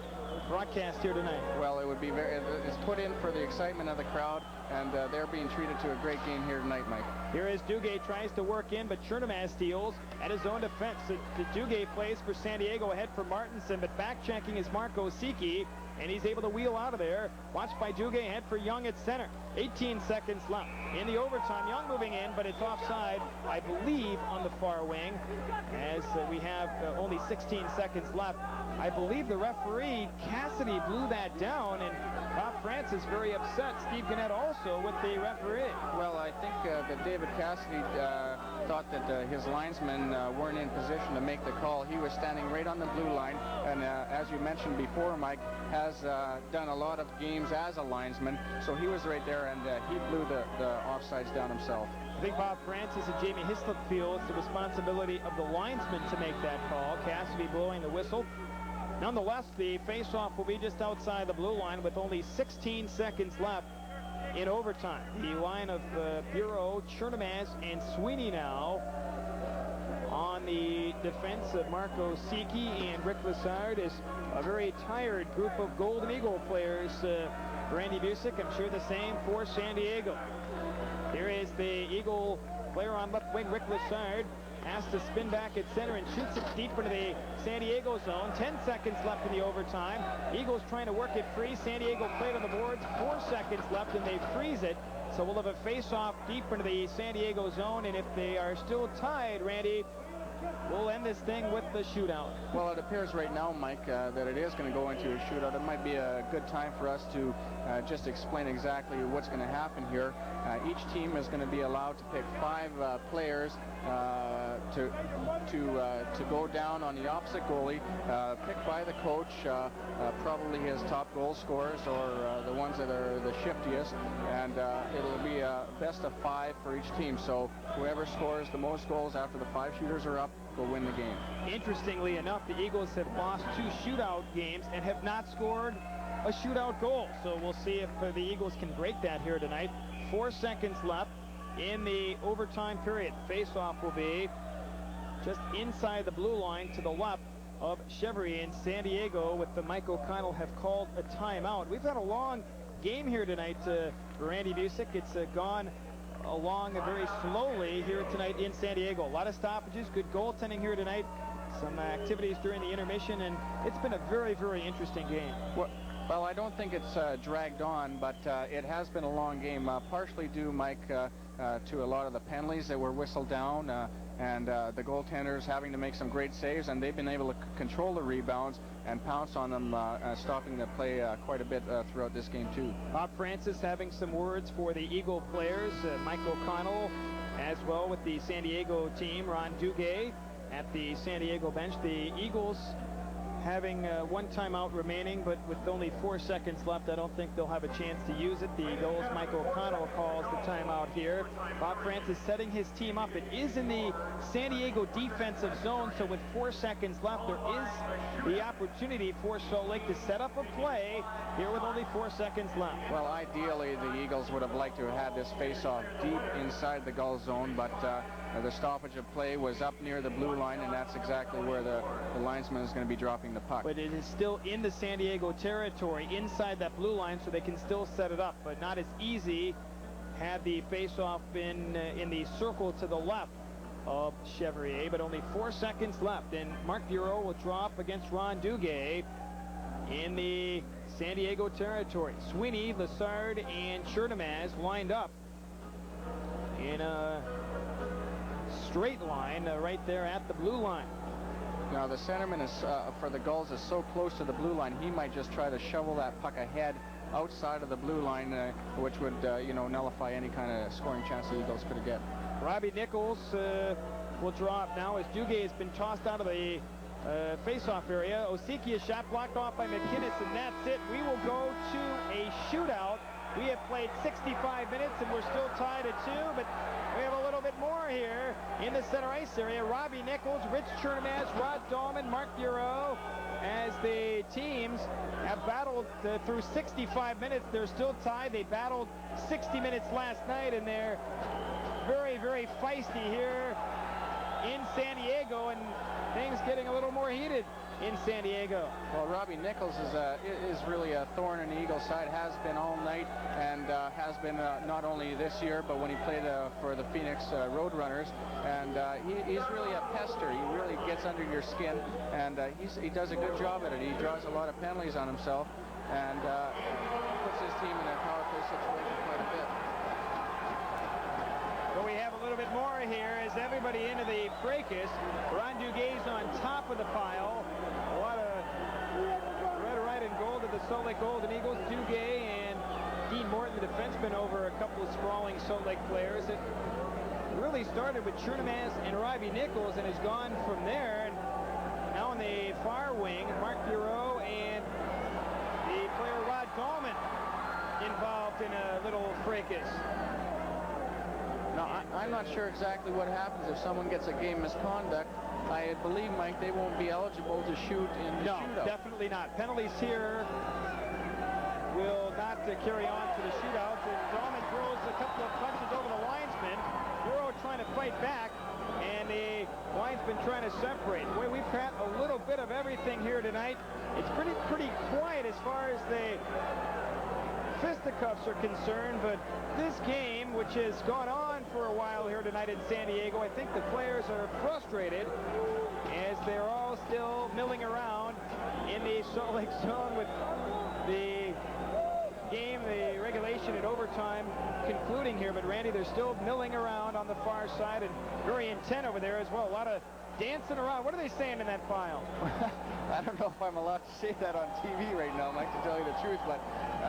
broadcast here tonight. Well, it would be it's put in for the excitement of the crowd, and they're being treated to a great game here tonight, Mike. Here is Duguay, tries to work in, but Chernomaz steals at his own defense. The Duguay plays for San Diego ahead for Martinson, but back-checking is Marco Siki, and he's able to wheel out of there. Watched by Duguay ahead for Young at center. 18 seconds left in the overtime. Young moving in, but it's offside, I believe, on the far wing, as we have only 16 seconds left. I believe the referee, Cassidy, blew that down, and Bob Francis very upset. Steve Gannett also with the referee. Well, I think that David Cassidy thought that his linesmen weren't in position to make the call. He was standing right on the blue line, and as you mentioned before, Mike has done a lot of games as a linesman, so he was right there, and he blew the offsides down himself. I think Bob Francis and Jamie Hislop feel it's the responsibility of the linesman to make that call. Cassidy blowing the whistle. Nonetheless, the face-off will be just outside the blue line with only 16 seconds left in overtime. The line of Bureau, Chernomaz, and Sweeney now on the defense of Marco Siki and Rick Lessard is a very tired group of Golden Eagle players. Randy Busick, I'm sure the same for San Diego. Here is the Eagle player on left wing, Rick Lessard, asked to spin back at center and shoots it deep into the San Diego zone. 10 seconds left in the overtime. Eagles trying to work it free. San Diego played on the boards. 4 seconds left, and they freeze it. So we'll have a face-off deep into the San Diego zone, and if they are still tied, Randy, we'll end this thing with the shootout. Well, it appears right now, Mike, that it is going to go into a shootout. It might be a good time for us to just explain exactly what's going to happen here. Each team is going to be allowed to pick 5 players to go down on the opposite goalie, picked by the coach, probably his top goal scorers or the ones that are the shiftiest, and it'll be a best of 5 for each team. So whoever scores the most goals after the 5 shooters are up will win the game. Interestingly enough, the Eagles have lost 2 shootout games and have not scored a shootout goal. So we'll see if the Eagles can break that here tonight. 4 seconds left in the overtime period. Face-off will be just inside the blue line to the left of Chevrier in San Diego, with the Mike O'Connell have called a timeout. We've had a long game here tonight, Randy Busick. It's gone along very slowly here tonight in San Diego. A lot of stoppages, good goaltending here tonight, some activities during the intermission, and it's been a very, very interesting game. Well, I don't think it's dragged on, but it has been a long game, partially due, Mike, to a lot of the penalties that were whistled down, and the goaltenders having to make some great saves, and they've been able to control the rebounds and pounce on them, stopping the play quite a bit throughout this game, too. Bob Francis having some words for the Eagle players, Mike O'Connell, as well with the San Diego team, Ron Duguay at the San Diego bench. The Eagles having 1 timeout remaining, but with only 4 seconds left, I don't think they'll have a chance to use it. The Gulls, Mike O'Connell calls the timeout here. Bob Francis setting his team up. It is in the San Diego defensive zone, so with 4 seconds left, there is the opportunity for Salt Lake to set up a play here with only 4 seconds left. Well, ideally, the Eagles would have liked to have had this face-off deep inside the Gulls zone, but the stoppage of play was up near the blue line, and that's exactly where the linesman is going to be dropping the puck. But it is still in the San Diego territory, inside that blue line, so they can still set it up, but not as easy had the face-off been in the circle to the left of Chevrier. But only 4 seconds left, and Mark Bureau will draw up against Ron Duguay in the San Diego territory. Sweeney, Lessard, and Chernomaz lined up in a straight line right there at the blue line. Now the centerman is for the Gulls is so close to the blue line, he might just try to shovel that puck ahead outside of the blue line, which would nullify any kind of scoring chance the Eagles could get. Robbie Nichols will draw up now as Duguay has been tossed out of the face-off area. Osiki is shot blocked off by McInnes, and that's it. We will go to a shootout. We have played 65 minutes and we're still tied at 2, but we have a little bit more here in the center ice area. Robbie Nichols, Rich Chernomaz, Rod Dahlman, Mark Bureau, as the teams have battled through 65 minutes. They're still tied. They battled 60 minutes last night, and they're very, very feisty here in San Diego, and things getting a little more heated in San Diego. Well, Robbie Nichols is really a thorn in the Eagles' side, has been all night, and has been not only this year, but when he played for the Phoenix Roadrunners, and he's really a pester. He really gets under your skin, and he does a good job at it. He draws a lot of penalties on himself, and puts his team in a power play situation quite a bit. But we have a little bit more here as everybody into the fracas. Ron Duguay's on top of the pile. A lot of red, white, and gold of the Salt Lake Golden Eagles. Duguay and Dean Morton, the defenseman, over a couple of sprawling Salt Lake players. It really started with Chernomaz and Robbie Nichols and has gone from there. And now on the far wing, Mark Bureau and the player Rod Dahlman involved in a little fracas. Now, I'm not sure exactly what happens if someone gets a game misconduct. I believe, Mike, they won't be eligible to shoot in the shootout. No, definitely not. Penalties here will not carry on for the shootout. And Dahlman throws a couple of punches over the linesman. Bureau trying to fight back, and the linesman trying to separate. Boy, we've had a little bit of everything here tonight. It's pretty quiet as far as the fisticuffs are concerned, but this game, which has gone on for a while here tonight in San Diego, I think the players are frustrated as they're all still milling around in the Salt Lake zone with the game, the regulation and overtime concluding here. But Randy, they're still milling around on the far side and very intent over there as well. A lot of dancing around. What are they saying in that file? I don't know if I'm allowed to say that on TV right now, Mike, to tell you the truth, but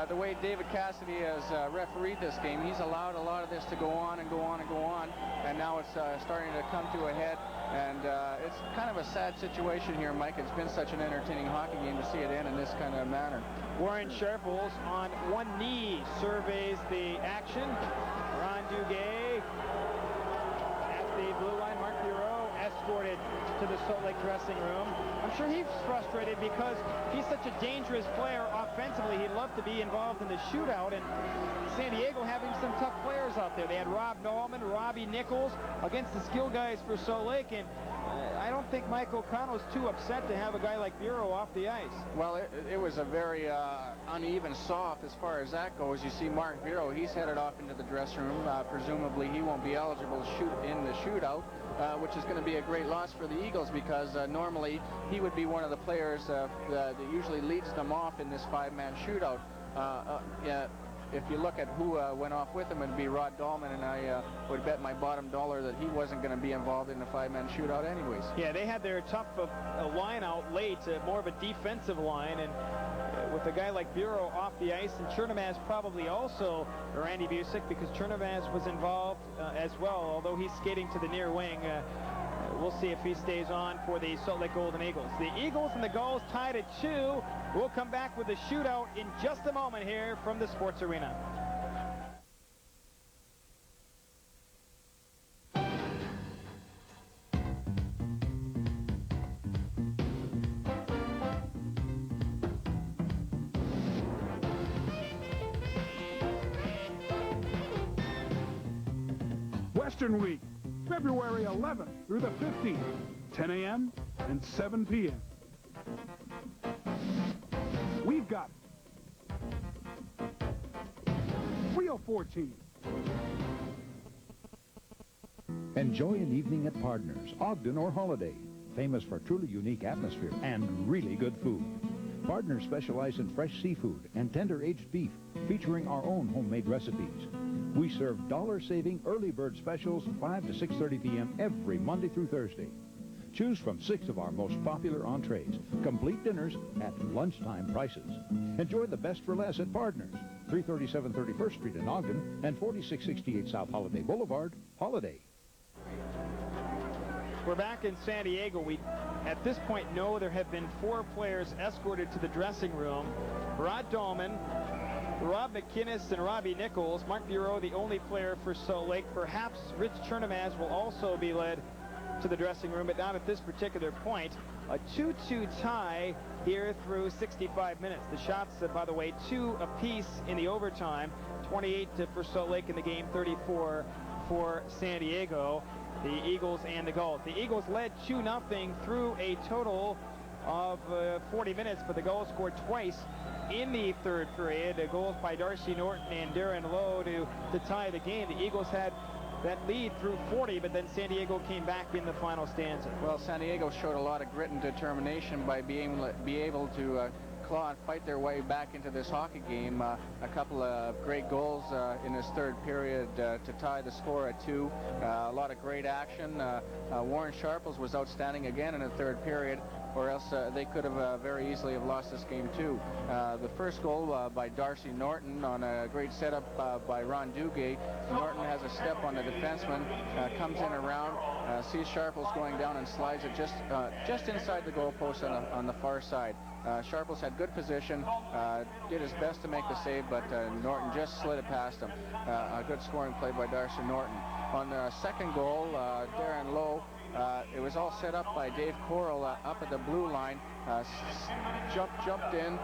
the way David Cassidy has refereed this game, he's allowed a lot of this to go on and go on and go on, and now it's starting to come to a head, and it's kind of a sad situation here, Mike. It's been such an entertaining hockey game to see it end in this kind of manner. Warren Sharples on one knee surveys the action. Ron Duguay at the blue line. Mark Bureau escorted to the Salt Lake dressing room. I'm sure he's frustrated because he's such a dangerous player offensively. He'd love to be involved in the shootout, and San Diego having some tough players out there. They had Rob Dahlman, Robbie Nichols against the skill guys for Salt Lake, and I don't think Mike O'Connell's too upset to have a guy like Bureau off the ice. Well, it was a very uneven soft as far as that goes. You see Mark Bureau, he's headed off into the dressing room. Presumably he won't be eligible to shoot in the shootout, which is going to be a great loss for the Eagles because normally he would be one of the players that usually leads them off in this five-man shootout. If you look at who went off with him, it'd be Rod Dahlman, and I would bet my bottom dollar that he wasn't going to be involved in the five-man shootout anyways. Yeah, they had their tough line out late, more of a defensive line, and with a guy like Bureau off the ice, and Chernivaz probably also, Randy Busick, because Chernivaz was involved as well, although he's skating to the near wing. We'll see if he stays on for the Salt Lake Golden Eagles. The Eagles and the Gulls tied at 2. We'll come back with the shootout in just a moment here from the Sports Arena. Western Week, February 11th through the 15th, 10 a.m. and 7 p.m. We've got Wheel 14. Enjoy an evening at Partners, Ogden or Holiday, famous for truly unique atmosphere and really good food. Partners specialize in fresh seafood and tender-aged beef, featuring our own homemade recipes. We serve dollar-saving early bird specials 5 to 6:30 p.m. every Monday through Thursday. Choose from 6 of our most popular entrees, complete dinners at lunchtime prices. Enjoy the best for less at Partners, 337 31st Street in Ogden and 4668 South Holiday Boulevard, Holiday. We're back in San Diego. We, at this point, know there have been 4 players escorted to the dressing room. Rod Dahlman, Rob McInnes, and Robbie Nichols. Mark Bureau, the only player for Salt Lake. Perhaps Rich Chernivaz will also be led to the dressing room, but not at this particular point. A 2-2 tie here through 65 minutes. The shots, by the way, 2 apiece in the overtime. 28 for Salt Lake in the game, 34 for San Diego. The Eagles and the Gulls. The Eagles led 2-0 through a total of 40 minutes, but the Gulls scored twice in the third period. The goals by Darcy Norton and Darren Lowe to tie the game. The Eagles had that lead through 40, but then San Diego came back in the final stanza. Well, San Diego showed a lot of grit and determination by being able to claw and fight their way back into this hockey game. A couple of great goals in this third period to tie the score at 2. A lot of great action. Warren Sharples was outstanding again in the third period, or else they could have very easily have lost this game too. The first goal by Darcy Norton on a great setup by Ron Duguay. Norton has a step on the defenseman, comes in around, sees Sharples going down and slides it just inside the goalpost on the far side. Sharples had good position, did his best to make the save, but Norton just slid it past him. A good scoring play by Darcy Norton. On the second goal, Darren Lowe, it was all set up by Dave Corral up at the blue line. Jumped in,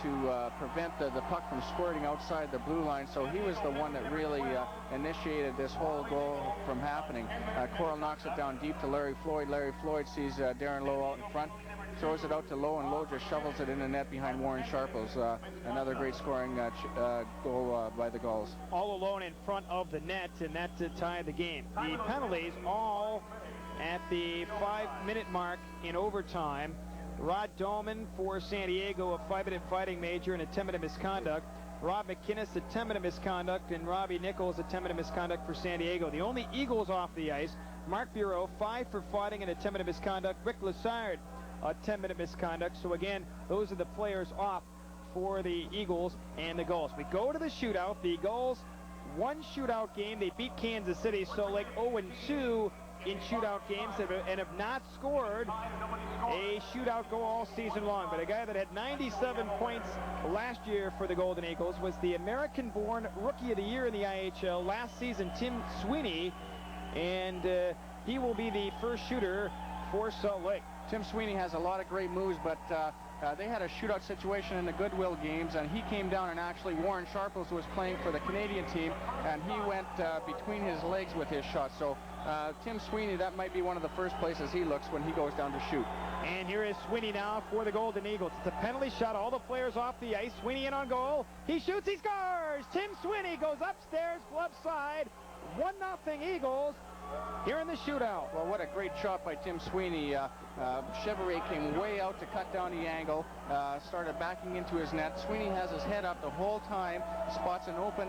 to prevent the puck from squirting outside the blue line. So he was the one that really initiated this whole goal from happening. Coral knocks it down deep to Larry Floyd. Larry Floyd sees Darren Lowe out in front, throws it out to Lowe, and Lowe just shovels it in the net behind Warren Sharples. Another great scoring goal by the Gulls. All alone in front of the net, and that tied the game. The penalties all at the 5-minute mark in overtime. Rod Dolman for San Diego, a 5-minute fighting major and a 10-minute misconduct. Rob McInnes, a 10-minute misconduct, and Robbie Nichols, a 10-minute misconduct for San Diego. The only Eagles off the ice, Mark Bureau, 5 for fighting and a 10-minute misconduct. Rick Lessard, a 10-minute misconduct. So again, those are the players off for the Eagles and the Gulls. We go to the shootout. The Gulls, one shootout game. They beat Kansas City, so like 0-2 in shootout games and have not scored a shootout goal all season long. But a guy that had 97 points last year for the Golden Eagles was the American-born Rookie of the Year in the IHL last season, Tim Sweeney, and he will be the first shooter for Salt Lake. Tim Sweeney has a lot of great moves, but they had a shootout situation in the Goodwill games, and he came down, and actually Warren Sharples was playing for the Canadian team, and he went between his legs with his shot. So Tim Sweeney, that might be one of the first places he looks when he goes down to shoot. And here is Sweeney now for the Golden Eagles. It's a penalty shot, all the players off the ice. Sweeney in on goal. He shoots, he scores! Tim Sweeney goes upstairs, glove side. 1-0 Eagles here in the shootout. Well, what a great shot by Tim Sweeney. Chevrier came way out to cut down the angle, started backing into his net. Sweeney has his head up the whole time, spots an open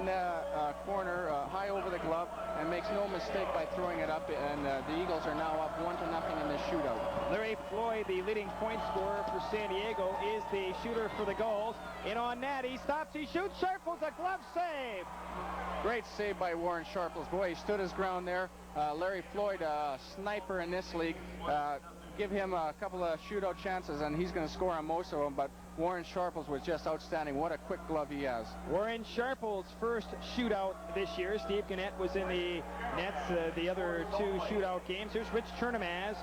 corner high over the glove, and makes no mistake by throwing it up, and the Eagles are now up 1-0 in this shootout. Larry Floyd, the leading point scorer for San Diego, is the shooter for the Gulls. In on net, he stops, he shoots, Sharples, a glove save. Great save by Warren Sharples. Boy, he stood his ground there. Larry Floyd, a sniper in this league. Give him a couple of shootout chances, and he's going to score on most of them, but Warren Sharples was just outstanding. What a quick glove he has. Warren Sharples' first shootout this year. Steve Gannett was in the nets the other 2 shootout games. Here's Rich Chernomaz.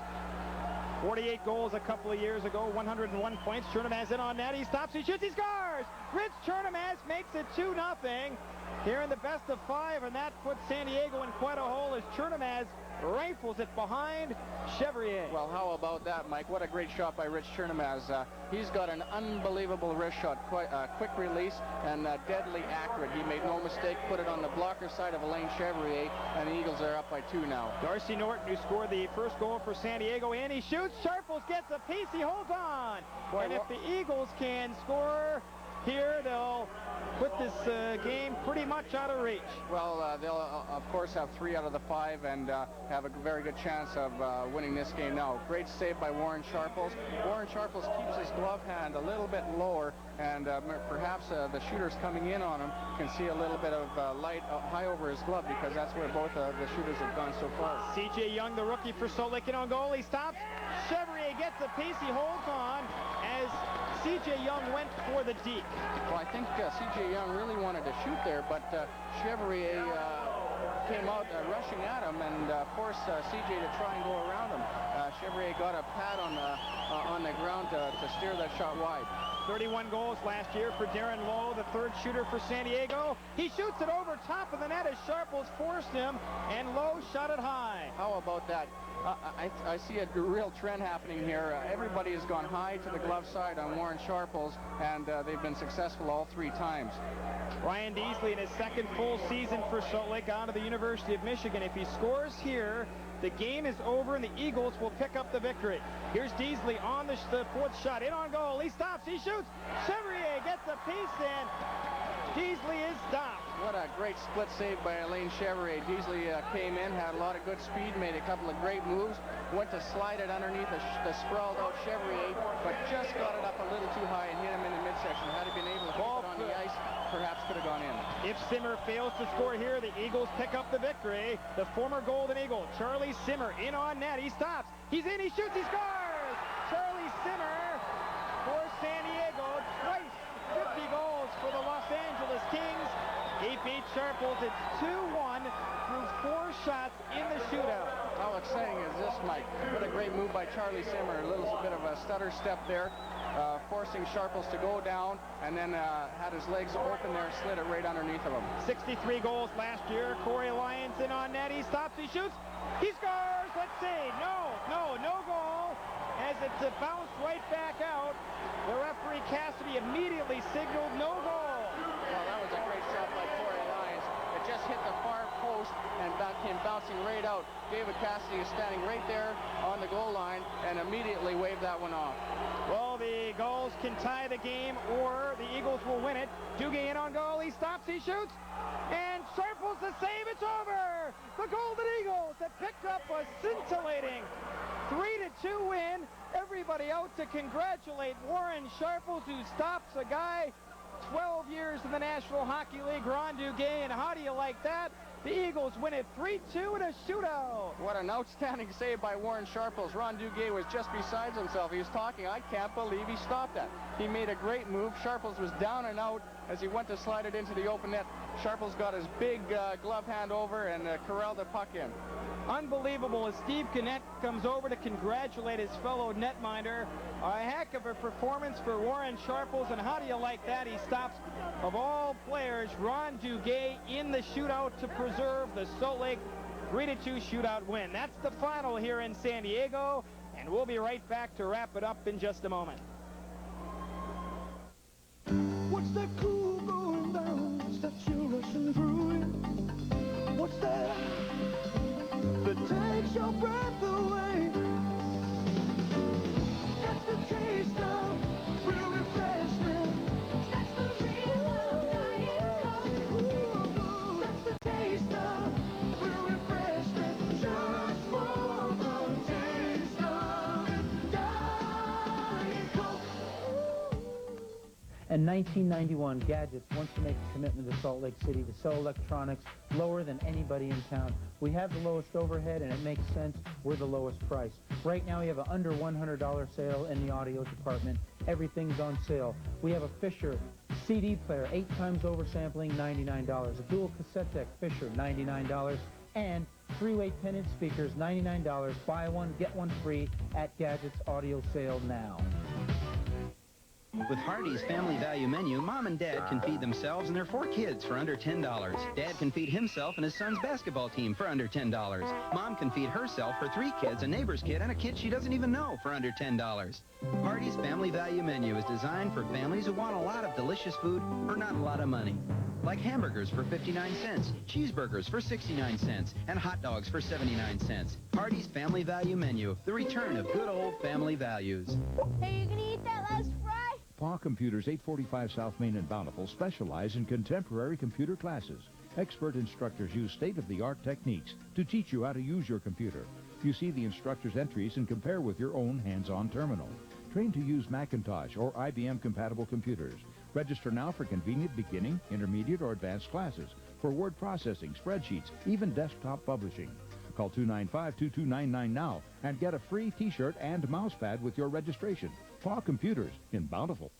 48 goals a couple of years ago, 101 points. Chernomaz in on net. He stops, he shoots, he scores! Rich Chernomaz makes it 2-0 here in the best of 5, and that puts San Diego in quite a hole as Chernomaz rifles it behind Chevrier. Well, how about that, Mike? What a great shot by Rich Chernomaz. He's got an unbelievable wrist shot, quite quick release and deadly accurate. He made no mistake, put it on the blocker side of Alain Chevrier, and the Eagles are up by 2 now. Darcy Norton, who scored the first goal for San Diego, and he shoots. Sharples gets a piece, he holds on. Boy, and if the Eagles can score here, they'll put this game pretty much out of reach. Well, they'll, of course, have 3 out of the 5 and have a very good chance of winning this game now. Great save by Warren Sharples. Warren Sharples keeps his glove hand a little bit lower, and perhaps the shooters coming in on him can see a little bit of light high over his glove, because that's where both the shooters have gone so far. C.J. Young, the rookie for Salt Lake, in on goal. He stops. Chevrier gets a piece. He holds on as C.J. Young went for the deke. Well, I think C.J. Young really wanted to shoot there, but Chevrier came out rushing at him and forced C.J. to try and go around him. Chevrier got a pad on the ground to steer that shot wide. 31 goals last year for Darren Lowe, the 3rd shooter for San Diego. He shoots it over top of the net as Sharples forced him, and Lowe shot it high. How about that? I see a real trend happening here. Everybody has gone high to the glove side on Warren Sharples, and they've been successful all 3 times. Ryan Deasley in his 2nd full season for Salt Lake, out of the University of Michigan. If he scores here, the game is over, and the Eagles will pick up the victory. Here's Deasley on the 4th shot. In on goal. He stops. He shoots. Chevrier gets a piece in. Deasley is stopped. What a great split save by Alain Chevrier. Deasley came in, had a lot of good speed, made a couple of great moves, went to slide it underneath the sprawled out Chevrier, but just got it up a little too high and hit him in the midsection. Had he been able to keep it on the ice, perhaps could have gone in. If Simmer fails to score here, the Eagles pick up the victory. The former Golden Eagle, Charlie Simmer, in on net. He stops. He's in. He shoots. He scores. Charlie Simmer for San Diego. Twice 50 goals for the Los Angeles Kings. He beat Sharples. It's 2-1 through 4 shots in the shootout. How exciting is this, Mike? What a great move by Charlie Simmer. A little bit of a stutter step there, forcing Sharples to go down, and then had his legs open there, slid it right underneath of him. 63 goals last year. Corey Lyons in on net. He stops, he shoots, he scores! Let's see. No goal. As it bounced right back out, the referee Cassidy immediately signaled no goal. Well, that was a great shot by Corey Lyons. It just hit the far post and came bouncing right out. David Cassidy is standing right there on the goal line and immediately waved that one off. Well, the Gulls can tie the game or the Eagles will win it. Duguay in on goal. He stops, he shoots, and Sharples the save. It's over. The Golden Eagles have picked up a scintillating 3-2 win. Everybody out to congratulate Warren Sharples, who stops a guy 12 years in the National Hockey League, Ron Duguay. And how do you like that? The Eagles win it 3-2 in a shootout. What an outstanding save by Warren Sharples. Ron Duguay was just besides himself. He was talking, I can't believe he stopped that. He made a great move. Sharples was down and out as he went to slide it into the open net. Sharples got his big glove hand over and corralled the puck in. Unbelievable as Steve Gannett comes over to congratulate his fellow netminder. A heck of a performance for Warren Sharples, and how do you like that? He stops, of all players, Ron Duguay in the shootout to preserve the Salt Lake 3-2 shootout win. That's the final here in San Diego, and we'll be right back to wrap it up in just a moment. What's that cool going down? What's that chill rushing through it? What's that takes your breath away? That's the taste of real refreshment. That's the real Diet Coke. That's the taste of real refreshment. Just for the taste of Diet Coke. In 1991, Gadgets wants to make a commitment to Salt Lake City to sell electronics lower than anybody in town. We have the lowest overhead, and it makes sense. We're the lowest price. Right now, we have an under $100 sale in the audio department. Everything's on sale. We have a Fisher CD player, 8 times oversampling, $99. A dual cassette deck, Fisher, $99. And 3-way tinted speakers, $99. Buy one, get one free at Gadgets Audio Sale now. With Hardee's Family Value Menu, Mom and Dad can feed themselves and their 4 kids for under $10. Dad can feed himself and his son's basketball team for under $10. Mom can feed herself, her 3 kids, a neighbor's kid, and a kid she doesn't even know for under $10. Hardee's Family Value Menu is designed for families who want a lot of delicious food for not a lot of money. Like hamburgers for 59 cents, cheeseburgers for 69 cents, and hot dogs for 79 cents. Hardee's Family Value Menu, the return of good old family values. Hey, you gonna eat that last fry? PAW Computers, 845 South Main in Bountiful, specialize in contemporary computer classes. Expert instructors use state-of-the-art techniques to teach you how to use your computer. You see the instructor's entries and compare with your own hands-on terminal. Train to use Macintosh or IBM-compatible computers. Register now for convenient beginning, intermediate, or advanced classes. For word processing, spreadsheets, even desktop publishing. Call 295-2299 now and get a free T-shirt and mouse pad with your registration. PAW Computers in Bountiful.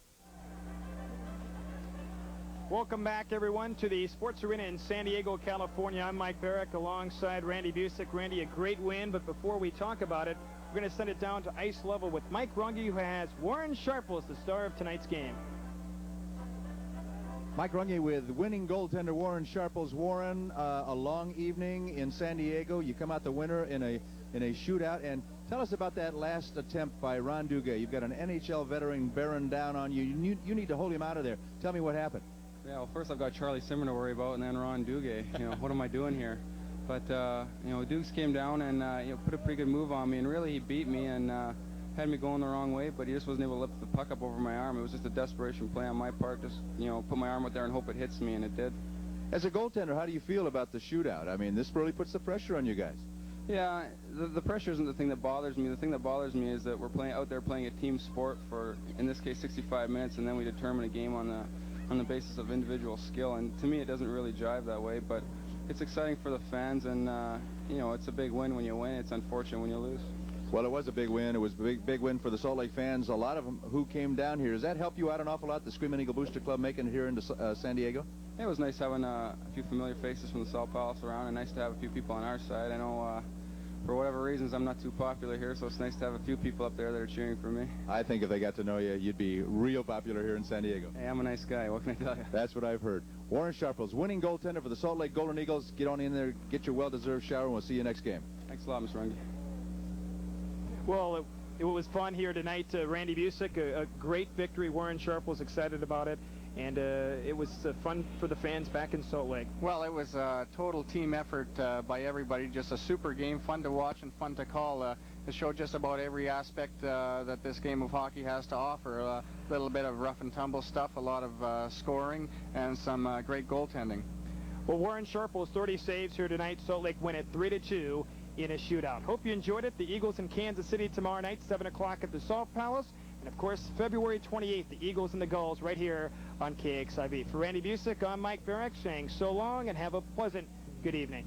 Welcome back, everyone, to the Sports Arena in San Diego, California. I'm Mike Barrick alongside Randy Busick. Randy, a great win, but before we talk about it, we're going to send it down to ice level with Mike Runge, who has Warren Sharples, the star of tonight's game. Mike Runge with winning goaltender Warren Sharples. Warren, a long evening in San Diego. You come out the winner in a shootout. And tell us about that last attempt by Ron Duguay. You've got an NHL veteran bearing down on you. You need to hold him out of there. Tell me what happened. Yeah, well, first I've got Charlie Simmer to worry about, and then Ron Duguay. You know, what am I doing here? But, you know, Dukes came down and, you know, put a pretty good move on me, and really he beat me and had me going the wrong way, but he just wasn't able to lift the puck up over my arm. It was just a desperation play on my part, just, you know, put my arm out there and hope it hits me, and it did. As a goaltender, how do you feel about the shootout? I mean, this really puts the pressure on you guys. Yeah, the pressure isn't the thing that bothers me. The thing that bothers me is that we're out there playing a team sport for, in this case, 65 minutes, and then we determine a game on the basis of individual skill. And to me, it doesn't really jive that way. But it's exciting for the fans, and you know, it's a big win when you win. It's unfortunate when you lose. Well, it was a big win. It was a big win for the Salt Lake fans. A lot of them who came down here. Does that help you out an awful lot? The Screaming Eagle Booster Club making it here into San Diego? It was nice having a few familiar faces from the Salt Palace around, and nice to have a few people on our side. I know for whatever reasons I'm not too popular here, so it's nice to have a few people up there that are cheering for me. I think if they got to know you, you'd be real popular here in San Diego. Hey, I'm a nice guy. What can I tell you? That's what I've heard. Warren Sharples, winning goaltender for the Salt Lake Golden Eagles. Get on in there, get your well-deserved shower, and we'll see you next game. Thanks a lot, Mr. Runge. Well, it was fun here tonight. Randy Busick, a great victory. Warren Sharples excited about it. And it was fun for the fans back in Salt Lake. Well, it was a total team effort by everybody. Just a super game, fun to watch and fun to call. It showed just about every aspect that this game of hockey has to offer. A little bit of rough and tumble stuff, a lot of scoring, and some great goaltending. Well, Warren Sharples, 30 saves here tonight. Salt Lake win it 3-2 in a shootout. Hope you enjoyed it. The Eagles in Kansas City tomorrow night, 7 o'clock at the Salt Palace. And, of course, February 28th, the Eagles and the Gulls right here on KXIV. For Randy Busick, I'm Mike Barrick saying so long and have a pleasant good evening.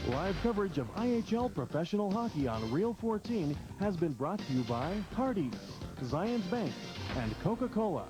Live coverage of IHL professional hockey on Reel 14 has been brought to you by Hardee's, Zions Bank, and Coca-Cola.